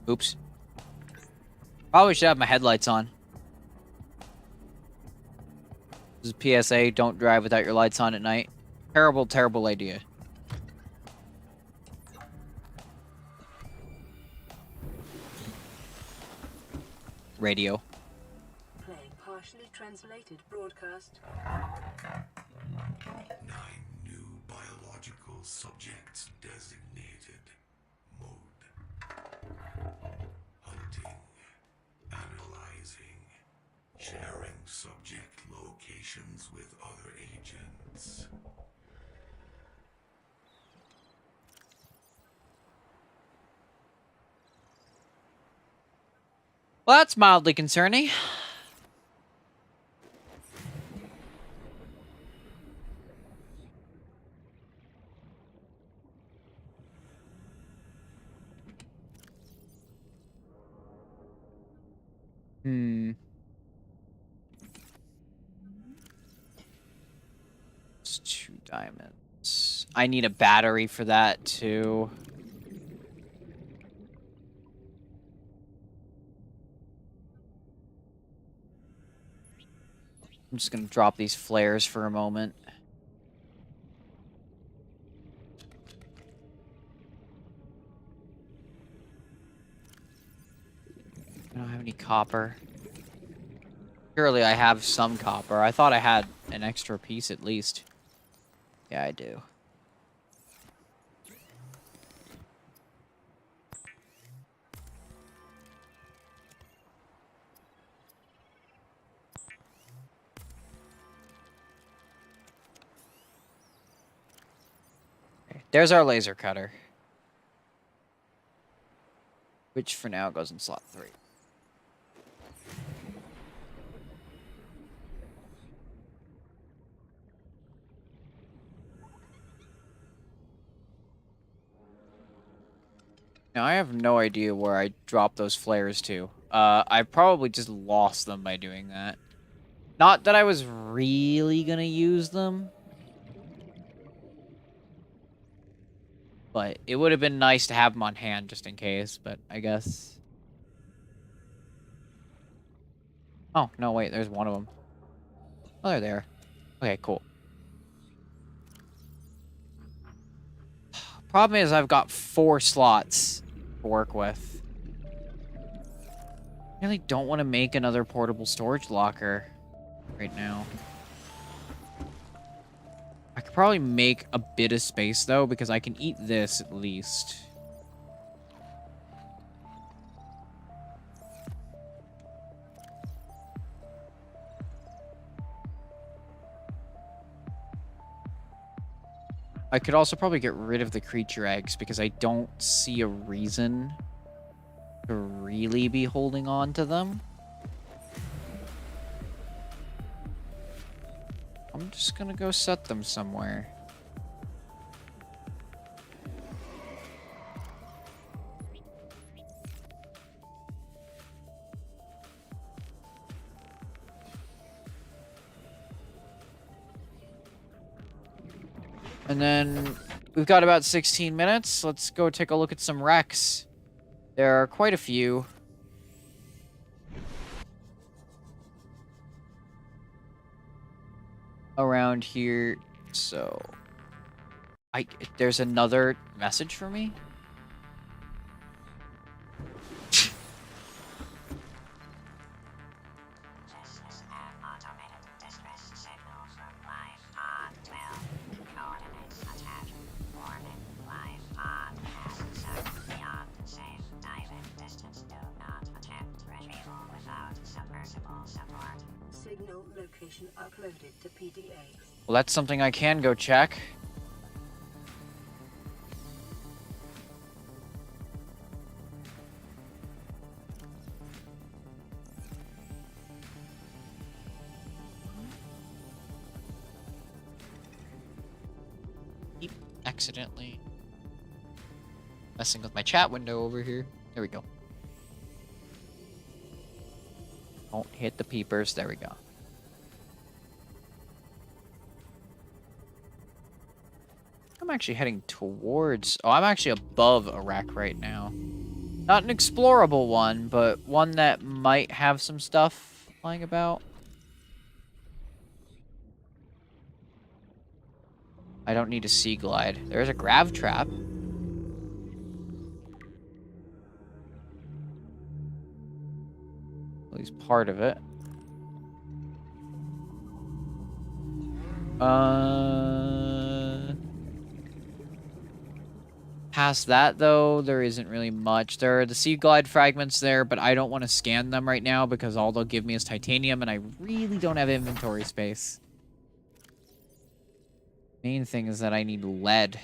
Oops. Probably should have my headlights on. This is PSA, don't drive without your lights on at night. Terrible, terrible idea. Radio. Playing partially translated broadcast. 9 new biological subjects designated. Mode. Hunting. Analyzing. Sharing subject locations with other agents. Well, that's mildly concerning. It's 2 diamonds. I need a battery for that, too. I'm just gonna drop these flares for a moment. I don't have any copper. Surely I have some copper. I thought I had an extra piece at least. Yeah, I do. Okay, there's our laser cutter. Which for now goes in slot 3. Now, I have no idea where I dropped those flares to. I probably just lost them by doing that. Not that I was really gonna use them. But it would have been nice to have them on hand just in case, but I guess... Oh, no, wait, there's one of them. Oh, they're there. Okay, cool. Problem is I've got 4 slots to work with. I really don't want to make another portable storage locker right now. I could probably make a bit of space, though, because I can eat this at least. I could also probably get rid of the creature eggs because I don't see a reason to really be holding on to them. I'm just gonna go set them somewhere. And then we've got about 16 minutes. Let's go take a look at some wrecks. There are quite a few. Around here. So there's another message for me. Signal location uploaded to PDA. Well, that's something I can go check. Keep accidentally messing with my chat window over here. There we go. Don't hit the peepers. There we go. I'm actually heading towards... Oh, I'm actually above a wreck right now. Not an explorable one, but one that might have some stuff lying about. I don't need a sea glide. There's a grav trap. At least part of it. Past that, though, there isn't really much. There are the sea glide fragments there, but I don't want to scan them right now because all they'll give me is titanium, and I really don't have inventory space. Main thing is that I need lead.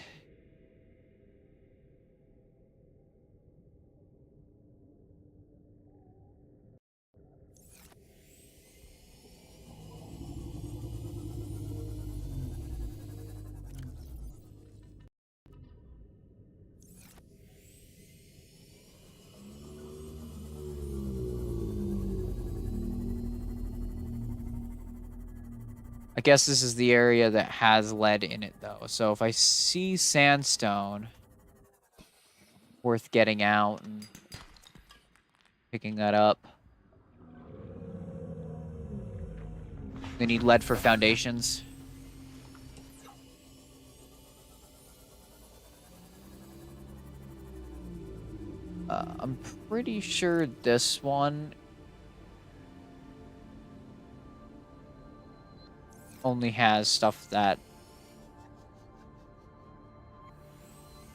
I guess this is the area that has lead in it, though. So if I see sandstone, worth getting out and picking that up. They need lead for foundations. I'm pretty sure this one only has stuff that...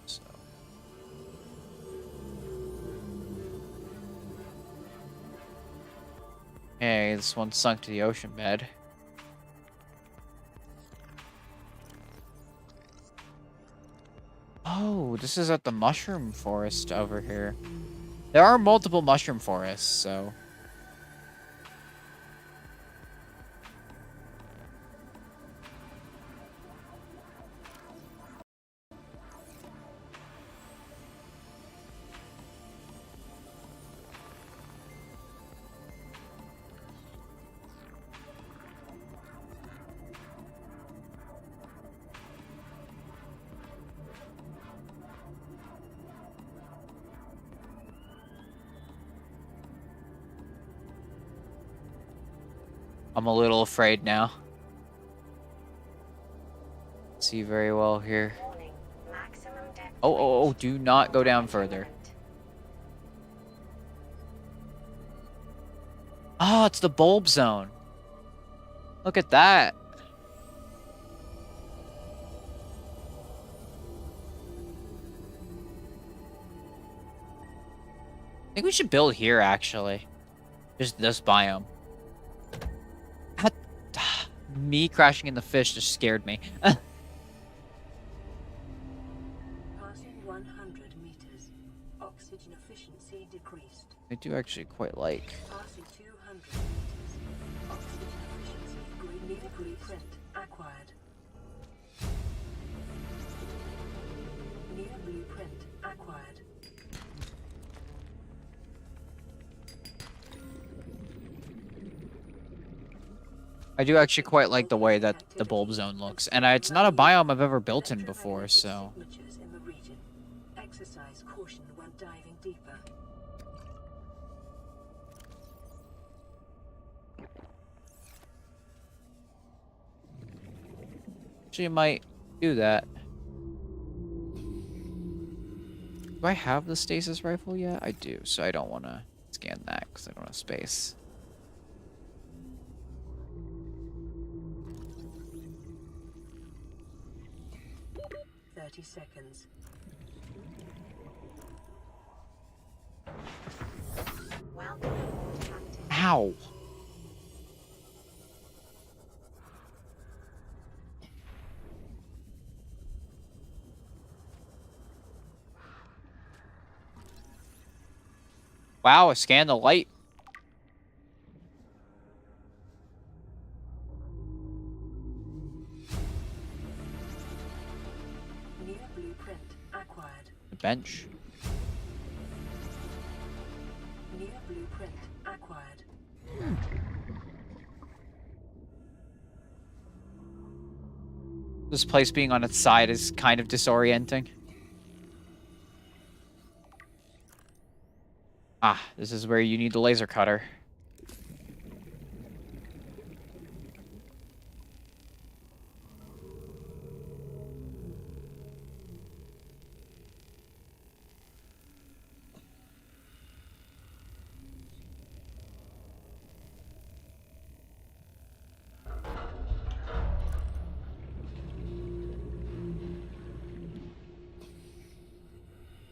So. Hey, this one sunk to the ocean bed. Oh, this is at the mushroom forest over here. There are multiple mushroom forests, so... I'm a little afraid now. See very well here. Oh, do not go down further. Oh, it's the bulb zone. Look at that. I think we should build here, actually. Just this biome. Me crashing in the fish just scared me. Passing 100 meters. Oxygen efficiency decreased. I do actually quite like. Passing 200 meters. Oxygen efficiency greatly blueprint acquired. New blueprint acquired. I do actually quite like the way that the bulb zone looks, and it's not a biome I've ever built in before, so. Signatures in the region. Exercise caution when diving deeper. Actually, might do that. Do I have the stasis rifle yet? I do, so I don't want to scan that because I don't have space. Seconds. Ow. Wow, I scanned the light. New blueprint acquired. The bench. New blueprint acquired. This place being on its side is kind of disorienting. Ah, this is where you need the laser cutter.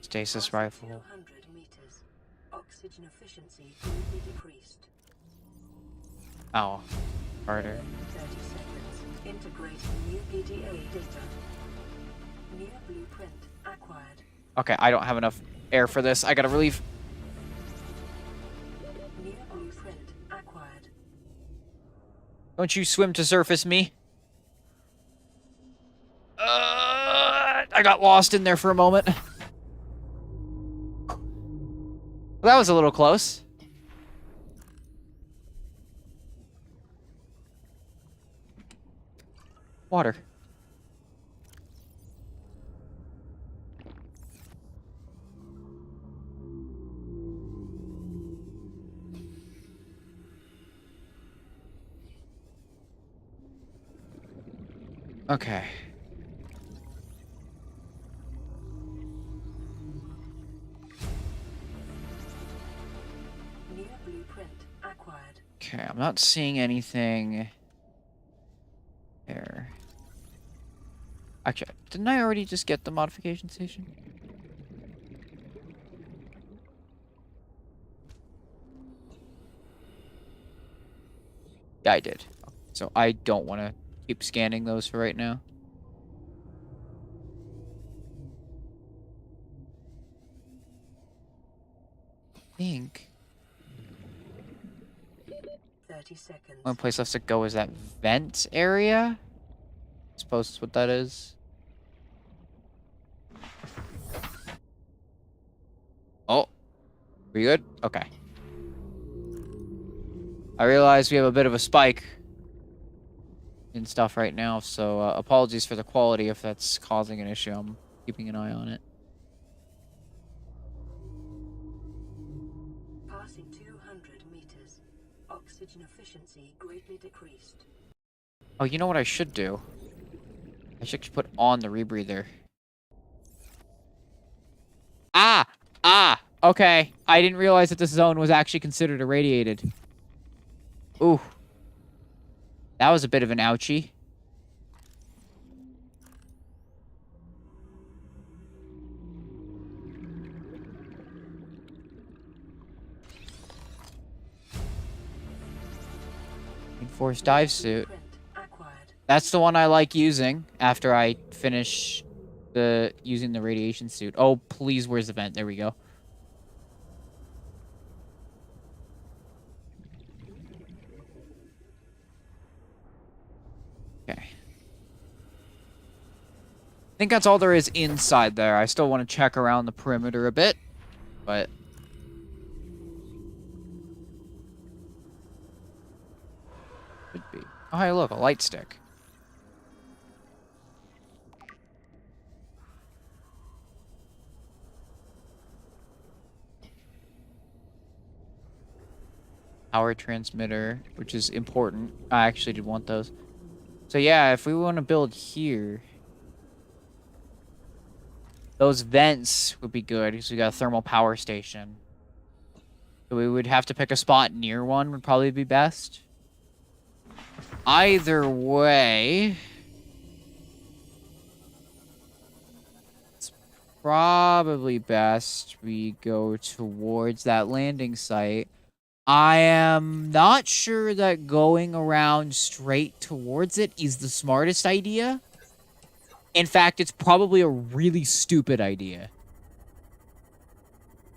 Stasis rifle. 200 meters. Oxygen efficiency greatly decreased. Oh, harder. 30 seconds. Integrating new PDA data. New blueprint acquired. Okay, I don't have enough air for this. I gotta relieve. New blueprint acquired. Don't you swim to surface me. I got lost in there for a moment. Well, that was a little close. Water. Okay. New blueprint acquired. Okay, I'm not seeing anything there. Actually, didn't I already just get the modification station? Yeah, I did. So I don't want to keep scanning those for right now. I think 30 seconds. one place left to go is that vent area. I suppose that's what that is. Oh, we good? Okay. I realize we have a bit of a spike in stuff right now, so apologies for the quality if that's causing an issue. I'm keeping an eye on it. Passing 200 meters. Oxygen efficiency greatly decreased. Oh, you know what I should do? I should put on the rebreather. Ah! Okay. I didn't realize that this zone was actually considered irradiated. Ooh. That was a bit of an ouchie. Enforced dive suit. That's the one I like using after I finish using the radiation suit. Oh, please, where's the vent? There we go. Okay. I think that's all there is inside there. I still want to check around the perimeter a bit, but... Could be. Oh, hey, look, a light stick. Power transmitter, which is important. I actually did want those. So yeah, if we want to build here, those vents would be good because we got a thermal power station. So we would have to pick a spot near one would probably be best. Either way, it's probably best we go towards that landing site. I am not sure that going around straight towards it is the smartest idea. In fact, it's probably a really stupid idea.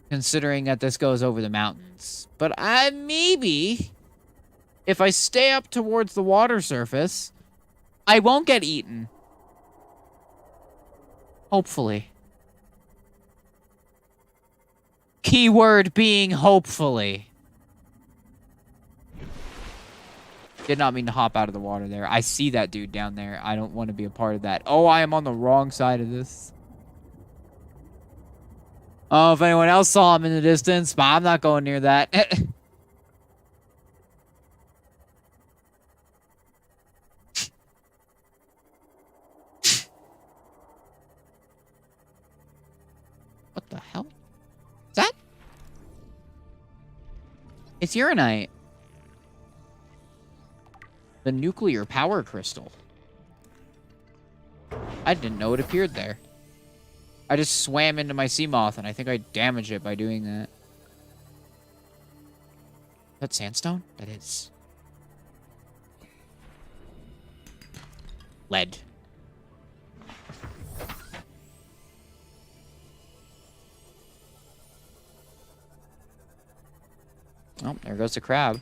Considering that this goes over the mountains. But maybe, if I stay up towards the water surface, I won't get eaten. Hopefully. Keyword being hopefully. Did not mean to hop out of the water there. I see that dude down there. I don't want to be a part of that. Oh, I am on the wrong side of this. Oh, if anyone else saw him in the distance, but I'm not going near that. What the hell? Is that? It's uranite. The nuclear power crystal. I didn't know it appeared there. I just swam into my sea moth, and I think I damaged it by doing that. Is that sandstone? That is. Lead. Oh, there goes the crab.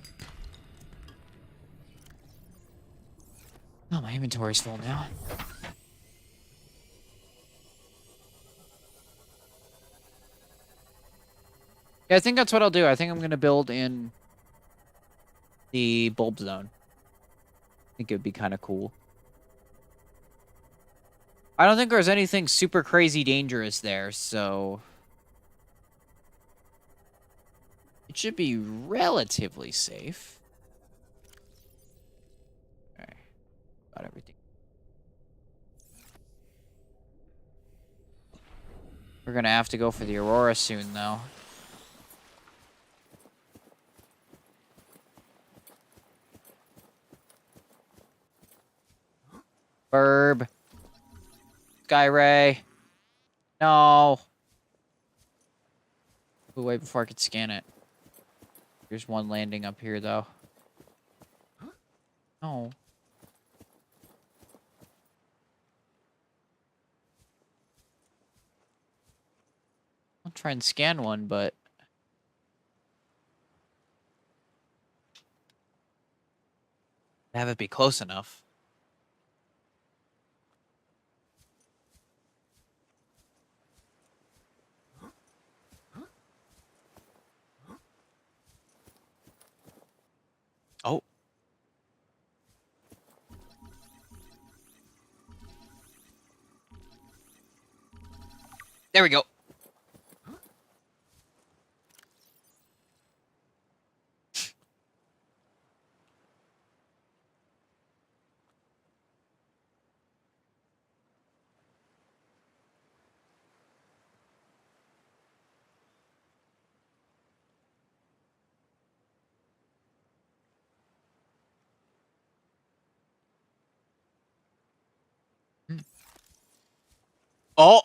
Oh, my inventory's full now. Yeah, I think that's what I'll do. I think I'm going to build in the bulb zone. I think it would be kind of cool. I don't think there's anything super crazy dangerous there, so... it should be relatively safe. Okay. Got everything. We're gonna have to go for the Aurora soon, though. Burb. Skyray. No. Ooh, wait before I could scan it. There's one landing up here, though. No. I'll try and scan one, but... have it be close enough. Oh. There we go. Oh!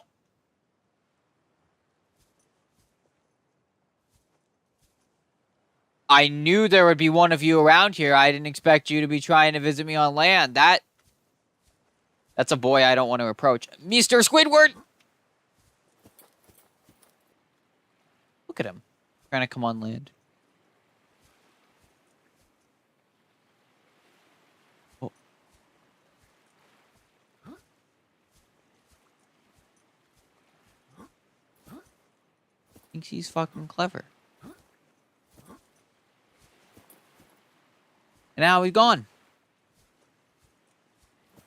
I knew there would be one of you around here. I didn't expect you to be trying to visit me on land. That's a boy I don't want to approach. Mr. Squidward! Look at him. Trying to come on land. Oh. Thinks he's fucking clever. And now he's gone.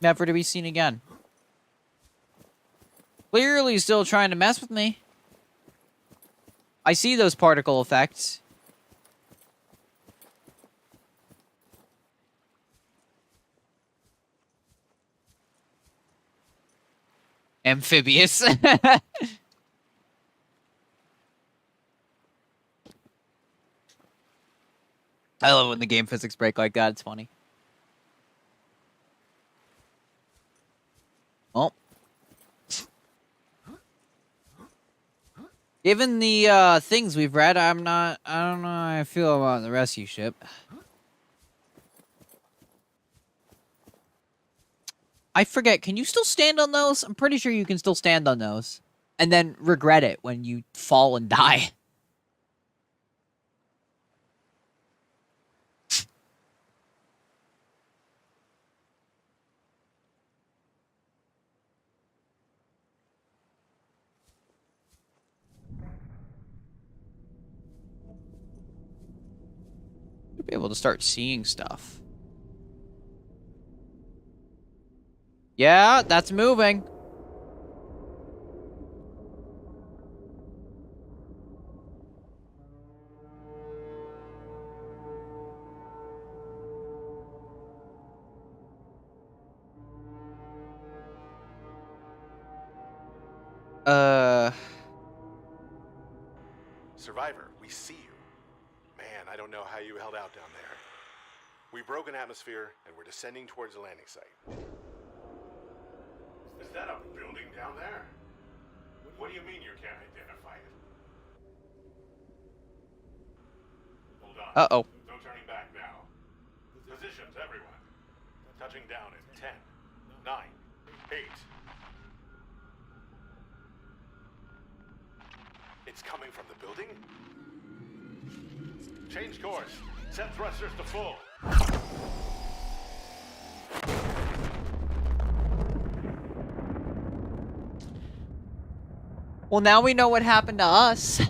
Never to be seen again. Clearly still trying to mess with me. I see those particle effects. Amphibious. I love when the game physics break like that. It's funny. Well. Given the things we've read, I don't know how I feel about the rescue ship. I forget, can you still stand on those? I'm pretty sure you can still stand on those. And then regret it when you fall and die. Be able to start seeing stuff. Yeah, that's moving. Survivor, we see you. Man, I don't know how you held out down there. We broke an atmosphere, and we're descending towards the landing site. Is that a building down there? What do you mean you can't identify it? Hold on. Uh-oh. No turning back now. Positions, everyone. Touching down in 10, 9, 8. It's coming from the building? Change course. Set thrusters to full. Well, now we know what happened to us.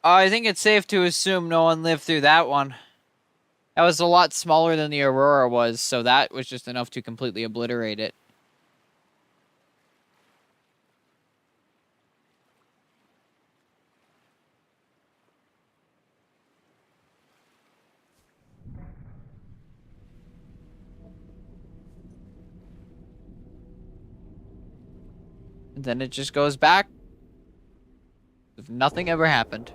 I think it's safe to assume no one lived through that one. That was a lot smaller than the Aurora was, so that was just enough to completely obliterate it. And then it just goes back. If nothing ever happened.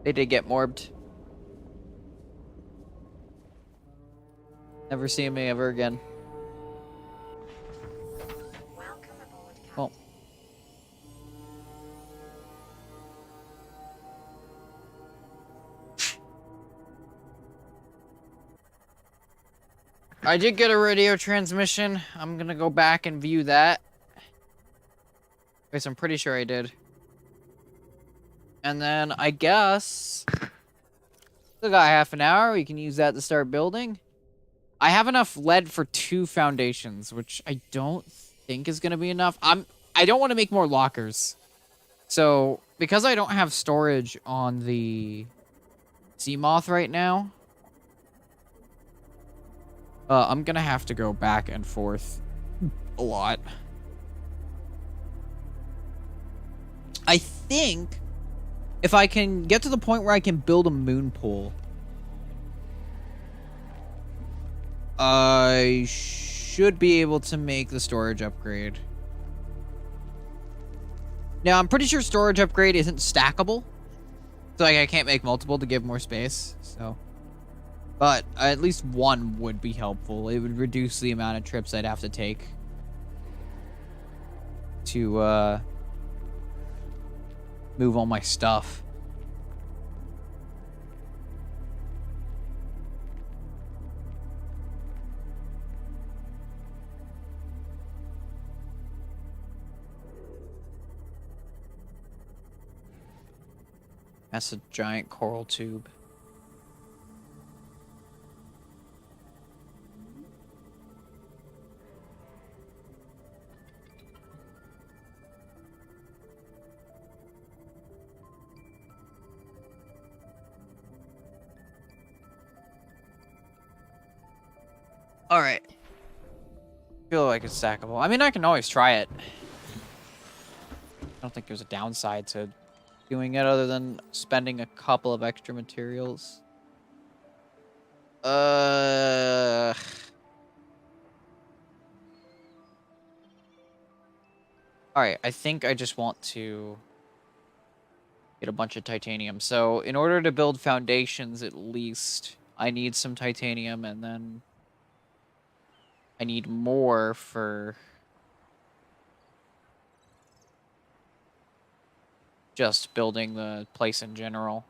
They did get morbed. Never see me ever again. Oh. I did get a radio transmission. I'm gonna go back and view that. Because I'm pretty sure I did. And then I guess still got half an hour. We can use that to start building. I have enough lead for 2 foundations, which I don't think is gonna be enough. I don't want to make more lockers. So because I don't have storage on the Seamoth right now, I'm gonna have to go back and forth a lot. I think if I can get to the point where I can build a moon pool, I should be able to make the storage upgrade. Now, I'm pretty sure storage upgrade isn't stackable. So like, I can't make multiple to give more space. So, but at least one would be helpful. It would reduce the amount of trips I'd have to take to move all my stuff. That's a giant coral tube. All right. Feel like it's stackable. I mean, I can always try it. I don't think there's a downside to doing it other than spending a couple of extra materials. All right, I think I just want to get a bunch of titanium. So in order to build foundations, at least, I need some titanium, and then I need more for just building the place in general.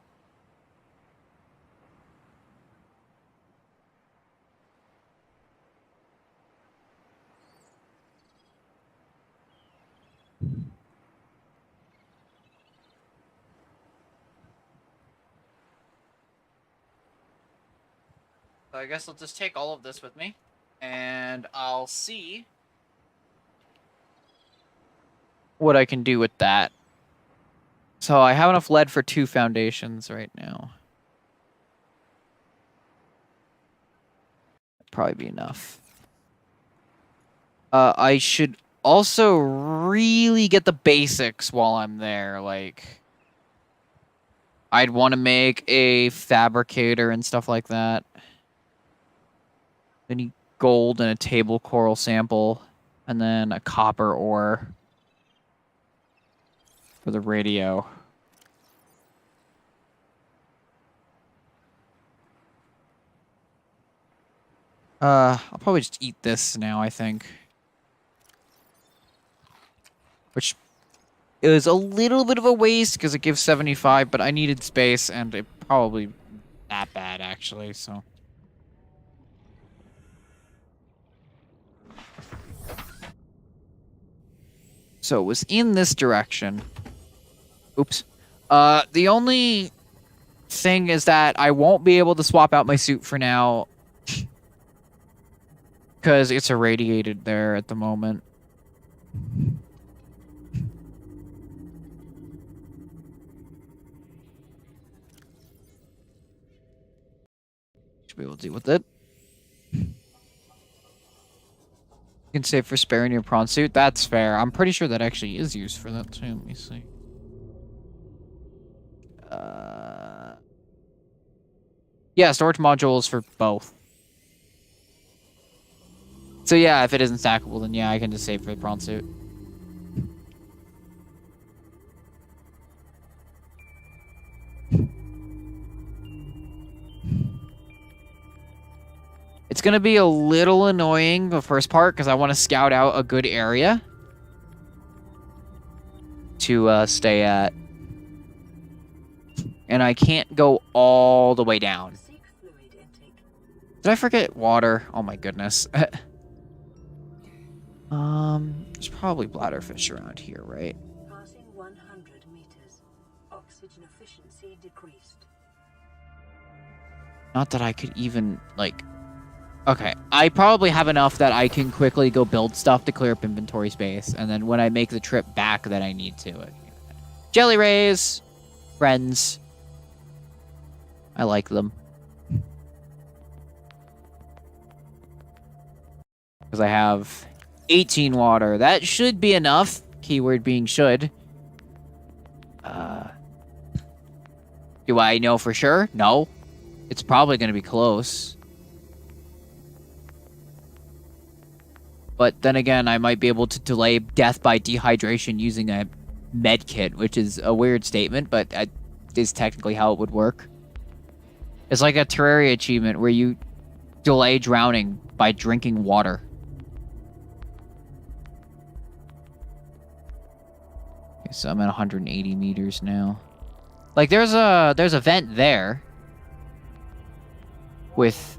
So I guess I'll just take all of this with me, and I'll see what I can do with that. So I have enough lead for 2 foundations right now. Probably be enough. I should also really get the basics while I'm there. Like, I'd want to make a fabricator and stuff like that. I need gold and a table coral sample, and then a copper ore for the radio. I'll probably just eat this now, I think. Which is a little bit of a waste because it gives 75, but I needed space, and it probably that bad, actually, so. So it was in this direction. Oops. The only thing is that I won't be able to swap out my suit for now because it's irradiated there at the moment. Should be able to deal with it. You can save for sparing your prawn suit. That's fair. I'm pretty sure that actually is used for that too. Let me see. Yeah, storage modules for both. So yeah, if it isn't stackable, then yeah, I can just save for the prawn suit. It's going to be a little annoying, the first part, because I want to scout out a good area to stay at. And I can't go all the way down. Did I forget water? Oh my goodness. There's probably bladderfish around here, right? Passing 100 meters. Oxygen efficiency decreased. Not that I could even, like... Okay, I probably have enough that I can quickly go build stuff to clear up inventory space, and then when I make the trip back that I need to. Jelly rays! Friends. I like them. Because I have 18 water. That should be enough. Keyword being should. Do I know for sure? No. It's probably going to be close. But then again, I might be able to delay death by dehydration using a med kit, which is a weird statement, but is technically how it would work. It's like a Terraria achievement where you delay drowning by drinking water. Okay, so I'm at 180 meters now. Like there's a vent there with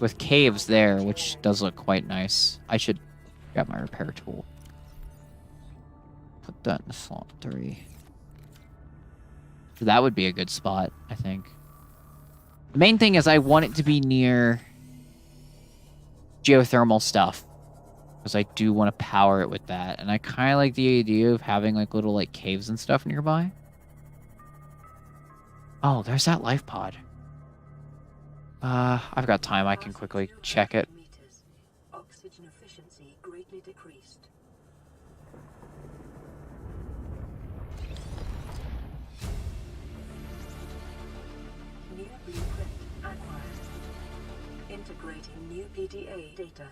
with caves there, which does look quite nice. I should grab my repair tool. Put that in slot 3. So that would be a good spot, I think. The main thing is I want it to be near geothermal stuff, because I do want to power it with that, and I kind of like the idea of having like little like caves and stuff nearby. Oh, there's that life pod. I've got time. I can quickly check it. Oxygen efficiency greatly decreased. New blueprint acquired. Integrating new PDA data.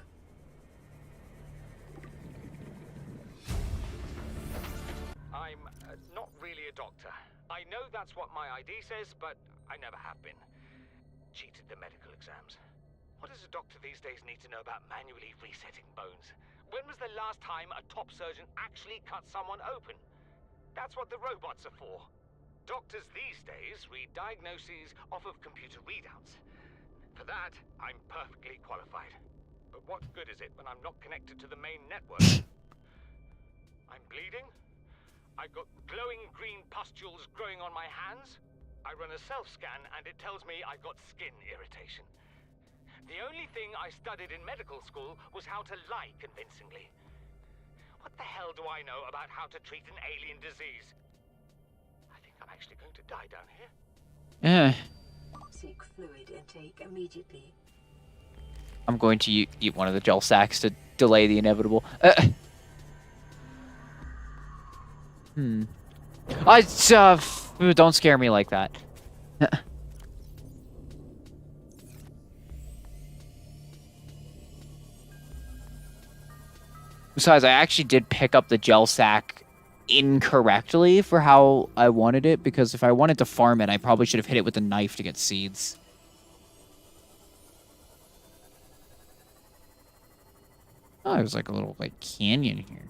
I'm not really a doctor. I know that's what my ID says, but I never have been. Cheated the medical exams. What does a doctor these days need to know about manually resetting bones? When was the last time a top surgeon actually cut someone open? That's what the robots are for. Doctors these days read diagnoses off of computer readouts. For that, I'm perfectly qualified. But what good is it when I'm not connected to the main network? I'm bleeding. I've got glowing green pustules growing on my hands. I run a self-scan and it tells me I've got skin irritation. The only thing I studied in medical school was how to lie convincingly. What the hell do I know about how to treat an alien disease? I think I'm actually going to die down here. Yeah. Seek fluid intake immediately. I'm going to eat one of the gel sacks to delay the inevitable. Don't scare me like that. Besides, I actually did pick up the gel sack incorrectly for how I wanted it, because if I wanted to farm it, I probably should have hit it with a knife to get seeds. Oh, there's like a little like canyon here.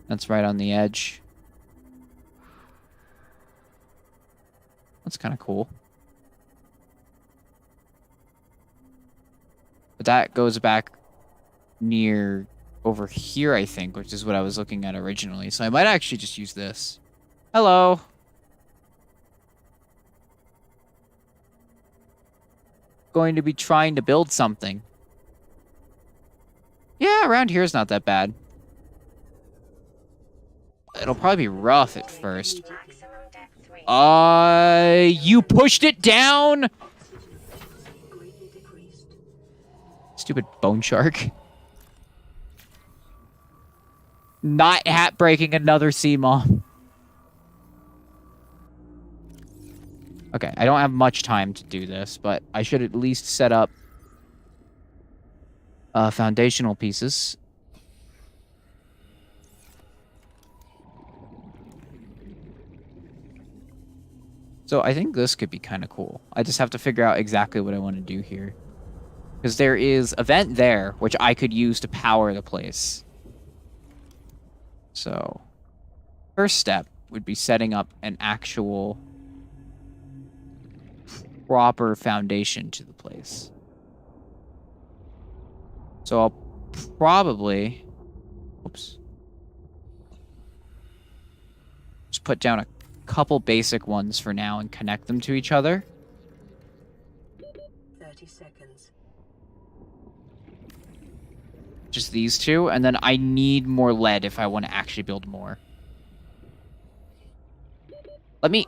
That's right on the edge. That's kind of cool. But that goes back near over here, I think, which is what I was looking at originally. So I might actually just use this. Hello. Going to be trying to build something. Yeah, around here is not that bad. It'll probably be rough at first. You pushed it down? Stupid bone shark. Not hat breaking another sea moth. Okay, I don't have much time to do this, but I should at least set up foundational pieces. So I think this could be kind of cool. I just have to figure out exactly what I want to do here. Because there is a vent there, which I could use to power the place. So, first step would be setting up an actual proper foundation to the place. So I'll probably... Oops. Just put down a couple basic ones for now and connect them to each other. 30 seconds. Just these two, and then I need more lead if I want to actually build more. Let me...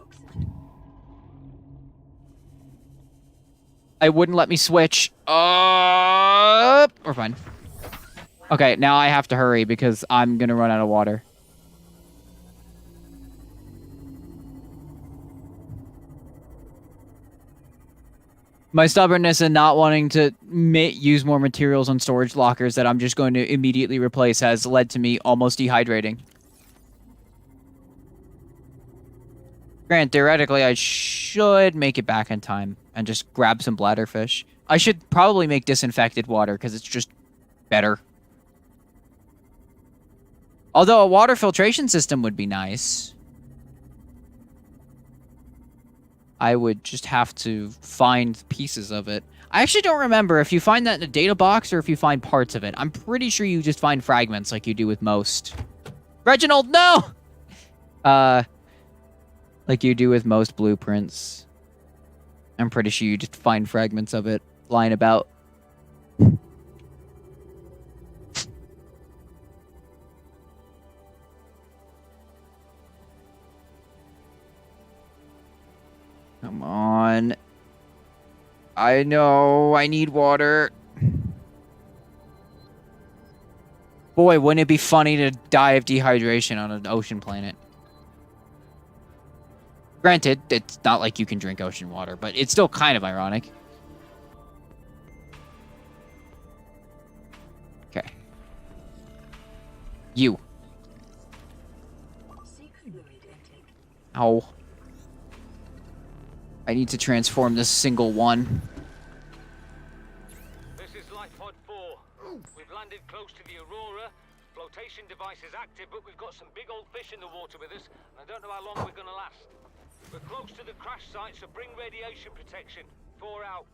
I wouldn't let me switch. We're fine. Okay, now I have to hurry because I'm gonna run out of water. My stubbornness and not wanting to use more materials on storage lockers that I'm just going to immediately replace has led to me almost dehydrating. Grant, theoretically, I should make it back in time and just grab some bladderfish. I should probably make disinfected water because it's just better. Although a water filtration system would be nice. I would just have to find pieces of it. I actually don't remember if you find that in a data box or if you find parts of it. I'm pretty sure you just find fragments like you do with most. Reginald, no! Like you do with most blueprints. I'm pretty sure you just find fragments of it lying about. Come on. I know I need water. Boy, wouldn't it be funny to die of dehydration on an ocean planet? Granted, it's not like you can drink ocean water, but it's still kind of ironic. Okay. You. Ow. I need to transform this single one. This is Life Pod 4. We've landed close to the Aurora. Flotation device is active, but we've got some big old fish in the water with us, and I don't know how long we're gonna last. We're close to the crash site, so bring radiation protection. 4 out.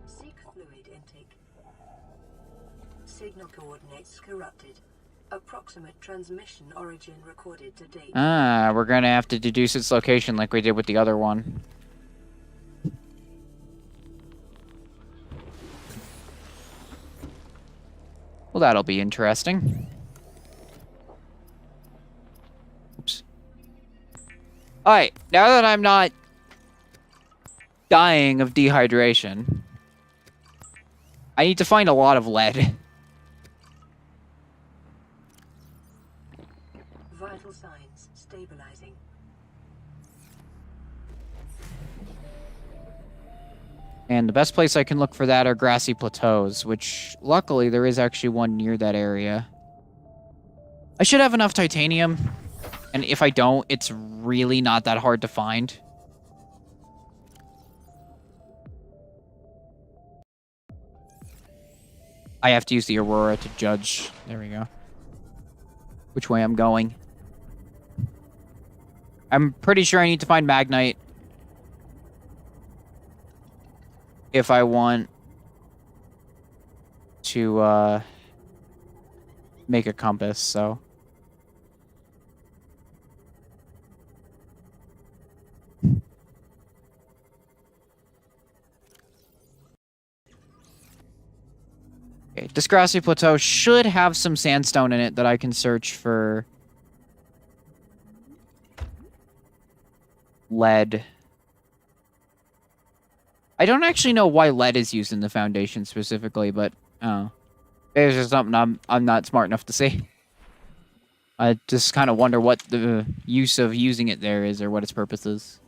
Seek fluid intake. Signal coordinates corrupted. Approximate transmission origin recorded to date. Ah, we're gonna have to deduce its location like we did with the other one. Well, that'll be interesting. Oops. Alright, now that I'm not dying of dehydration, I need to find a lot of lead. Vital signs stabilizing. And the best place I can look for that are grassy plateaus, which luckily there is actually one near that area. I should have enough titanium, and if I don't, it's really not that hard to find. I have to use the Aurora to judge. There we go. Which way I'm going. I'm pretty sure I need to find Magnite if I want to make a compass, so. Okay, this grassy plateau should have some sandstone in it that I can search for lead. I don't actually know why lead is used in the Foundation specifically, but oh, it's just something I'm not smart enough to see. I just kind of wonder what the use of using it there is, or what its purpose is.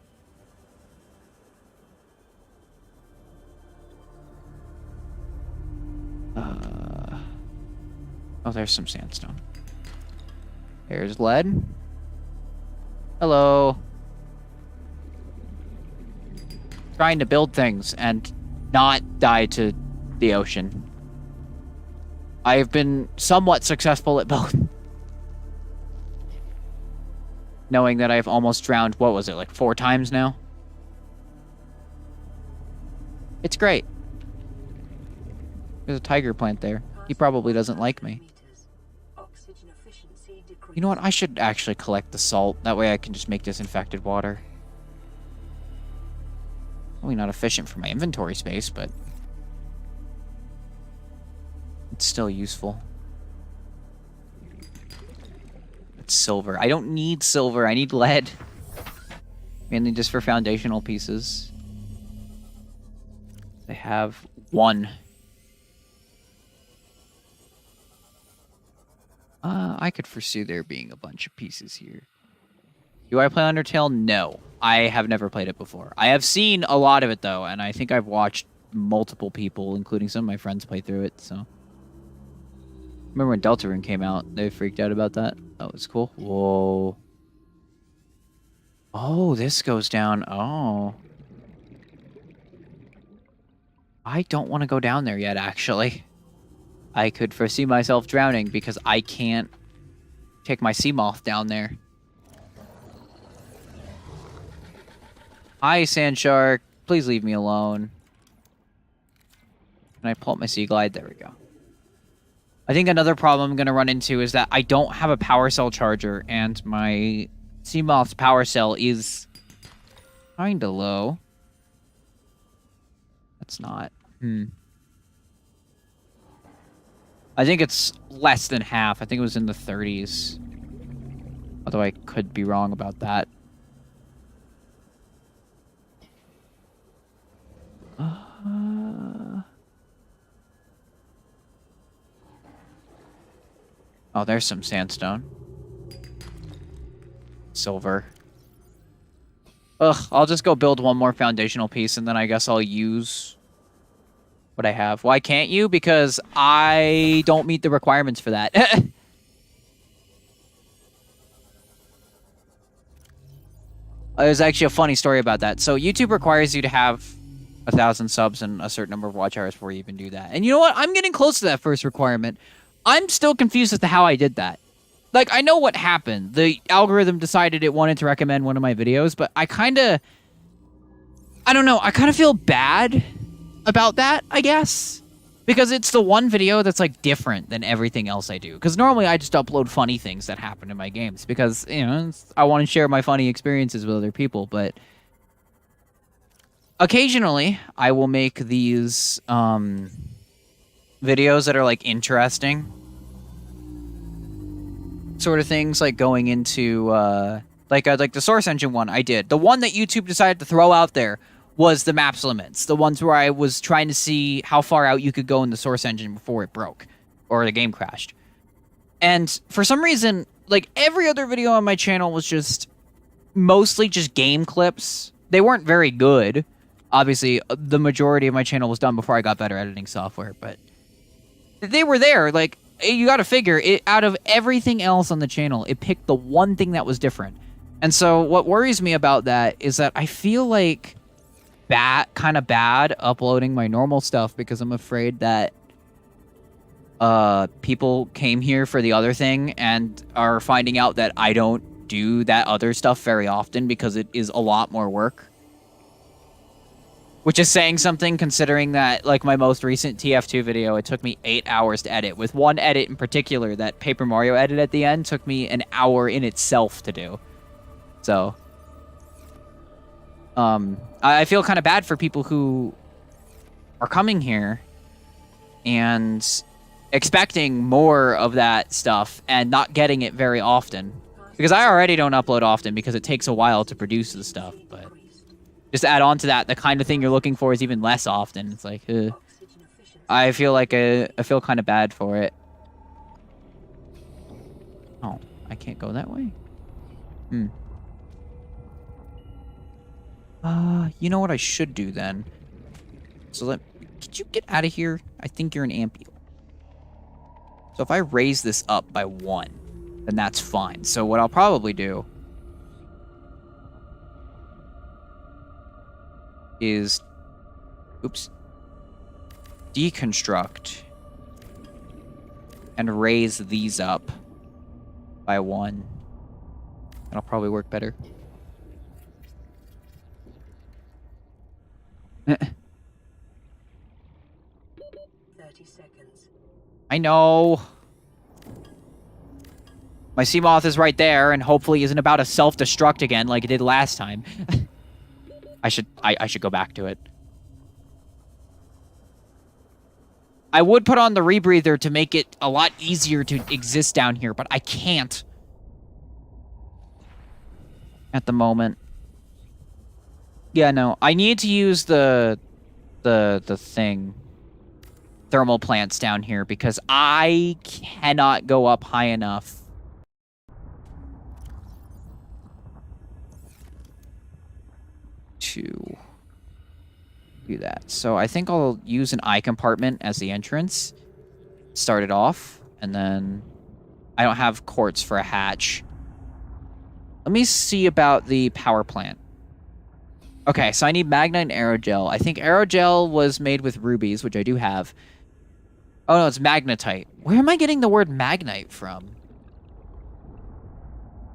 Oh, there's some sandstone. There's lead. Hello. Trying to build things and not die to the ocean. I've been somewhat successful at both. Knowing that I've almost drowned, what was it, like 4 times now? It's great. There's a tiger plant there. He probably doesn't like me. You know what? I should actually collect the salt. That way I can just make disinfected water. Probably not efficient for my inventory space, but it's still useful. It's silver. I don't need silver. I need lead. Mainly just for foundational pieces. They have 1. I could foresee there being a bunch of pieces here. Do I play Undertale? No. I have never played it before. I have seen a lot of it, though, and I think I've watched multiple people, including some of my friends, play through it, so... Remember when Deltarune came out? They freaked out about that. That was cool. Whoa. Oh, this goes down. Oh. I don't want to go down there yet, actually. I could foresee myself drowning because I can't take my Seamoth down there. Hi, Sand Shark. Please leave me alone. Can I pull up my Sea Glide? There we go. I think another problem I'm going to run into is that I don't have a power cell charger, and my Seamoth's power cell is kind of low. That's not. I think it's less than half. I think it was in the 30s. Although I could be wrong about that. Oh, there's some sandstone. Silver. Ugh, I'll just go build one more foundational piece, and then I guess I'll use what I have. Why can't you? Because I don't meet the requirements for that. There's actually a funny story about that. So YouTube requires you to have 1,000 subs and a certain number of watch hours before you even do that. And you know what? I'm getting close to that first requirement. I'm still confused as to how I did that. Like, I know what happened. The algorithm decided it wanted to recommend one of my videos, but I don't know. I kind of feel bad about that, I guess. Because it's the one video that's, like, different than everything else I do. Because normally I just upload funny things that happen in my games. Because, you know, I want to share my funny experiences with other people, but... Occasionally, I will make these, videos that are, like, interesting. Sort of things, like going into, like the Source Engine one I did. The one that YouTube decided to throw out there was the maps limits. The ones where I was trying to see how far out you could go in the Source Engine before it broke. Or the game crashed. And for some reason, like, every other video on my channel was just mostly just game clips. They weren't very good. Obviously, the majority of my channel was done before I got better editing software, but they were there. Like, you gotta figure, it out of everything else on the channel, it picked the one thing that was different. And so what worries me about that is that I feel like kind of bad uploading my normal stuff because I'm afraid that people came here for the other thing and are finding out that I don't do that other stuff very often because it is a lot more work. Which is saying something considering that, like, my most recent TF2 video, it took me 8 hours to edit. With one edit in particular, that Paper Mario edit at the end, took me an hour in itself to do. So, I feel kind of bad for people who are coming here and expecting more of that stuff and not getting it very often. Because I already don't upload often because it takes a while to produce the stuff, but... Just add on to that, the kind of thing you're looking for is even less often. It's like, I feel like I feel kind of bad for it. Oh, I can't go that way? You know what I should do then? So could you get out of here? I think you're an ampule. So if I raise this up by 1, then that's fine. So what I'll probably do is, deconstruct and raise these up by 1. That'll probably work better. 30 seconds. I know. My Seamoth is right there, and hopefully isn't about to self-destruct again like it did last time. I should go back to it. I would put on the rebreather to make it a lot easier to exist down here, but I can't. At the moment. Yeah, no. I need to use the thing. Thermal plants down here because I cannot go up high enough to do that. So I think I'll use an eye compartment as the entrance. Start it off, and then I don't have quartz for a hatch. Let me see about the power plant. Okay, so I need magnite and aerogel. I think aerogel was made with rubies, which I do have. Oh no, it's magnetite. Where am I getting the word magnite from?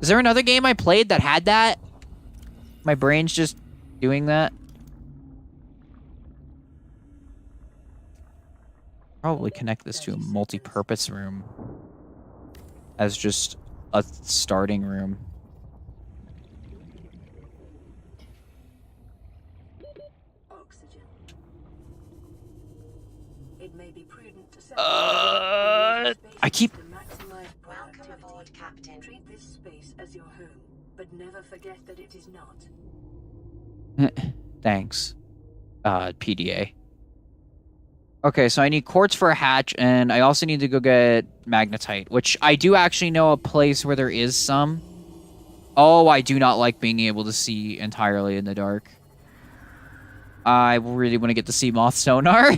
Is there another game I played that had that? My brain's just doing that. Probably connect this to a multi-purpose room as just a starting room. Oxygen. It may be prudent to set I keep... Welcome aboard, Captain. Treat this space as your home, but never forget that it is not. Thanks. PDA. Okay, so I need quartz for a hatch, and I also need to go get magnetite, which I do actually know a place where there is some. Oh, I do not like being able to see entirely in the dark. I really want to get the sea moth sonar.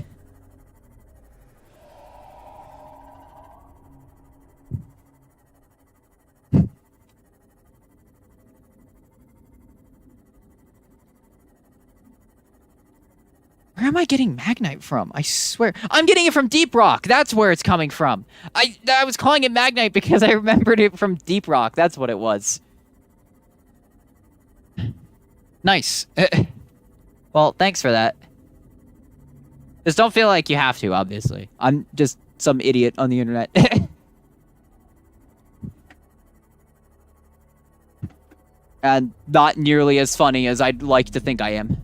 Where am I getting magnite from? I swear. I'm getting it from Deep Rock. That's where it's coming from. I was calling it magnite because I remembered it from Deep Rock. That's what it was. Nice. Well, thanks for that. Just don't feel like you have to, obviously. I'm just some idiot on the internet. And not nearly as funny as I'd like to think I am.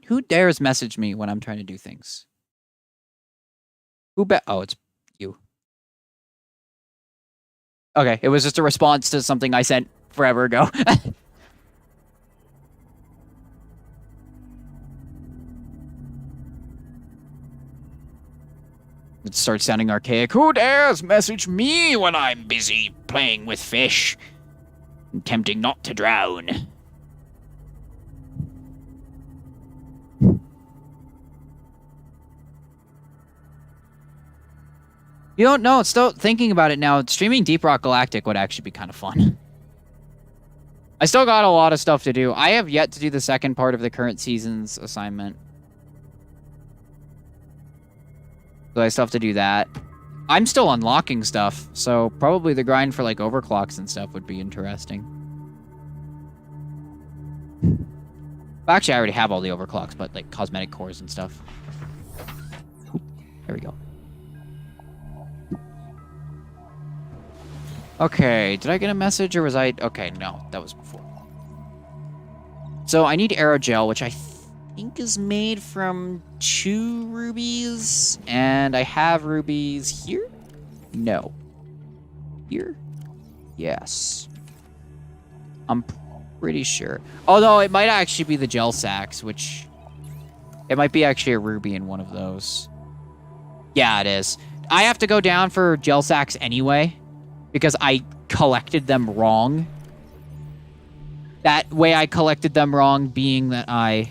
Who dares message me when I'm trying to do things? Oh, it's you. Okay, it was just a response to something I sent forever ago. It starts sounding archaic. Who dares message me when I'm busy playing with fish? Attempting not to drown. You don't know, still thinking about it now, streaming Deep Rock Galactic would actually be kind of fun. I still got a lot of stuff to do. I have yet to do the second part of the current season's assignment. So I still have to do that. I'm still unlocking stuff, so probably the grind for like overclocks and stuff would be interesting. Well, actually, I already have all the overclocks, but like cosmetic cores and stuff. Oop, there we go. Okay, did I get a message or was I... Okay, no, that was before. So I need aerogel, which I think is made from 2 rubies. And I have rubies here? No. Here? Yes. I'm pretty sure. Although it might actually be the gel sacks, which... It might be actually a ruby in one of those. Yeah, it is. I have to go down for gel sacks anyway, because I collected them wrong. That way I collected them wrong being that I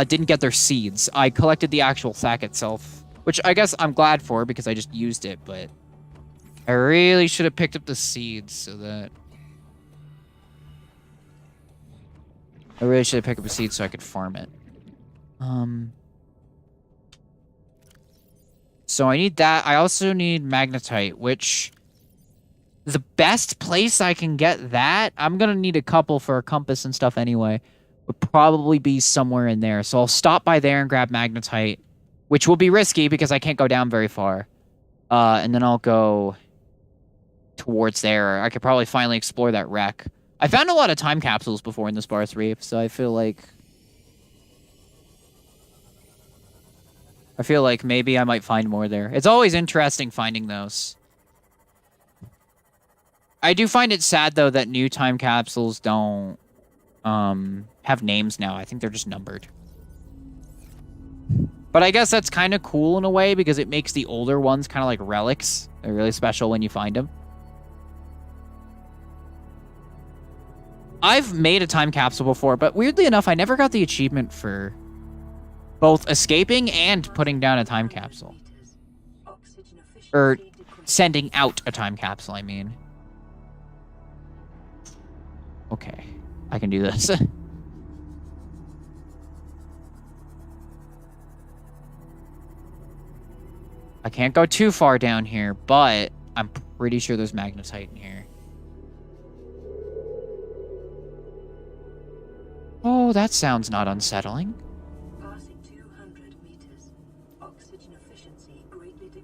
didn't get their seeds. I collected the actual sack itself, which I guess I'm glad for because I just used it, but I really should have picked up the seeds so that... I really should have picked up the seeds so I could farm it. So I need that. I also need magnetite, which the best place I can get that, I'm going to need a couple for a compass and stuff anyway, would probably be somewhere in there. So I'll stop by there and grab magnetite, which will be risky because I can't go down very far. And then I'll go towards there. I could probably finally explore that wreck. I found a lot of time capsules before in the Sparse Reef, so I feel like maybe I might find more there. It's always interesting finding those. I do find it sad, though, that new time capsules don't have names now. I think they're just numbered. But I guess that's kind of cool in a way because it makes the older ones kind of like relics. They're really special when you find them. I've made a time capsule before, but weirdly enough, I never got the achievement for both escaping and putting down a time capsule. Or sending out a time capsule, I mean. Okay, I can do this. I can't go too far down here, but I'm pretty sure there's magnetite in here. Oh, that sounds not unsettling.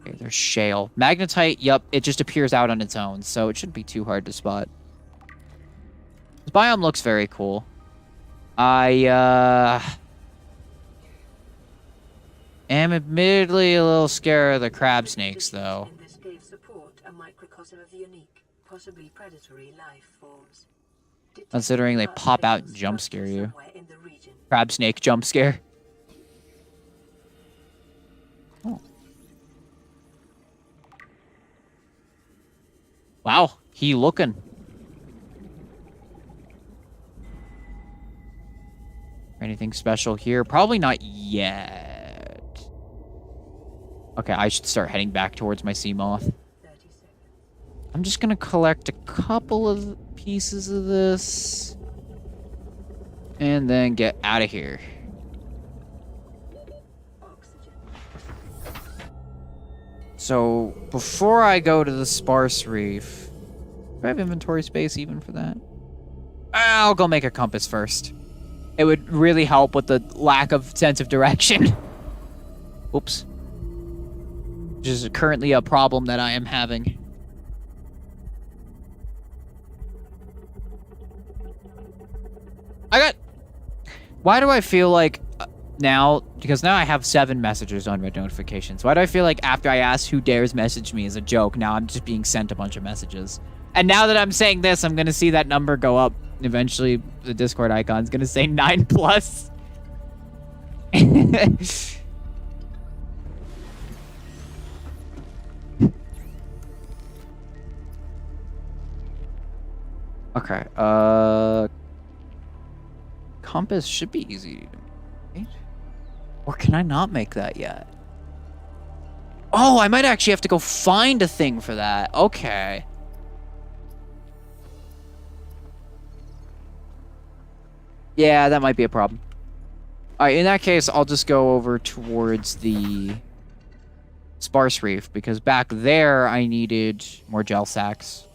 Okay, there's shale. Magnetite, yep, it just appears out on its own, so it shouldn't be too hard to spot. This biome looks very cool. I am admittedly a little scared of the crab snakes, though. Considering they pop out and jump scare you. Crab snake jump scare. Oh. Wow, he looking. Anything special here? Probably not yet. Okay, I should start heading back towards my sea moth. I'm just gonna collect a couple of pieces of this and then get out of here. So before I go to the sparse reef, do I have inventory space even for that? I'll go make a compass first. It would really help with the lack of sense of direction. Oops. Which is currently a problem that I am having. Why do I feel like now, because now I have 7 messages on my notifications. Why do I feel like after I asked who dares message me as a joke, now I'm just being sent a bunch of messages? And now that I'm saying this, I'm going to see that number go up. Eventually, the Discord icon's going to say 9+. Okay, compass should be easy to make. Or can I not make that yet? Oh, I might actually have to go find a thing for that. Okay. Yeah, that might be a problem. Alright, in that case, I'll just go over towards the sparse reef, because back there I needed more gel sacks.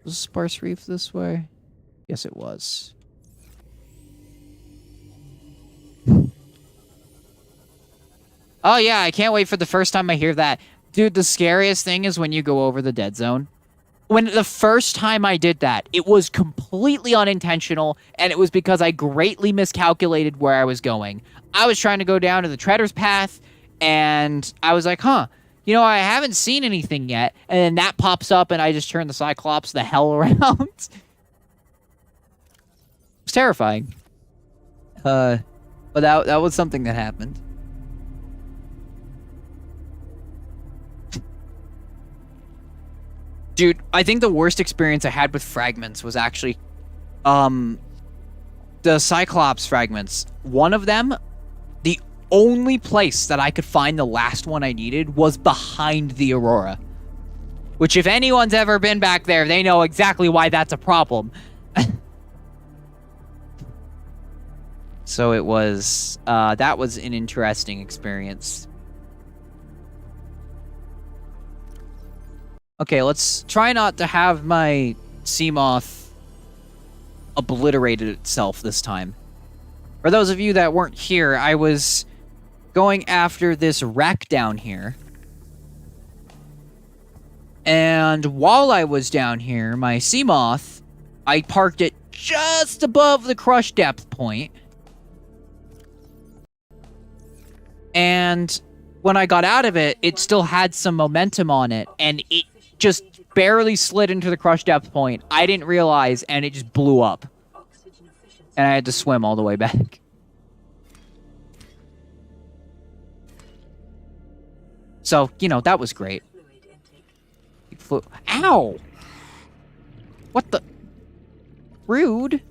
Was sparse reef this way? Yes, it was. Oh yeah, I can't wait for the first time I hear that. Dude, the scariest thing is when you go over the dead zone. When the first time I did that, it was completely unintentional, and it was because I greatly miscalculated where I was going. I was trying to go down to the Treader's Path, and I was like, huh, you know, I haven't seen anything yet. And then that pops up, and I just turn the Cyclops the hell around. It's terrifying. But that was something that happened. Dude, I think the worst experience I had with fragments was actually the Cyclops fragments. One of them, the only place that I could find the last one I needed was behind the Aurora. Which, if anyone's ever been back there, they know exactly why that's a problem. So it was, that was an interesting experience. Okay, let's try not to have my Seamoth obliterated itself this time. For those of you that weren't here, I was going after this wreck down here. And while I was down here, my Seamoth, I parked it just above the crush depth point. And when I got out of it, it still had some momentum on it, and it just barely slid into the crush depth point. I didn't realize, and it just blew up. And I had to swim all the way back. So, you know, that was great. Fluid intake. Ow! What the? Rude.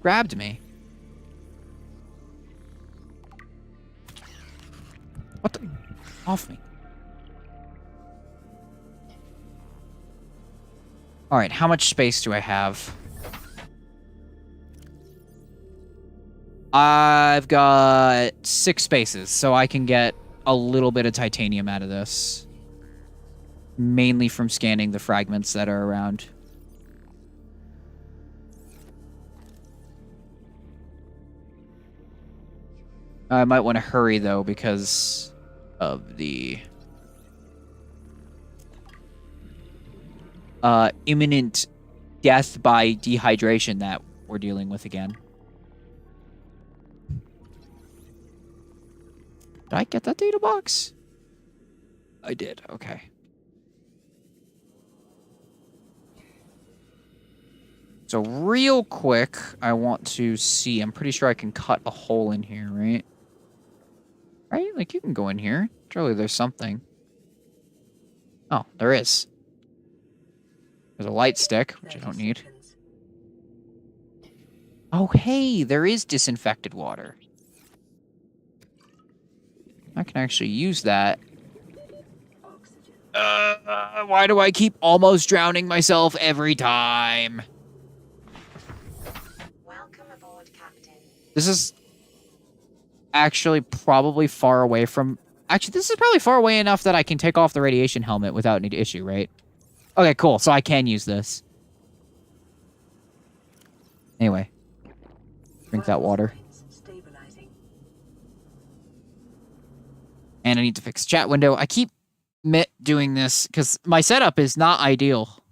Grabbed me. What the? Off me. Alright, how much space do I have? I've got 6 spaces, so I can get a little bit of titanium out of this. Mainly from scanning the fragments that are around. I might want to hurry, though, because of the imminent death by dehydration that we're dealing with again. Did I get that data box? I did, okay. So real quick, I want to see, I'm pretty sure I can cut a hole in here, right? Right? Like, you can go in here. Surely there's something. Oh, there is. There's a light stick, which I don't need. Oh, hey, there is disinfected water. I can actually use that. Why do I keep almost drowning myself every time? Welcome aboard, Captain. This is actually probably far away from... Actually, this is probably far away enough that I can take off the radiation helmet without any issue, right? Okay, cool. So I can use this. Anyway. Drink that water. And I need to fix chat window. I keep doing this because my setup is not ideal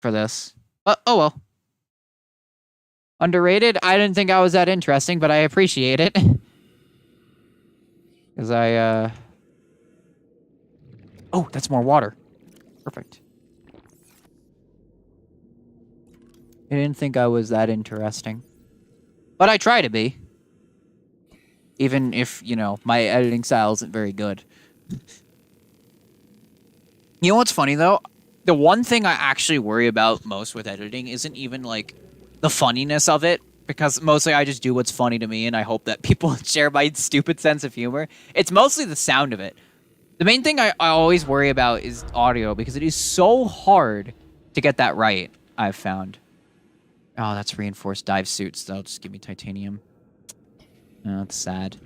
for this. But, oh well. Underrated? I didn't think I was that interesting, but I appreciate it. Because I, Oh, that's more water. Perfect. I didn't think I was that interesting. But I try to be. Even if, you know, my editing style isn't very good. You know what's funny, though? The one thing I actually worry about most with editing isn't even, like, the funniness of it. Because mostly I just do what's funny to me, and I hope that people share my stupid sense of humor. It's mostly the sound of it. The main thing I always worry about is audio, because it is so hard to get that right, I've found. Oh, that's reinforced dive suits. They'll just give me titanium. Oh, that's sad.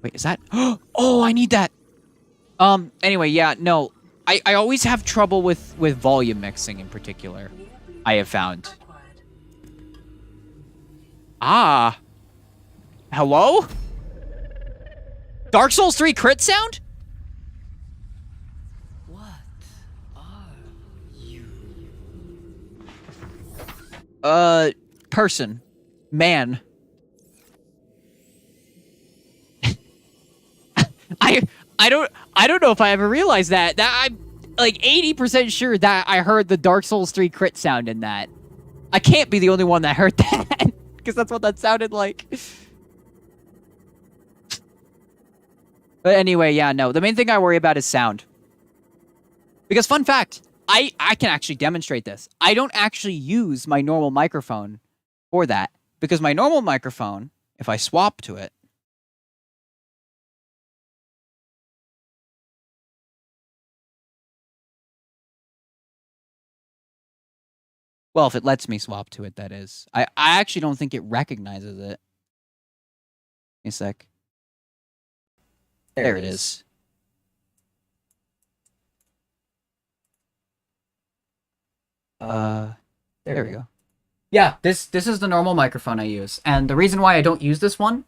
Wait, is that... Oh, I need that! Anyway, yeah, no. I always have trouble with volume mixing in particular, I have found. Ah. Hello? Dark Souls 3 crit sound? What are you? Person. Man. I don't know if I ever realized that. I'm like 80% sure that I heard the Dark Souls 3 crit sound in that. I can't be the only one that heard that. Because that's what that sounded like. But anyway, yeah, no. The main thing I worry about is sound. Because fun fact, I can actually demonstrate this. I don't actually use my normal microphone for that. Because my normal microphone, if I swap to it, well, if it lets me swap to it, that is. I actually don't think it recognizes it. Give me a sec. There it is. There we go. Yeah, this is the normal microphone I use. And the reason why I don't use this one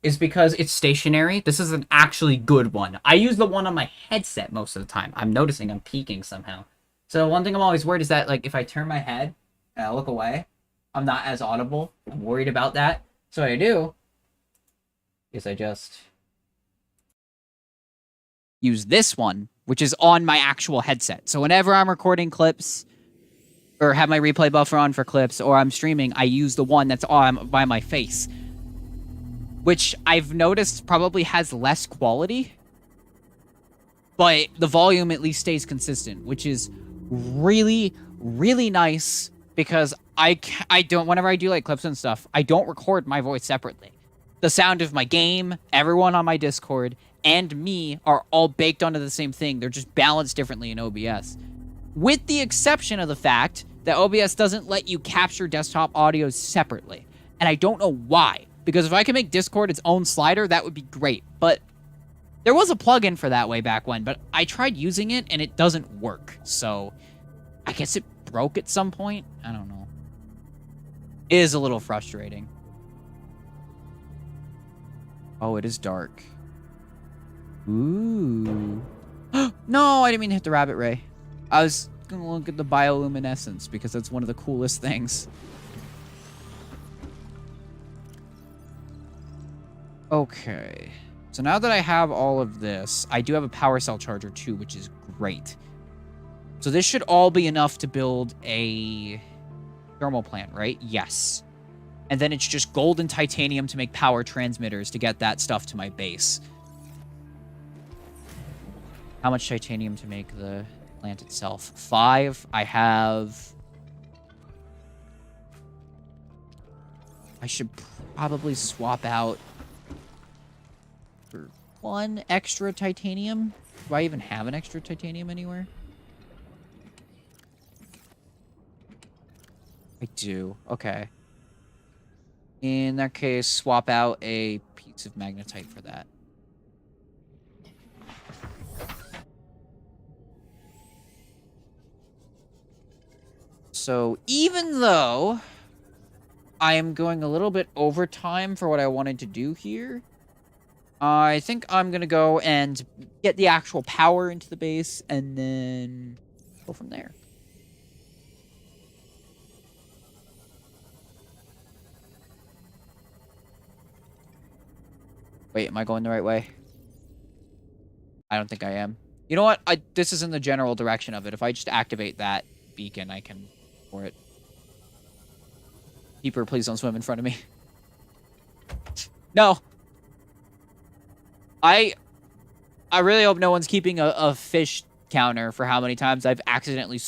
is because it's stationary. This is an actually good one. I use the one on my headset most of the time. I'm noticing I'm peaking somehow. So one thing I'm always worried is that, like, if I turn my head and I look away, I'm not as audible. I'm worried about that. So what I do is I just use this one, which is on my actual headset. So whenever I'm recording clips, or have my replay buffer on for clips, or I'm streaming, I use the one that's on by my face, which I've noticed probably has less quality, but the volume at least stays consistent, which is really, really nice, because I don't, whenever I do like clips and stuff, I don't record my voice separately. The sound of my game, everyone on my Discord, and me are all baked onto the same thing. They're just balanced differently in OBS. With the exception of the fact that OBS doesn't let you capture desktop audio separately. And I don't know why. Because if I can make Discord its own slider, that would be great. But there was a plugin for that way back when, but I tried using it and it doesn't work. So I guess it broke at some point. I don't know. It is a little frustrating. Oh, it is dark. Ooh. No, I didn't mean to hit the rabbit ray. I was gonna look at the bioluminescence because that's one of the coolest things. Okay. So now that I have all of this, I do have a power cell charger too, which is great. So this should all be enough to build a thermal plant, right? Yes. And then it's just gold and titanium to make power transmitters to get that stuff to my base. How much titanium to make the plant itself? 5. I have... I should probably swap out for 1 extra titanium. Do I even have an extra titanium anywhere? I do. Okay. In that case, swap out a piece of magnetite for that. So even though I am going a little bit over time for what I wanted to do here, I think I'm going to go and get the actual power into the base and then go from there. Wait, am I going the right way? I don't think I am. You know what? This is in the general direction of it. If I just activate that beacon, I can... for it. Keeper, please don't swim in front of me. No. I really hope no one's keeping a fish counter for how many times I've accidentally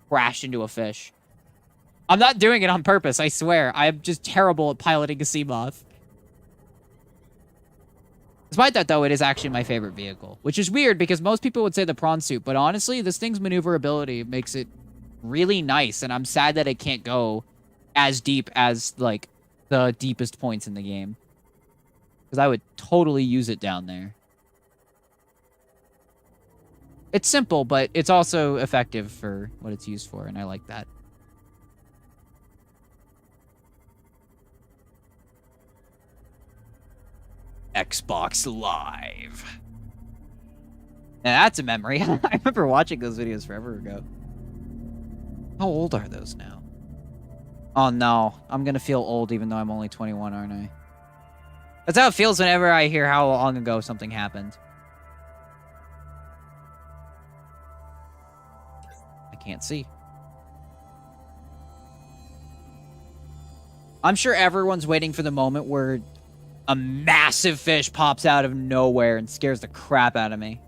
crashed into a fish. I'm not doing it on purpose, I swear. I'm just terrible at piloting a sea moth. Despite that, though, it is actually my favorite vehicle. Which is weird, because most people would say the prawn suit. But honestly, this thing's maneuverability makes it really nice. And I'm sad that it can't go as deep as, like, the deepest points in the game. Because I would totally use it down there. It's simple, but it's also effective for what it's used for. And I like that. Xbox Live. Now that's a memory. I remember watching those videos forever ago. How old are those now? Oh no, I'm gonna feel old even though I'm only 21, aren't I? That's how it feels whenever I hear how long ago something happened. I can't see. I'm sure everyone's waiting for the moment where a massive fish pops out of nowhere and scares the crap out of me.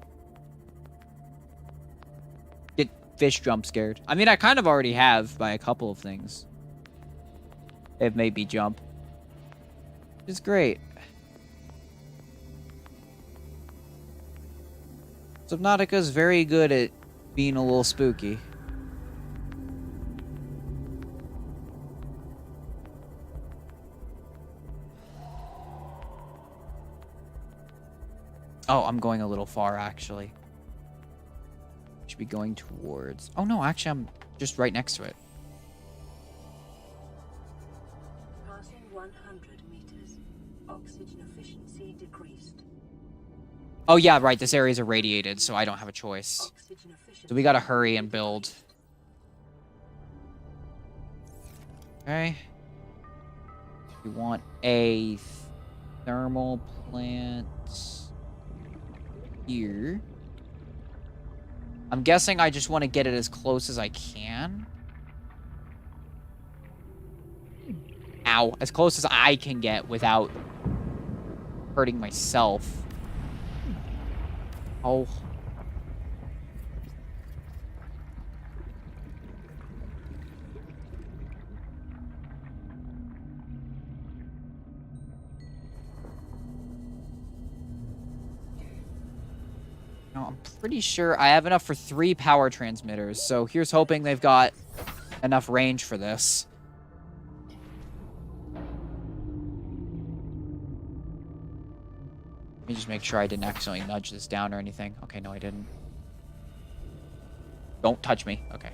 Get fish jump scared. I mean, I kind of already have by a couple of things. They've made me jump. It's great. Subnautica is very good at being a little spooky. Oh, I'm going a little far, actually. Should be going towards... Oh, no, actually, I'm just right next to it. Passing 100 meters. Oxygen efficiency decreased. Oh, yeah, right. This area is irradiated, so I don't have a choice. So we gotta hurry and build. Okay. We want a thermal plant... here. I'm guessing I just want to get it as close as I can. now. As close as I can get without hurting myself. Oh. No, I'm pretty sure I have enough for 3 power transmitters. So here's hoping they've got enough range for this. Let me just make sure I didn't accidentally nudge this down or anything. Okay, no, I didn't. Don't touch me. Okay.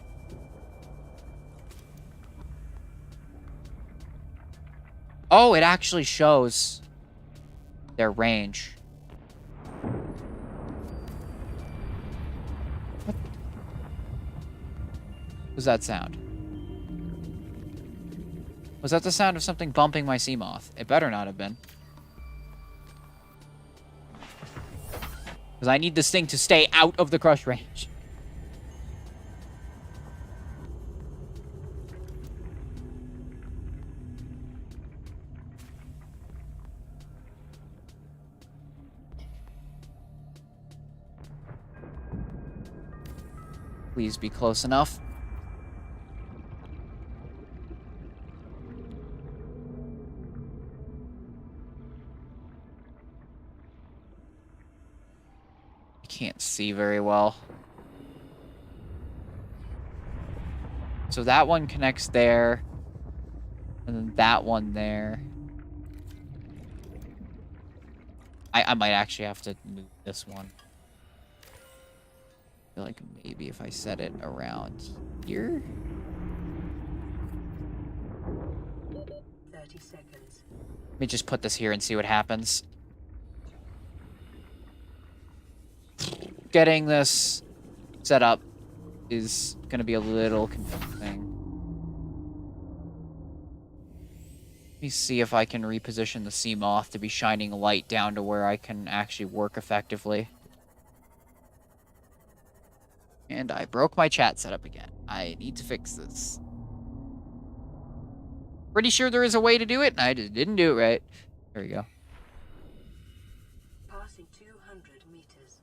Oh, it actually shows their range. What was that sound? Was that the sound of something bumping my Seamoth? It better not have been. Because I need this thing to stay out of the crush range. Please be close enough. I can't see very well. So that one connects there. And then that one there. I might actually have to move this one. I feel like maybe if I set it around here. 30 seconds. Let me just put this here and see what happens. Getting this set up is going to be a little confusing. Let me see if I can reposition the Seamoth to be shining light down to where I can actually work effectively. And I broke my chat setup again. I need to fix this. Pretty sure there is a way to do it, and I just didn't do it right. There we go. Passing 200 meters.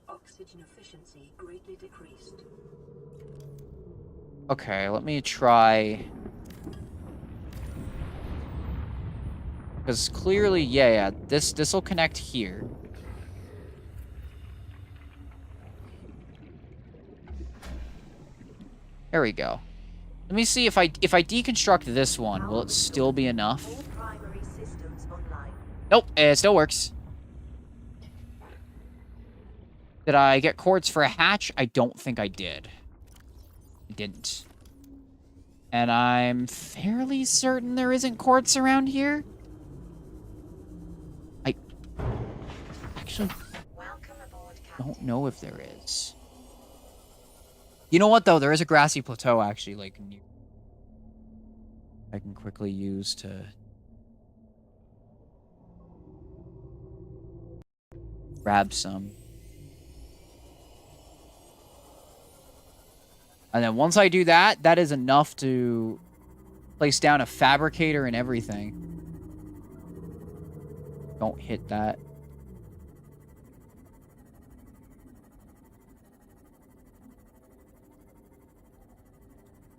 Oxygen efficiency greatly decreased. Okay, let me try. Because clearly, yeah, this will connect here. There we go. Let me see if I deconstruct this one, will it still be enough? All primary systems online. Nope, it still works. Did I get quartz for a hatch? I don't think I did. I didn't. And I'm fairly certain there isn't quartz around here. I actually don't know if there is. You know what, though? There is a grassy plateau, actually, like, near. I can quickly use to grab some. And then once I do that, that is enough to place down a fabricator and everything. Don't hit that.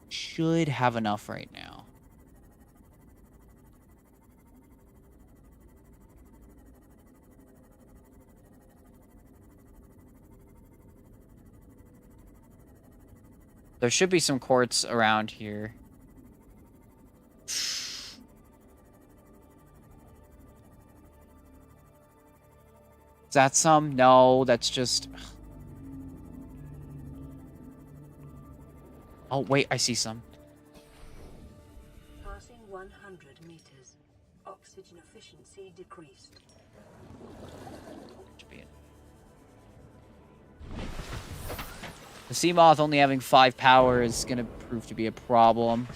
Should have enough right now. There should be some quartz around here. Is that some? No, that's just... Oh, wait, I see some. Passing 100 meters. Oxygen efficiency decreased. Should be it. The Seamoth only having 5 power is going to prove to be a problem.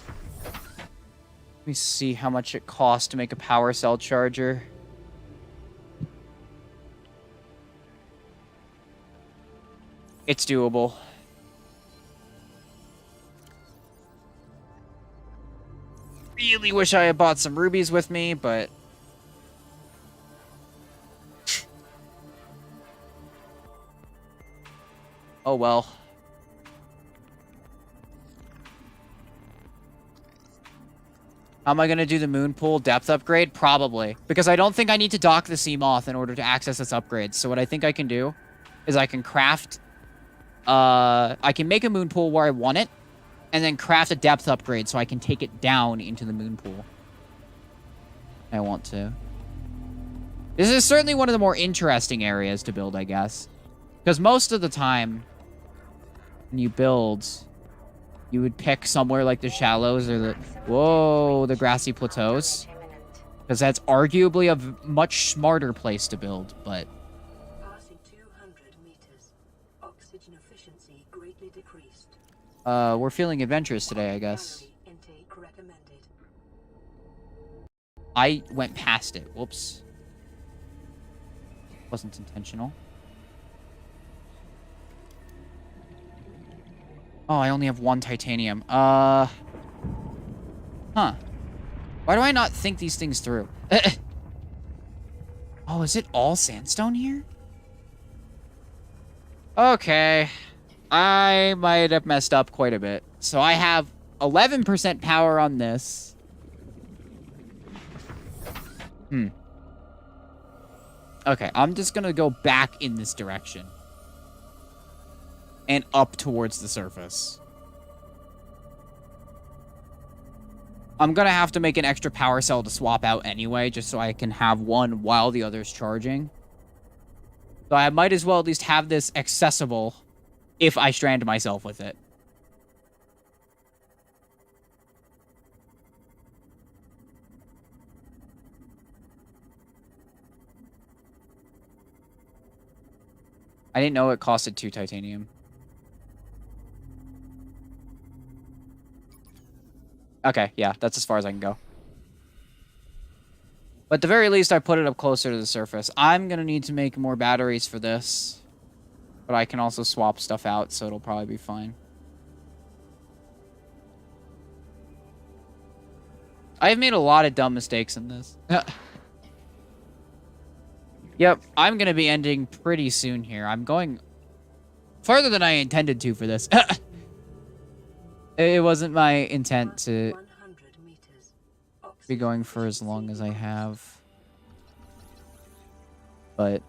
Let me see how much it costs to make a power cell charger. It's doable. really wish I had bought some rubies with me, but... oh well. How am I going to do the moon pool depth upgrade? Probably. Because I don't think I need to dock the Seamoth in order to access its upgrades. So what I think I can do is I can craft... I can make a moon pool where I want it, and then craft a depth upgrade so I can take it down into the moon pool. I want to. This is certainly one of the more interesting areas to build, I guess. Because most of the time, when you build, you would pick somewhere like the shallows or the... whoa, the grassy plateaus. Because that's arguably a much smarter place to build, but... Passing 200 meters. Oxygen efficiency greatly decreased. We're feeling adventurous today, I guess. Calorie intake recommended. I went past it. Whoops. Wasn't intentional. Oh, I only have 1 titanium. Huh. Why do I not think these things through? Oh, is it all sandstone here? Okay. I might have messed up quite a bit. So I have 11% power on this. Okay, I'm just gonna go back in this direction. And up towards the surface. I'm gonna have to make an extra power cell to swap out anyway, just so I can have one while the other's charging. So I might as well at least have this accessible if I strand myself with it. I didn't know it costed 2 titanium. Okay, yeah, that's as far as I can go. But at the very least, I put it up closer to the surface. I'm going to need to make more batteries for this. But I can also swap stuff out, so it'll probably be fine. I've made a lot of dumb mistakes in this. Yep, I'm going to be ending pretty soon here. I'm going farther than I intended to for this. It wasn't my intent to be going for as long as I have. But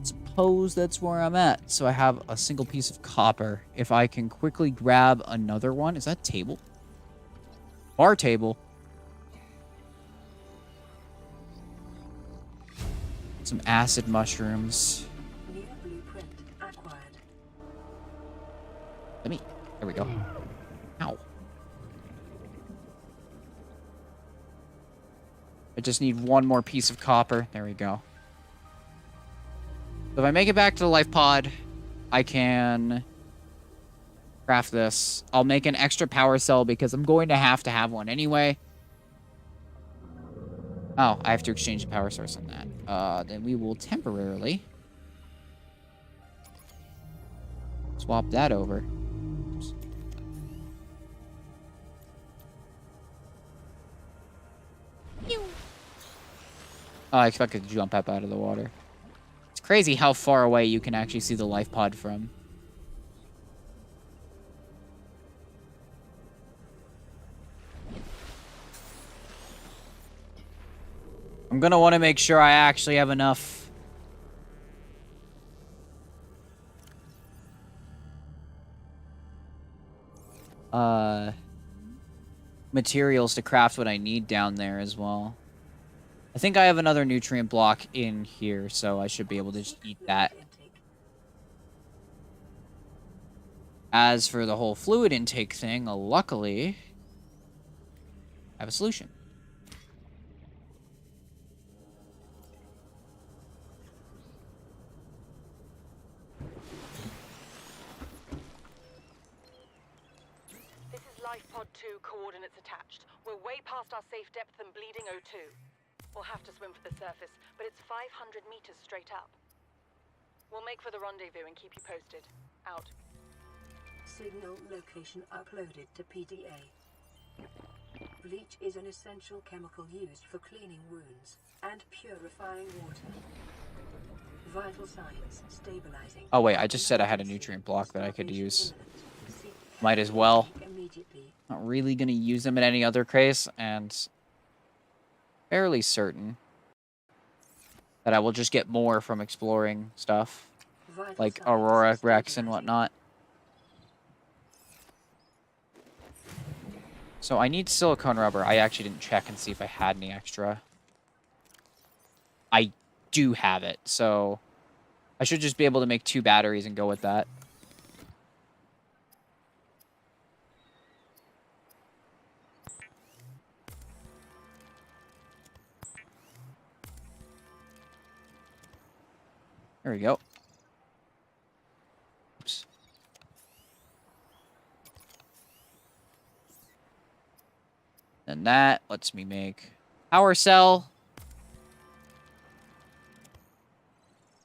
suppose that's where I'm at. So I have a single piece of copper. If I can quickly grab another one. Is that table? Bar table. Some acid mushrooms. New blueprint acquired. Let me... there we go. Ow. I just need one more piece of copper. There we go. So if I make it back to the life pod, I can craft this. I'll make an extra power cell because I'm going to have one anyway. Oh, I have to exchange the power source on that. Then we will temporarily swap that over. Oops. Oh, I expected to jump up out of the water. It's crazy how far away you can actually see the life pod from. I'm gonna want to make sure I actually have enough materials to craft what I need down there as well. I think I have another nutrient block in here, so I should be able to just eat that. As for the whole fluid intake thing, luckily, I have a solution. This is Life Pod 2 coordinates attached. We're way past our safe depth and bleeding O2. We'll have to swim for the surface, but it's 500 meters straight up. We'll make for the rendezvous and keep you posted. Out. Signal location uploaded to PDA. Bleach is an essential chemical used for cleaning wounds and purifying water. Vital signs stabilizing. Oh wait, I just said I had a nutrient block that I could use. Might as well. Not really gonna use them in any other case, and fairly certain that I will just get more from exploring stuff. Like Aurora, Rex, and whatnot. So I need silicone rubber. I actually didn't check and see if I had any extra. I do have it, so I should just be able to make 2 batteries and go with that. There we go. Oops. And that lets me make power cell.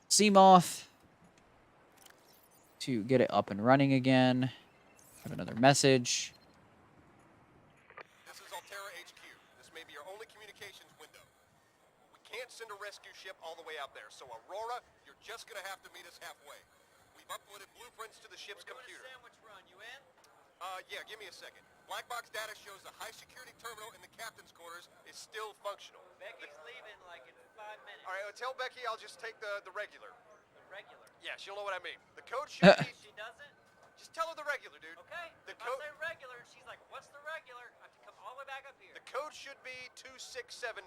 Seamoth. To get it up and running again. Have another message. This is Altera HQ. This may be your only communications window. We can't send a rescue ship all the way out there, so Aurora, you're just gonna have to meet us halfway. We've uploaded blueprints to the ship's computer. Sandwich run, you in? Yeah, give me a second. Black box data shows the high security terminal in the captain's quarters is still functional. Becky's leaving like in 5 minutes. All right, tell Becky I'll just take the regular. The regular. Yeah, she'll know what I mean. The code should be... She doesn't? Just tell her the regular, dude. Okay. The If I say regular, she's like, what's the regular? I have to come all the way back up here. The code should be 2679.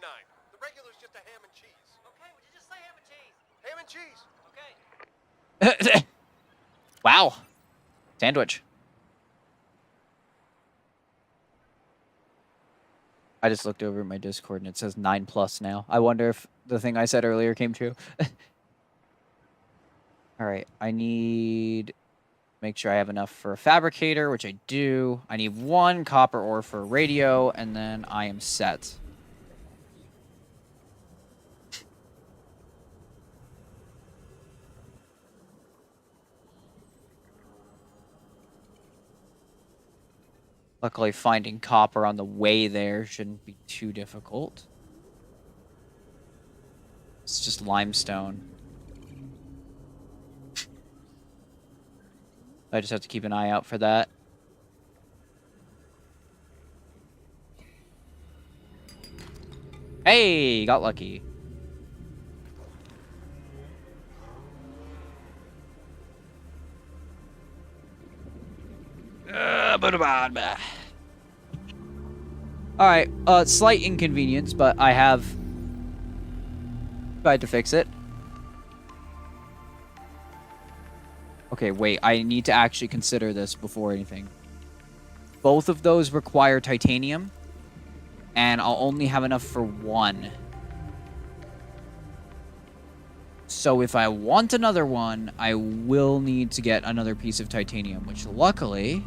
The regular's just a ham and cheese. Okay, would you just say ham and cheese? Ham and cheese. Okay. Wow. Sandwich. I just looked over at my Discord and it says 9+ now. I wonder if the thing I said earlier came true. Alright, I need... Make sure I have enough for a fabricator, which I do. I need 1 copper ore for a radio, and then I am set. Luckily, finding copper on the way there shouldn't be too difficult. It's just limestone. I just have to keep an eye out for that. Hey, got lucky. Alright, slight inconvenience, but I have tried to fix it. Okay, wait, I need to actually consider this before anything. Both of those require titanium, and I'll only have enough for 1. So if I want another one, I will need to get another piece of titanium, which luckily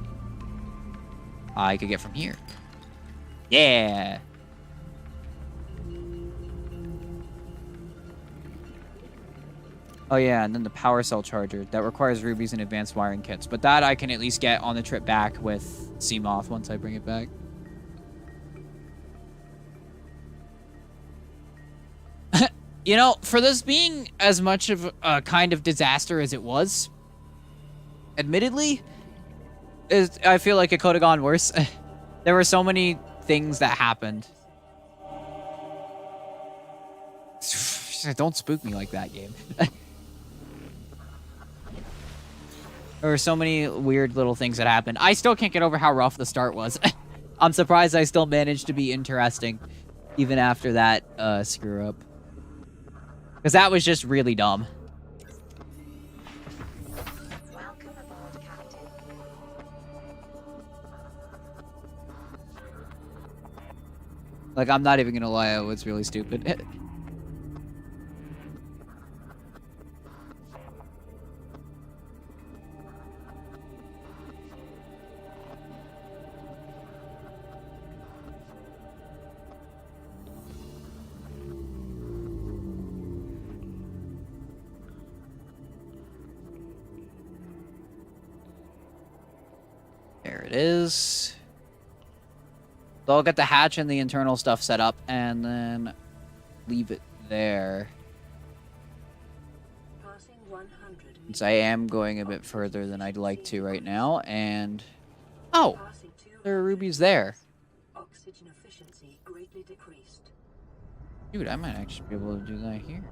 I could get from here. Yeah! Oh yeah, and then the power cell charger. That requires rubies and advanced wiring kits. But that I can at least get on the trip back with Seamoth once I bring it back. You know, for this being as much of a kind of disaster as it was, admittedly, I feel like it could have gone worse. There were so many things that happened. Don't spook me like that, game. There were so many weird little things that happened. I still can't get over how rough the start was. I'm surprised I still managed to be interesting, even after that screw up. Because that was just really dumb. Welcome aboard, Captain. Like, I'm not even gonna lie, it was really stupid. There it is. So I'll get the hatch and the internal stuff set up and then leave it there. Passing 100 Since I am going a bit further than I'd like to right now. And... oh! Passing There are 200 rubies there. Oxygen efficiency greatly decreased. Dude, I might actually be able to do that here.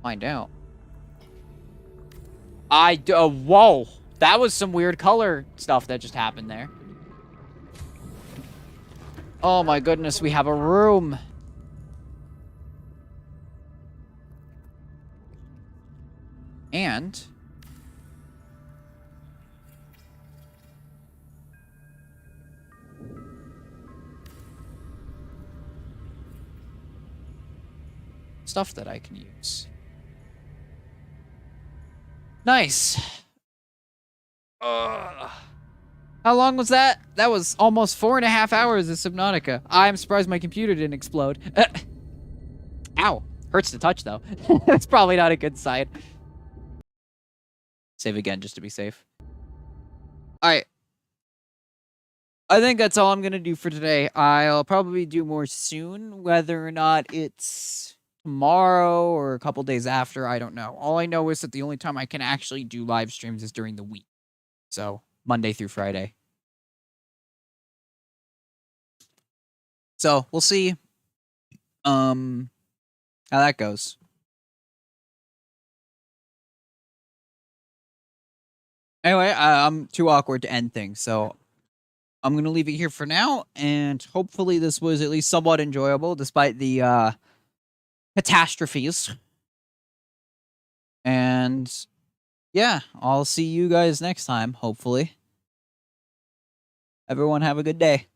Find out. Whoa! That was some weird color stuff that just happened there. Oh my goodness, we have a room. And... stuff that I can use. Nice. How long was that? That was almost 4.5 hours of Subnautica. I'm surprised my computer didn't explode. Ow. Hurts to touch, though. That's probably not a good sign. Save again, just to be safe. Alright. I think that's all I'm going to do for today. I'll probably do more soon. Whether or not it's tomorrow or a couple days after, I don't know. All I know is that the only time I can actually do live streams is during the week. So, Monday through Friday. So, we'll see how that goes. Anyway, I'm too awkward to end things, so I'm going to leave it here for now, and hopefully this was at least somewhat enjoyable, despite the catastrophes. And yeah, I'll see you guys next time, hopefully. Everyone have a good day.